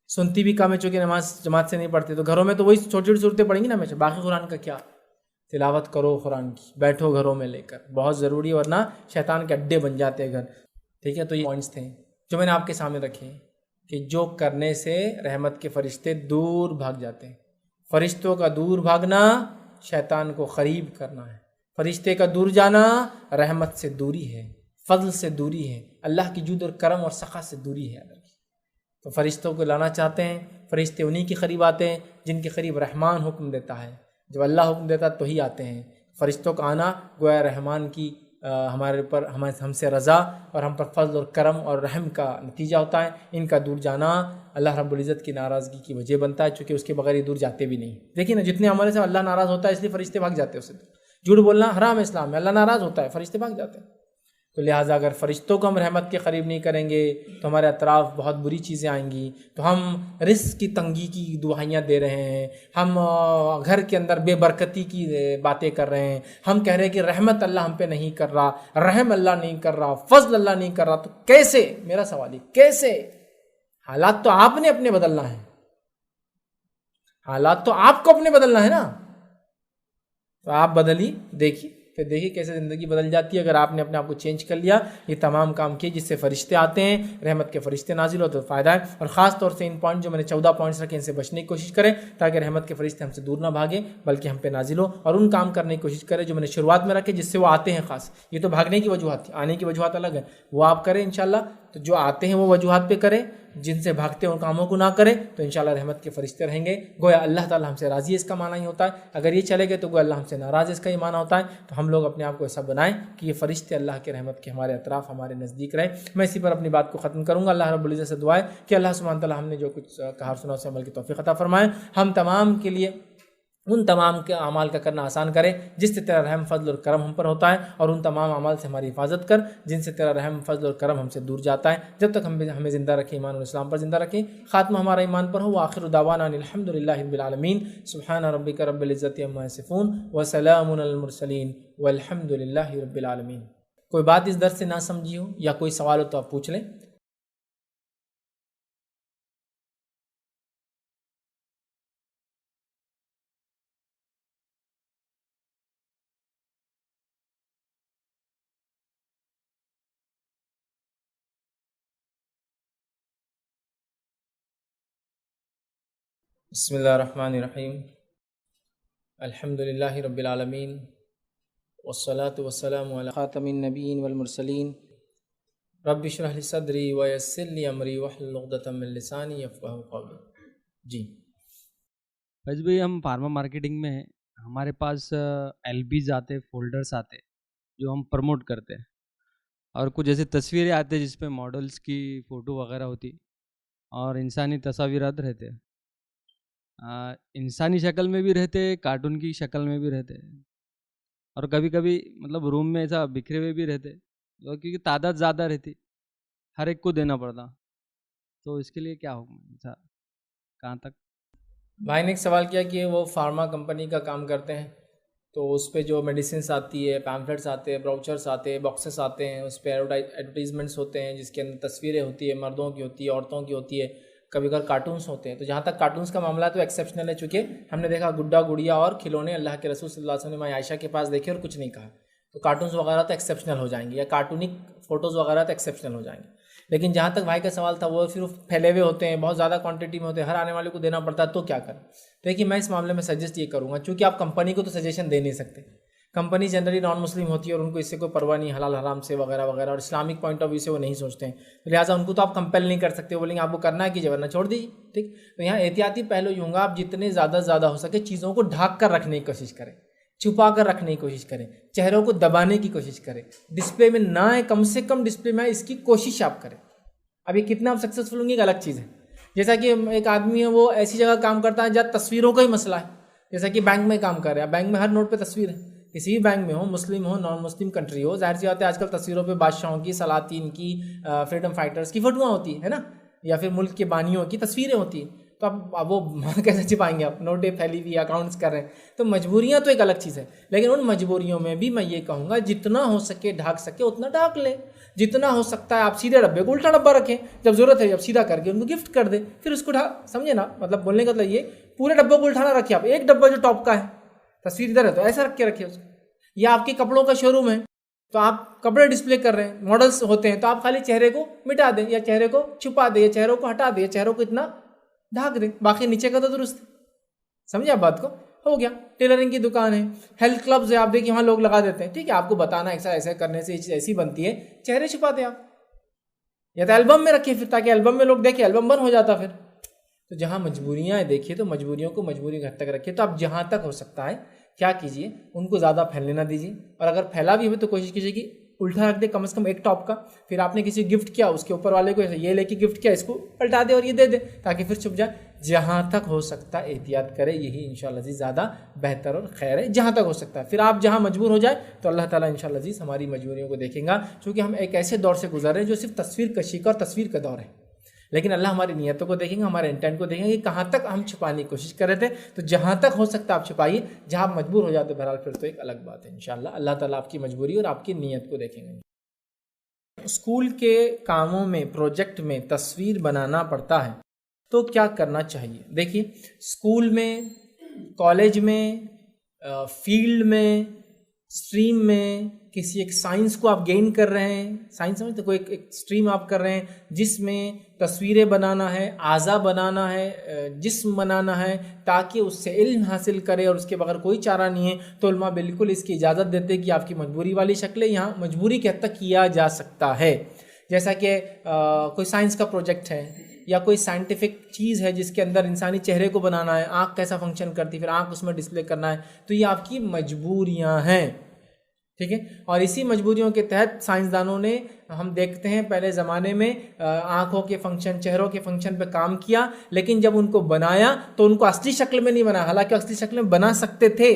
سنتی بھی کم ہے چونکہ نماز جماعت سے نہیں پڑھتی، تو گھروں میں تو وہی چھوٹی چھوٹی صورتیں پڑھیں گی نا ہمیشہ، باقی قرآن کا کیا؟ تلاوت کرو قرآن کی، بیٹھو گھروں میں لے کر، بہت ضروری ہے، ورنہ شیطان کے اڈے بن جاتے ہیں گھر، ٹھیک ہے؟ تو یہ پوائنٹس تھے جو میں نے آپ کے سامنے رکھے ہیں کہ جو کرنے سے رحمت کے فرشتے دور بھاگ جاتے ہیں۔ فرشتوں کا دور بھاگنا شیطان کو قریب کرنا ہے، فرشتے کا دور جانا رحمت سے دوری ہے، فضل سے دوری ہے، اللہ کی جود اور کرم اور سخا سے دوری ہے۔ تو فرشتوں کو لانا چاہتے ہیں، فرشتے انہی کے قریب آتے ہیں جن کے قریب رحمان حکم دیتا ہے، جب اللہ حکم دیتا ہے تو ہی آتے ہیں۔ فرشتوں کا آنا گویا رحمان کی ہمارے اوپر ہم سے رضا اور ہم پر فضل اور کرم اور رحم کا نتیجہ ہوتا ہے، ان کا دور جانا اللہ رب العزت کی ناراضگی کی وجہ بنتا ہے، چونکہ اس کے بغیر یہ دور جاتے بھی نہیں۔ دیکھیں نا، جتنے عمل سے اللہ ناراض ہوتا ہے اس لیے فرشتے بھاگ جاتے ہیں، اسے جھوٹ بولنا حرام ہے اسلام میں، اللہ ناراض ہوتا ہے فرشتے بھاگ جاتے ہیں۔ تو لہٰذا اگر فرشتوں کو ہم رحمت کے قریب نہیں کریں گے تو ہمارے اطراف بہت بری چیزیں آئیں گی، تو ہم رزق کی تنگی کی دعائیاں دے رہے ہیں، ہم گھر کے اندر بے برکتی کی باتیں کر رہے ہیں، ہم کہہ رہے ہیں کہ رحمت اللہ ہم پہ نہیں کر رہا، رحم اللہ نہیں کر رہا، فضل اللہ نہیں کر رہا، تو کیسے؟ میرا سوال ہے کیسے؟ حالات تو آپ نے اپنے بدلنا ہے، حالات تو آپ کو اپنے بدلنا ہے نا، تو آپ بدلی دیکھیے، پھر دیکھیے کیسے زندگی بدل جاتی ہے اگر آپ نے اپنے آپ کو چینج کر لیا، یہ تمام کام کیے جس سے فرشتے آتے ہیں، رحمت کے فرشتے نازل ہو تو فائدہ ہے۔ اور خاص طور سے ان پوائنٹ جو میں نے 14 پوائنٹس رکھے ان سے بچنے کی کوشش کریں تاکہ رحمت کے فرشتے ہم سے دور نہ بھاگیں بلکہ ہم پہ نازل ہو، اور ان کام کرنے کی کوشش کریں جو میں نے شروعات میں رکھے جس سے وہ آتے ہیں۔ خاص یہ تو بھاگنے کی وجوہات تھی، آنے کی وجوہات الگ ہیں، وہ آپ کریں انشاءاللہ۔ تو جو آتے ہیں وہ وجوہات پہ کریں، جن سے بھاگتے ہیں ان کاموں کو نہ کریں، تو انشاءاللہ رحمت کے فرشتے رہیں گے۔ گویا اللہ تعالی ہم سے راضی ہے، اس کا معنی ہی ہوتا ہے۔ اگر یہ چلے گئے تو گویا اللہ ہم سے ناراض ہے، اس کا یہ معنی ہوتا ہے۔ تو ہم لوگ اپنے آپ کو ایسا بنائیں کہ یہ فرشتے اللہ کے رحمت کے ہمارے اطراف ہمارے نزدیک رہیں۔ میں اسی پر اپنی بات کو ختم کروں گا۔ اللہ رب العزت سے دعا ہے کہ اللہ سبحانہ تعالی ہم نے جو کچھ کہا سنا اسے عمل کی توفیق عطا فرمائے، ہم تمام کے لیے ان تمام کے اعمال کا کرنا آسان کرے جس سے تیرا رحم فضل اور کرم ہم پر ہوتا ہے، اور ان تمام اعمال سے ہماری حفاظت کر جن سے تیرا رحم فضل اور کرم ہم سے دور جاتا ہے، جب تک ہمیں زندہ رکھے، ایمان اور اسلام پر زندہ رکھے، خاتمہ ہمارا ایمان پر ہو۔ وآخر دعوانا ان الحمدللہ رب العالمین، سبحان ربک رب العزت عما یصفون وسلام علی المرسلین والحمدللہ رب العالمین۔ کوئی بات اس درس سے نہ سمجھی ہو یا کوئی سوال ہو تو آپ پوچھ لیں۔ بسم اللہ الرحمن الرحیم، الحمدللہ رب العالمین والصلاة والسلام علی خاتم النبیین والمرسلین، رب اشرح لی صدری ویسر لی امری واحلل عقدۃ من لسانی یفقہوا قولی۔ جی فیض بھائی، ہم فارما مارکیٹنگ میں ہیں، ہمارے پاس LBs آتے, فولڈرس آتے جو ہم پروموٹ کرتے ہیں, اور کچھ ایسی تصویریں آتے جس پہ ماڈلس کی فوٹو وغیرہ ہوتی اور انسانی تصاویرات رہتے, انسانی شکل میں بھی رہتے, کارٹون کی شکل میں بھی رہتے, اور کبھی کبھی مطلب روم میں ایسا بکھرے ہوئے بھی رہتے کیونکہ تعداد زیادہ رہتی, ہر ایک کو دینا پڑتا. تو اس کے لیے کیا حکم ہے, ایسا کہاں تک؟ بھائی نے ایک سوال کیا کہ وہ فارما کمپنی کا کام کرتے ہیں, تو اس پہ جو میڈیسنس آتی ہے, پیمفلیٹس آتے ہیں, براؤچرس آتے ہیں, باکسز آتے ہیں, اس پہ ایڈورٹائزمنٹس ہوتے ہیں جس کے اندر تصویریں ہوتی ہے, مردوں کی ہوتی ہے, عورتوں کی ہوتی ہے, کبھی کبھار کارٹونس ہوتے ہیں. تو جہاں تک کارٹونس کا معاملہ ہے تو ایکسیپشنل ہے, چونکہ ہم نے دیکھا گڈا گڑیا اور کھلونے اللہ کے رسول صلی اللہ علیہ وسلم نے عائشہ کے پاس دیکھے اور کچھ نہیں کہا, تو کارٹونس وغیرہ تو ایکسیپشنل ہو جائیں گے, یا کارٹونک فوٹوز وغیرہ تو ایکسیپشنل ہو جائیں گے. لیکن جہاں تک بھائی کا سوال تھا وہ صرف پھیلے ہوئے ہوتے ہیں, بہت زیادہ کوانٹٹی میں ہوتے ہیں, ہر آنے والے کو دینا پڑتا ہے, تو کیا کریں؟ دیکھیے میں اس معاملے میں سجیسٹ یہ کروں گا, چونکہ آپ کمپنی کو تو سجیشن دے نہیں سکتے, کمپنی جنرلی نان مسلم ہوتی ہے اور ان کو اس سے کوئی پرواہ نہیں حلال حرام سے وغیرہ وغیرہ, اور اسلامک پوائنٹ آف ویو سے وہ نہیں سوچتے ہیں, لہٰذا ان کو تو آپ کمپیل نہیں کر سکتے, وہ بولیں گے آپ کو کرنا ہے کیجیے ورنہ چھوڑ دیجیے. ٹھیک, تو یہاں احتیاطی پہلو یہ ہوں گا, آپ جتنے زیادہ ہو سکے چیزوں کو ڈھانک کر رکھنے کی کوشش کریں, چھپا کر رکھنے کی کوشش کریں, چہروں کو دبانے کی کوشش کریں, ڈسپلے میں نہ آئے, کم سے کم ڈسپلے میں آئے اس کی کوشش آپ کریں. ابھی کتنا آپ سکسیزفل ہوں گے ایک الگ چیز ہے. جیسا کہ ایک آدمی ہے وہ ایسی جگہ کام کرتا ہے جہاں تصویروں کا ہی مسئلہ ہے, جیسا کہ بینک میں کام کر رہا ہے, بینک میں ہر نوٹ پہ تصویر ہے, کسی بھی بینک میں ہو, مسلم ہو نان مسلم کنٹری ہو, ظاہر سی بات ہے آج کل تصویروں پہ بادشاہوں کی, سلاطین کی, فریڈم فائٹرز کی فوٹوਆਂ ہوتی ہے نا, یا پھر ملک کے بانیوں کی تصویریں ہوتی ہیں, تو اب وہ کیسے چھپائیں گے آپ, نوٹیں پھیلی ہوئی, اکاؤنٹس کر رہے ہیں. تو مجبوریاں تو ایک الگ چیز ہے, لیکن ان مجبوریوں میں بھی میں یہ کہوں گا جتنا ہو سکے ڈھانک سکے اتنا ڈھانک لیں. جتنا ہو سکتا ہے آپ سیدھے ڈبے کو الٹا ڈبہ رکھیں, جب ضرورت ہے جب سیدھا کر کے ان کو گفٹ کر دیں, پھر اس کو سمجھے نا, مطلب بولنے کا مطلب یہ پورے ڈبوں کو الٹانا رکھیں آپ, ایک ڈبہ جو ٹاپ کا ہے تصویر ادھر ہے تو ایسا رکھ کے رکھیں اس کو. یا آپ کے کپڑوں کا شو روم ہے تو آپ کپڑے ڈسپلے کر رہے ہیں, ماڈلس ہوتے ہیں, تو آپ خالی چہرے کو مٹا دیں, یا چہرے کو چھپا دیں, یا چہروں کو ہٹا دیں, یا چہروں کو اتنا ڈھانک دیں, باقی نیچے کا تو درست ہے. سمجھے آپ بات کو, ہو گیا. ٹیلرنگ کی دکان ہے, ہیلتھ کلبز ہے, آپ دیکھیے وہاں لوگ لگا دیتے ہیں, ٹھیک ہے, آپ کو بتانا ایسا ایسے کرنے سے یہ چیز ایسی بنتی ہے, چہرے چھپا دیں آپ, یا تو البم میں رکھیں پھر, تاکہ البم میں لوگ دیکھیں, البم بند ہو جاتا پھر. تو جہاں مجبوریاں ہیں دیکھیے تو مجبوریوں کو مجبوری حد تک رکھیے. تو آپ جہاں تک ہو سکتا ہے کیا کیجیے, ان کو زیادہ پھیلنے نہ دیجیے, اور اگر پھیلا بھی ہو تو کوشش کیجیے کہ الٹا رکھ دے کم از کم ایک ٹاپ کا. پھر آپ نے کسی گفٹ کیا, اس کے اوپر والے کو یہ لے کے گفٹ کیا, اس کو پلٹا دے اور یہ دے دے, تاکہ پھر چھپ جائے. جہاں تک ہو سکتا ہے احتیاط کرے, یہی انشاءاللہ عزیز زیادہ بہتر اور خیر ہے, جہاں تک ہو سکتا ہے. پھر آپ جہاں مجبور ہو جائے تو اللہ تعالیٰ انشاءاللہ عزیز ہماری مجبوریوں کو دیکھیں گا, چونکہ ہم ایک ایسے دور سے گزر رہے ہیں جو صرف تصویر کشی کا اور تصویر کا دور ہے. لیکن اللہ ہماری نیتوں کو دیکھیں گے, ہمارے انٹینٹ کو دیکھیں گے کہ کہاں تک ہم چھپانے کی کوشش کر رہے تھے. تو جہاں تک ہو سکتا ہے آپ چھپائیے, جہاں آپ مجبور ہو جاتے بہرحال پھر تو ایک الگ بات ہے. انشاءاللہ اللہ تعالیٰ آپ کی مجبوری اور آپ کی نیت کو دیکھیں گے. اسکول کے کاموں میں, پروجیکٹ میں تصویر بنانا پڑتا ہے تو کیا کرنا چاہیے؟ دیکھیے اسکول میں, کالج میں, فیلڈ میں, اسٹریم میں, کسی ایک سائنس کو آپ گین کر رہے ہیں, سائنس سمجھتے کوئی ایک اسٹریم آپ کر رہے ہیں جس میں تصویریں بنانا ہے, اعضا بنانا ہے, جسم بنانا ہے, تاکہ اس سے علم حاصل کرے اور اس کے بغیر کوئی چارہ نہیں ہے, تو علماء بالکل اس کی اجازت دیتے کہ آپ کی مجبوری والی شکلیں یہاں مجبوری کے حد تک کیا جا سکتا ہے. جیسا کہ کوئی سائنس کا پروجیکٹ ہے یا کوئی سائنٹیفک چیز ہے جس کے اندر انسانی چہرے کو بنانا ہے, آنکھ کیسا فنکشن کرتی ہے, پھر آنکھ اس میں ڈسپلے کرنا ہے, تو یہ آپ کی مجبوریاں ہیں. ٹھیک ہے, اور اسی مجبوریوں کے تحت سائنسدانوں نے, ہم دیکھتے ہیں پہلے زمانے میں آنکھوں کے فنکشن, چہروں کے فنکشن پہ کام کیا, لیکن جب ان کو بنایا تو ان کو اصلی شکل میں نہیں بنایا, حالانکہ اصلی شکل میں بنا سکتے تھے.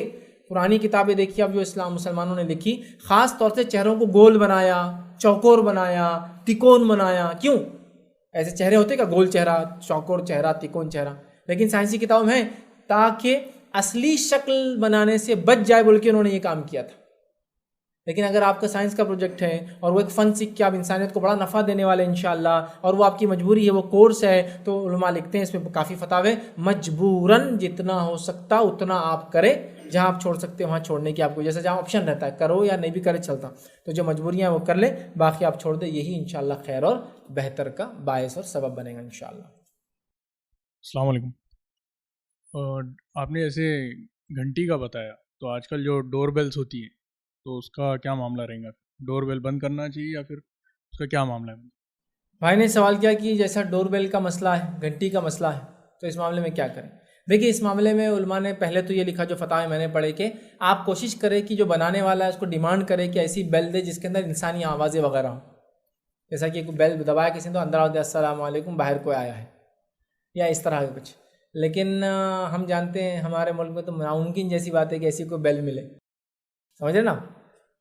پرانی کتابیں دیکھیے اب جو اسلام مسلمانوں نے لکھی, خاص طور سے چہروں کو گول بنایا, چوکور بنایا, تکون بنایا. کیوں؟ ایسے چہرے ہوتے کا گول چہرہ, چوکور چہرہ, تکون چہرہ, لیکن سائنسی کتابوں میں تاکہ اصلی شکل بنانے سے بچ جائے بول کے انہوں نے یہ کام کیا تھا. لیکن اگر آپ کا سائنس کا پروجیکٹ ہے اور وہ ایک فن سیکھ کے آپ انسانیت کو بڑا نفع دینے والے انشاءاللہ, اور وہ آپ کی مجبوری ہے, وہ کورس ہے, تو علماء لکھتے ہیں اس میں کافی فتاوے, مجبوراً جتنا ہو سکتا اتنا آپ کریں, جہاں آپ چھوڑ سکتے ہیں وہاں چھوڑنے کی آپ کو, جیسے جہاں آپشن رہتا ہے کرو یا نہیں بھی کرے چلتا, تو جو مجبوریاں وہ کر لیں, باقی آپ چھوڑ دیں, یہی انشاءاللہ خیر اور بہتر کا باعث اور سبب بنے گا انشاءاللہ. السلام علیکم. آپ نے ایسے گھنٹی کا بتایا, تو آج کل جو ڈور بیلز ہوتی ہیں تو اس کا کیا معاملہ رہے گا؟ ڈور بیل بند کرنا چاہیے یا پھر اس کا کیا معاملہ ہے؟ بھائی نے سوال کیا کہ جیسا ڈور بیل کا مسئلہ ہے, گھنٹی کا مسئلہ ہے, تو اس معاملے میں کیا کریں. دیکھیے اس معاملے میں علماء نے پہلے تو یہ لکھا جو فتاوی میں نے پڑھے کہ آپ کوشش کریں کہ جو بنانے والا ہے اس کو ڈیمانڈ کرے کہ ایسی بیل دے جس کے اندر انسانی آوازیں وغیرہ ہوں. جیسا کہ کوئی بیل دبایا کسی نے تو اندر آتے السلام علیکم باہر کوئی آیا ہے یا اس طرح کا کچھ. لیکن ہم جانتے ہیں ہمارے ملک میں تو ناممکن جیسی بات ہے کہ ایسی کوئی بیل ملے, سمجھ رہے نا,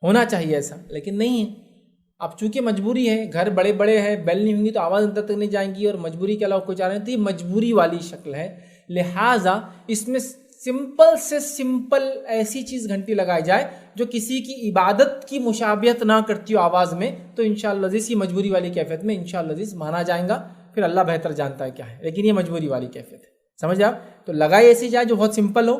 ہونا چاہیے ایسا لیکن نہیں ہے. اب چونکہ مجبوری ہے, گھر بڑے بڑے ہیں, بیل نہیں ہوں گی تو آواز اندر تک نہیں جائیں گی اور مجبوری کے علاوہ کوئی چاہ رہے ہیں تو یہ مجبوری والی شکل ہے. لہٰذا اس میں سمپل سے سمپل ایسی چیز گھنٹی لگائی جائے جو کسی کی عبادت کی مشابہت نہ کرتی ہو آواز میں, تو انشاءاللہ عزیز یہ مجبوری والی کیفیت میں انشاءاللہ عزیز مانا جائے گا. پھر اللہ بہتر جانتا ہے کیا ہے, لیکن یہ مجبوری والی کیفیت ہے. سمجھ آپ, تو لگائی ایسی جائے جو بہت سمپل ہو,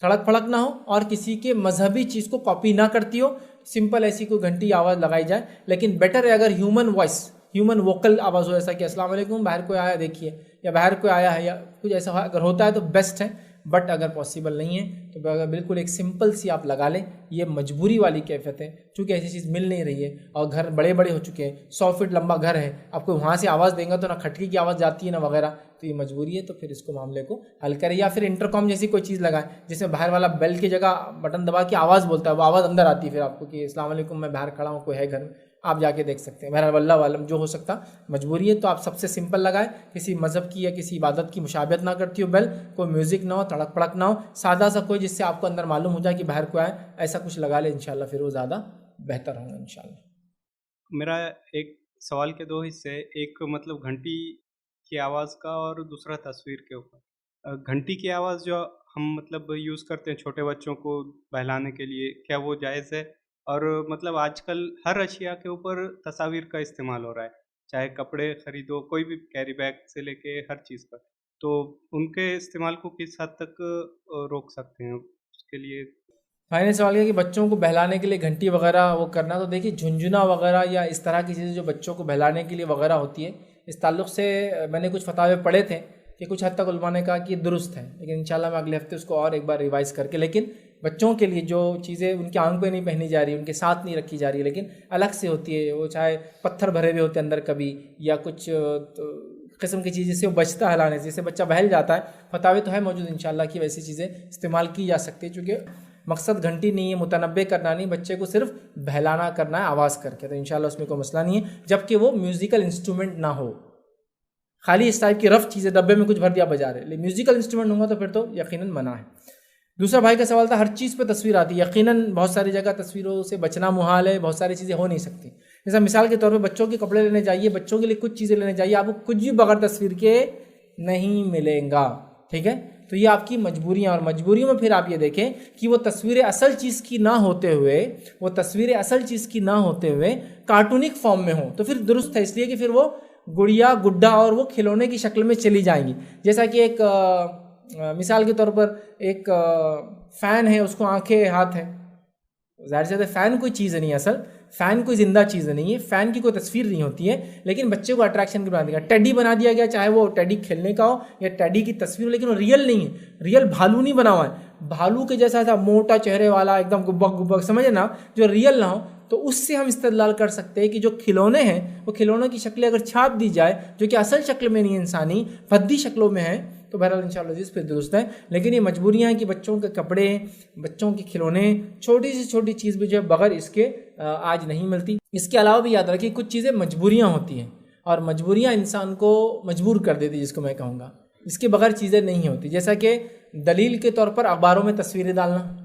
تھڑک پھڑک نہ ہو اور کسی کے مذہبی چیز کو کاپی نہ کرتی ہو. سمپل ایسی کوئی گھنٹی آواز لگائی جائے, لیکن بیٹر ہے اگر ہیومن وائس, ہیومن ووکل آواز ہو, ایسا کہ السلام علیکم باہر کوئی آیا دیکھیے, یا باہر کوئی آیا ہے, یا کچھ ایسا اگر ہوتا ہے تو بیسٹ ہے. بٹ اگر پاسبل نہیں ہے تو بالکل ایک سمپل سی آپ لگا لیں. یہ مجبوری والی کیفیت ہے چونکہ ایسی چیز مل نہیں رہی ہے اور گھر بڑے بڑے ہو چکے ہیں, 100 فٹ لمبا گھر ہے, آپ کو وہاں سے آواز دیں گا تو نہ کھٹکی کی آواز جاتی ہے نہ وغیرہ, تو یہ مجبوری ہے. تو پھر اس کو معاملے کو حل کریں, یا پھر انٹرکام جیسی کوئی چیز لگائیں جس میں باہر والا بیل کی جگہ بٹن دبا کے آواز بولتا ہے, وہ آواز اندر آتی ہے پھر آپ کو کہ السلام علیکم میں باہر کھڑا ہوں, کوئی ہے گھر میں, آپ جا کے دیکھ سکتے ہیں. بہرحال اللہ عالم جو ہو سکتا, مجبوری ہے تو آپ سب سے سمپل لگائیں, کسی مذہب کی یا کسی عبادت کی مشابہت نہ کرتی ہو بیل, کوئی میوزک نہ ہو, تڑک پڑک نہ ہو, سادہ سا کوئی جس سے آپ کو اندر معلوم ہو جائے کہ باہر کو آئے, ایسا کچھ لگا لیں انشاءاللہ, پھر وہ زیادہ بہتر ہوگا انشاءاللہ. میرا ایک سوال کے 2 حصے, ایک مطلب گھنٹی کی آواز کا اور دوسرا تصویر کے اوپر. گھنٹی کی آواز جو ہم مطلب یوز کرتے ہیں چھوٹے بچوں کو بہلانے کے لیے, کیا وہ جائز ہے؟ اور مطلب آج کل ہر اشیاء کے اوپر تصاویر کا استعمال ہو رہا ہے, چاہے کپڑے خریدو, کوئی بھی کیری بیگ سے لے کے ہر چیز پر, تو ان کے استعمال کو کس حد تک روک سکتے ہیں؟ اس کے لیے بھائی نے سوال کیا کہ بچوں کو بہلانے کے لیے گھنٹی وغیرہ وہ کرنا, تو دیکھیے جھنجھنا وغیرہ یا اس طرح کی چیزیں جو بچوں کو بہلانے کے لیے وغیرہ ہوتی ہے, اس تعلق سے میں نے کچھ فتاوے پڑھے تھے کہ کچھ حد تک علماء نے کہا کہ یہ درست ہے, لیکن انشاءاللہ میں اگلے ہفتے اس کو اور ایک بار ریوائز کر کے, لیکن بچوں کے لیے جو چیزیں ان کے آنکھ پہ نہیں پہنی جا رہی, ان کے ساتھ نہیں رکھی جا رہی, لیکن الگ سے ہوتی ہے, وہ چاہے پتھر بھرے ہوئے ہوتے اندر کبھی, یا کچھ قسم کی چیز جس سے وہ بچتا ہلانے سے, جس سے بچہ بہل جاتا ہے, فتاوے تو ہے موجود انشاءاللہ کہ ویسی چیزیں استعمال کی جا سکتی ہے, چونکہ مقصد گھنٹی نہیں ہے, متنبع کرنا نہیں, بچے کو صرف بہلانا کرنا ہے آواز کر کے, تو انشاءاللہ اس میں کوئی مسئلہ نہیں ہے, جبکہ وہ میوزیکل انسٹرومنٹ نہ ہو. خالی اس ٹائپ کی رف چیزیں ڈبے میں کچھ بھر دیا بجا رہے, لیکن میوزیکل انسٹرومنٹ ہوگا تو پھر تو یقیناً منع ہے. دوسرا بھائی کا سوال تھا ہر چیز پہ تصویر آتی ہے. یقیناً بہت ساری جگہ تصویروں سے بچنا محال ہے, بہت ساری چیزیں ہو نہیں سکتی. جیسا مثال کے طور پہ بچوں کے کپڑے لینے جائیے, بچوں کے لیے کچھ چیزیں لینے جائیے, آپ کو کچھ بھی بغیر تصویر کے نہیں ملیں گا, ٹھیک ہے. تو یہ آپ کی مجبوریاں, اور مجبوریوں میں پھر آپ یہ دیکھیں کہ وہ تصویریں اصل چیز کی نہ ہوتے ہوئے کارٹونک فارم میں ہوں, تو پھر درست ہے, اس لیے کہ پھر وہ گڑیا گڈا اور وہ کھلونے کی شکل میں چلی جائیں گی. جیسا کہ ایک مثال کے طور پر ایک فین ہے, اس کو آنکھیں ہاتھ ہیں, ظاہر سے فین کوئی چیز نہیں ہے, اصل فین کوئی زندہ چیز نہیں ہے, فین کی کوئی تصویر نہیں ہوتی ہے, لیکن بچے کو اٹریکشن کے بنا دیا گیا, ٹیڈی بنا دیا گیا, چاہے وہ ٹیڈی کھیلنے کا ہو یا ٹیڈی کی تصویر ہو, لیکن وہ ریئل نہیں ہے, ریئل بھالو نہیں بنا ہوا ہے, بھالو کے جیسا تھا موٹا چہرے والا ایک دم گبک گبک, سمجھے نا, جو ریئل نہ ہو. تو اس سے ہم استدلال کر سکتے ہیں کہ جو کھلونے ہیں وہ کھلونوں کی شکلیں اگر چھاپ دی جائے جو کہ اصل شکل میں نہیں انسانی فدی شکلوں میں ہیں, تو بہرحال انشاءاللہ عزیز پھر درست ہے. لیکن یہ مجبوریاں ہیں کہ بچوں کے کپڑے, بچوں کے کھلونے, چھوٹی سے چھوٹی چیز بھی جو ہے بغیر اس کے آج نہیں ملتی. اس کے علاوہ بھی یاد رکھیے کچھ چیزیں مجبوریاں ہوتی ہیں, اور مجبوریاں انسان کو مجبور کر دیتی, جس کو میں کہوں گا اس کے بغیر چیزیں نہیں ہوتی. جیسا کہ دلیل کے طور پر اخباروں میں تصویریں ڈالنا,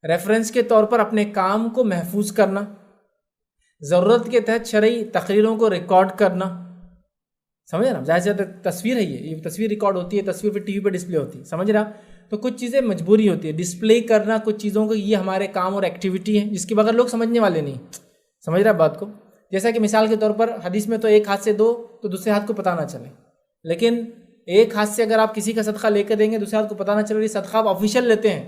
ریفرنس کے طور پر اپنے کام کو محفوظ کرنا, ضرورت کے تحت شرعی تقریروں کو ریکارڈ کرنا, سمجھ رہا, ظاہر سے تصویر ہے, یہ تصویر ریکارڈ ہوتی ہے, تصویر پہ ٹی وی پہ ڈسپلے ہوتی ہے, سمجھ رہا. تو کچھ چیزیں مجبوری ہوتی ہے, ڈسپلے کرنا کچھ چیزوں کو, یہ ہمارے کام اور ایکٹیویٹی ہے جس کے بغیر لوگ سمجھنے والے نہیں, سمجھ رہا بات کو. جیسا کہ مثال کے طور پر حدیث میں تو ایک ہاتھ سے دو تو دوسرے ہاتھ کو پتہ نہ چلے, لیکن ایک ہاتھ سے اگر آپ کسی کا صدقہ لے کے دیں گے دوسرے ہاتھ کو پتہ نہ چلے, صدقہ آپ آفیشیل لیتے ہیں,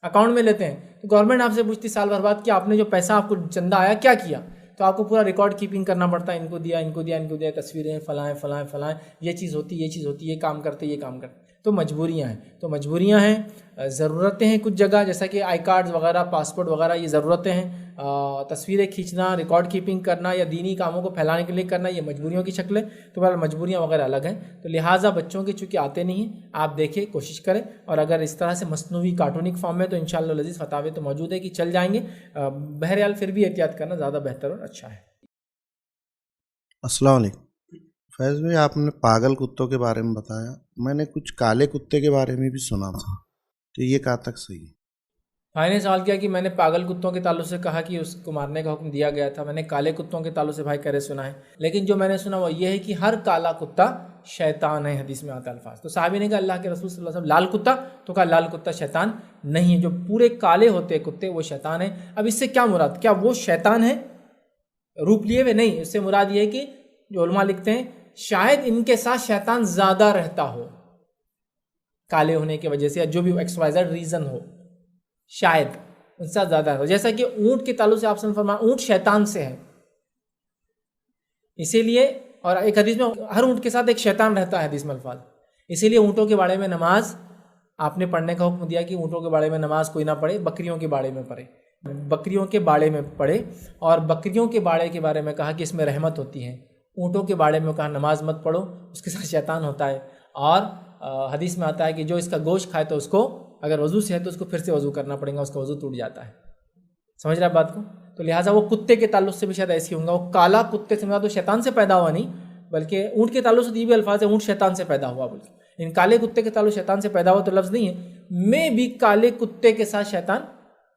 اکاؤنٹ میں لیتے ہیں, تو گورنمنٹ آپ سے پوچھتی سال بھر بعد کہ آپ نے جو پیسہ آپ کو چندہ آیا کیا کیا, تو آپ کو پورا ریکارڈ کیپنگ کرنا پڑتا ہے, ان کو دیا, تصویریں فلاں, یہ چیز ہوتی, یہ کام کرتے. تو مجبوریاں ہیں، تو مجبوریاں ہیں، ضرورتیں ہیں کچھ جگہ، جیسا کہ آئی کارڈز وغیرہ، پاسپورٹ وغیرہ، یہ ضرورتیں ہیں، تصویریں کھینچنا، ریکارڈ کیپنگ کرنا یا دینی کاموں کو پھیلانے کے لیے کرنا، یہ مجبوریوں کی شکل ہے. تو بہرحال مجبوریاں وغیرہ الگ ہیں. تو لہٰذا بچوں کے چونکہ آتے نہیں ہیں، آپ دیکھیں، کوشش کریں، اور اگر اس طرح سے مصنوعی کارٹونک فارم میں تو انشاءاللہ العزیز فتاوے تو موجود ہے کہ چل جائیں گے. بہرحال پھر بھی احتیاط کرنا زیادہ بہتر اور اچھا ہے. السلام علیکم. فیض بھائی، آپ نے پاگل کتوں کے بارے میں بتایا، میں نے کچھ کالے کتے کے بارے میں بھی سنا تھا، تو یہ کہاں تک صحیح ہے؟ بھائی نے سوال کیا کہ میں نے پاگل کتوں کے تعلق سے کہا کہ اس کو مارنے کا حکم دیا گیا تھا. میں نے کالے کتوں کے تعلق سے بھائی کہہ رہے سنا ہے، لیکن جو میں نے سنا وہ یہ ہے کہ ہر کالا کتا شیطان ہے، حدیث میں آتا ہے الفاظ. تو صحابی نے کہا اللہ کے رسول صلی اللہ علیہ وسلم لال کتا، تو کہا لال کتا شیطان نہیں ہے، جو پورے کالے ہوتے کتے وہ شیطان ہیں. اب اس سے کیا مراد، کیا وہ شیطان ہے روپ لیے ہوئے؟ نہیں، اس سے مراد یہ ہے کہ جو علماء لکھتے ہیں شاید ان کے ساتھ شیطان زیادہ رہتا ہو کالے ہونے کی وجہ سے، یا جو بھی ایکس وائی زیڈ ریزن ہو، شاید ان سے زیادہ ہے. جیسا کہ اونٹ کے تعلق سے آپ نے فرمایا اونٹ شیطان سے ہے، اسی لیے، اور ایک حدیث میں ہر اونٹ کے ساتھ ایک شیطان رہتا ہے، حدیث میں الفاظ. اسی لیے اونٹوں کے بارے میں نماز آپ نے پڑھنے کا حکم دیا کہ اونٹوں کے بارے میں نماز کوئی نہ پڑھے، بکریوں کے بارے میں پڑھے، بکریوں کے باڑے میں پڑھے. اور بکریوں کے باڑے کے بارے میں کہا کہ اس میں رحمت ہوتی ہے. اونٹوں کے باڑے میں کہا نماز مت پڑھو، اس کے ساتھ شیطان ہوتا ہے. اور حدیث میں آتا ہے کہ جو اس کا گوشت کھائے تو اس کو اگر وضو سے ہے تو اس کو پھر سے وضو کرنا پڑے گا، اس کا وضو ٹوٹ جاتا ہے. سمجھ رہا ہے بات کو؟ تو لہٰذا وہ کتے کے تعلق سے بھی شاید ایسی ہوں گا. وہ کالا کتے سے تو شیطان سے پیدا ہوا نہیں، بلکہ اونٹ کے تعلق سے یہ بھی الفاظ ہے اونٹ شیطان سے پیدا ہوا بول کے. ان کالے کتے کے تعلق شیطان سے پیدا ہوا تو لفظ نہیں ہے. میں بھی کالے کتے کے ساتھ شیطان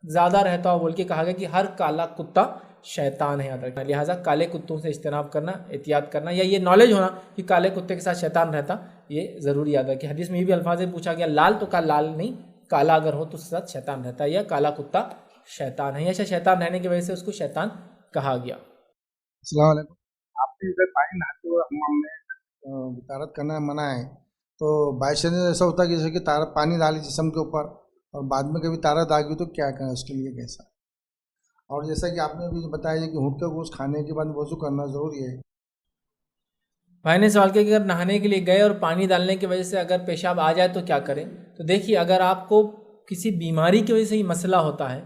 زیادہ رہتا ہوا بول کے کہا گیا کہ ہر کالا کتا شیطان ہے، یاد رکھنا. لہٰذا کالے کتوں سے اجتناب کرنا، احتیاط کرنا، یا یہ نالج ہونا کہ کالے کتے کے ساتھ شیطان رہتا، یہ ضروری یاد رکھیں. حدیث میں یہ بھی الفاظ پوچھا گیا لال، تو کہا لال نہیں، کالا اگر ہو تو اس کے ساتھ شیطان رہتا ہے، یا کالا کتا شیطان ہے، یا شیطان رہنے کی وجہ سے اس کو شیطان کہا گیا. السلام علیکم. آپ کے ادھر پانی نہاتے ہوئے ہمام میں طہارت کرنا منع ہے، تو باعث ایسا ہوتا ہے کہ جیسے کہ طہارت پانی ڈالی جسم کے اوپر اور بعد میں کبھی طہارت آ گئی تو کیا کریں اس کے لیے کیسا؟ اور جیسا کہ آپ نے ابھی بتایا کہ اونٹ کا گوشت کھانے کے بعد وضو کرنا ضروری ہے. بھائی نے سوال کیا کہ اگر نہانے کے لیے گئے اور پانی ڈالنے کی وجہ سے اگر پیشاب آ جائے تو کیا کریں؟ تو دیکھیے، اگر آپ کو کسی بیماری کی وجہ سے یہ مسئلہ ہوتا ہے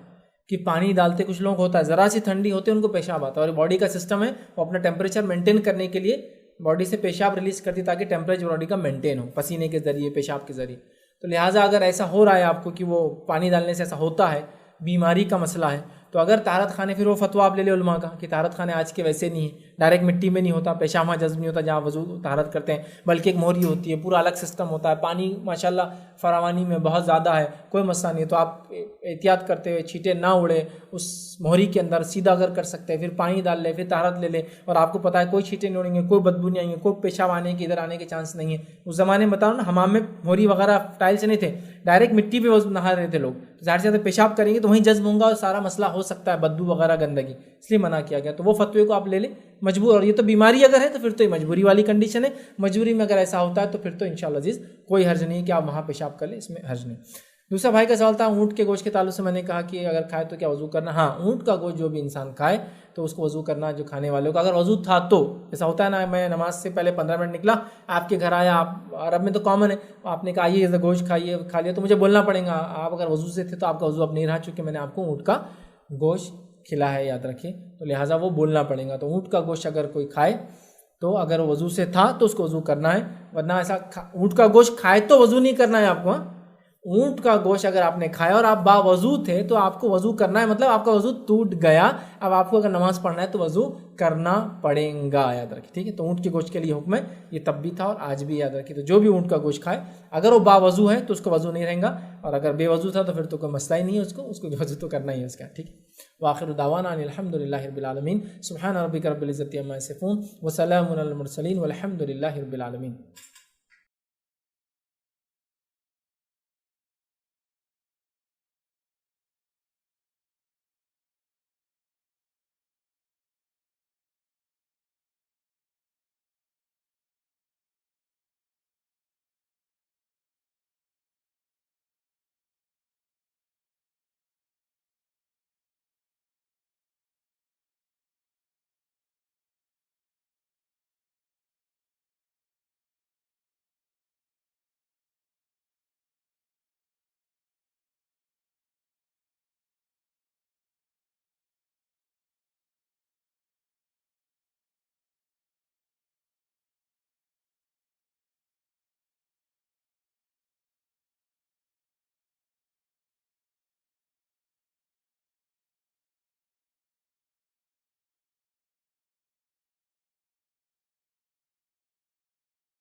کہ پانی ڈالتے کچھ لوگ ہوتا ہے ذرا سی ٹھنڈی ہوتی ہے ان کو پیشاب آتا ہے، اور باڈی کا سسٹم ہے وہ اپنا ٹیمپریچر مینٹین کرنے کے لیے باڈی سے پیشاب ریلیز کرتی ہے تاکہ ٹیمپریچر باڈی کا مینٹین ہو پسینے کے ذریعے، پیشاب کے ذریعے. تو لہٰذا اگر ایسا ہو رہا ہے آپ کو کہ وہ پانی ڈالنے سے ایسا ہوتا ہے، بیماری کا مسئلہ ہے، تو اگر طہارت خانے، پھر وہ فتویٰ آپ لے لیں علماء کا کہ طہارت خانے آج کے ویسے نہیں ہیں، ڈائریکٹ مٹی میں نہیں ہوتا، پیشاب وہاں جذب نہیں ہوتا جہاں وضو طہارت کرتے ہیں، بلکہ ایک موہری ہوتی ہے، پورا الگ سسٹم ہوتا ہے، پانی ماشاءاللہ فراوانی میں بہت زیادہ ہے، کوئی مسئلہ نہیں ہے. تو آپ احتیاط کرتے ہوئے چھینٹے نہ اڑے اس موہری کے اندر، سیدھا اگر کر سکتے ہیں پھر پانی ڈال لیں، پھر طہارت لے لیں، اور آپ کو پتہ ہے کوئی چھینٹے نہیں اڑیں گے، کوئی بدبو نہیں آئیں گے، کوئی پیشاب آنے کے ادھر آنے کے چانس نہیں ہے. اس زمانے میں بتاؤ نا، حمام میں موہری وغیرہ ٹائل سے نہیں تھے، ڈائریکٹ مٹی پہ نہا رہے تھے لوگ، تو ظاہر سے زیادہ پیشاب کریں گے تو وہیں جذب ہوں گا اور سارا مسئلہ ہو سکتا ہے، بدبو وغیرہ گندگی، اس لیے منع کیا گیا. تو وہ فتوے کو آپ لے لیں مجبور. اور یہ تو بیماری اگر ہے تو پھر تو یہ مجبوری والی کنڈیشن ہے، مجبوری میں اگر ایسا ہوتا ہے تو پھر تو انشاءاللہ عزیز کوئی حرج نہیں کہ آپ وہاں پیشاب کر لیں، اس میں حرج نہیں. دوسرا بھائی کا سوال تھا اونٹ کے گوشت کے تعلق سے. میں نے کہا کہ اگر کھائے تو کیا وضو کرنا؟ ہاں، اونٹ کا گوشت جو بھی انسان کھائے تو اس کو وضو کرنا، جو کھانے والوں کا اگر وضو تھا تو. ایسا ہوتا ہے نا، میں نماز سے پہلے 15 منٹ نکلا، آپ کے گھر آیا، آپ عرب میں تو کامن ہے، آپ نے کہا یہ گوشت کھائیے، کھا لیا، تو مجھے بولنا پڑے گا. آپ اگر وضو سے تھے تو آپ کا وضو اب نہیں رہا، چونکہ میں نے آپ کو اونٹ کا گوشت کھلا ہے، یاد رکھیے، تو لہٰذا وہ بولنا پڑے گا. تو اونٹ کا گوشت اگر کوئی کھائے تو اگر وضو سے تھا تو اس کو وضو کرنا ہے، ورنہ ایسا اونٹ کا گوشت کھائے تو وضو نہیں کرنا ہے آپ کو. اونٹ کا گوشت اگر آپ نے کھایا اور آپ باوضو تھے تو آپ کو وضو کرنا ہے، مطلب آپ کا وضو ٹوٹ گیا، اب آپ کو اگر نماز پڑھنا ہے تو وضو کرنا پڑے گا، یاد رکھیں، ٹھیک ہے. تو اونٹ کے گوشت کے لیے حکم ہے، یہ تب بھی تھا اور آج بھی یاد رکھیں. تو جو بھی اونٹ کا گوشت کھائے اگر وہ باوضو ہے تو اس کو وضو نہیں رہیں گا، اور اگر بے وضو تھا تو پھر تو کوئی مسئلہ ہی نہیں ہے، اس کو وضو تو کرنا ہی ہے اس کا، ٹھیک ہے. وآخر دعوانا ان الحمد للہ رب العالمین. سبحان ربک رب العزۃ عما یصفون وسلام علی المرسلین والحمد للہ رب العالمین.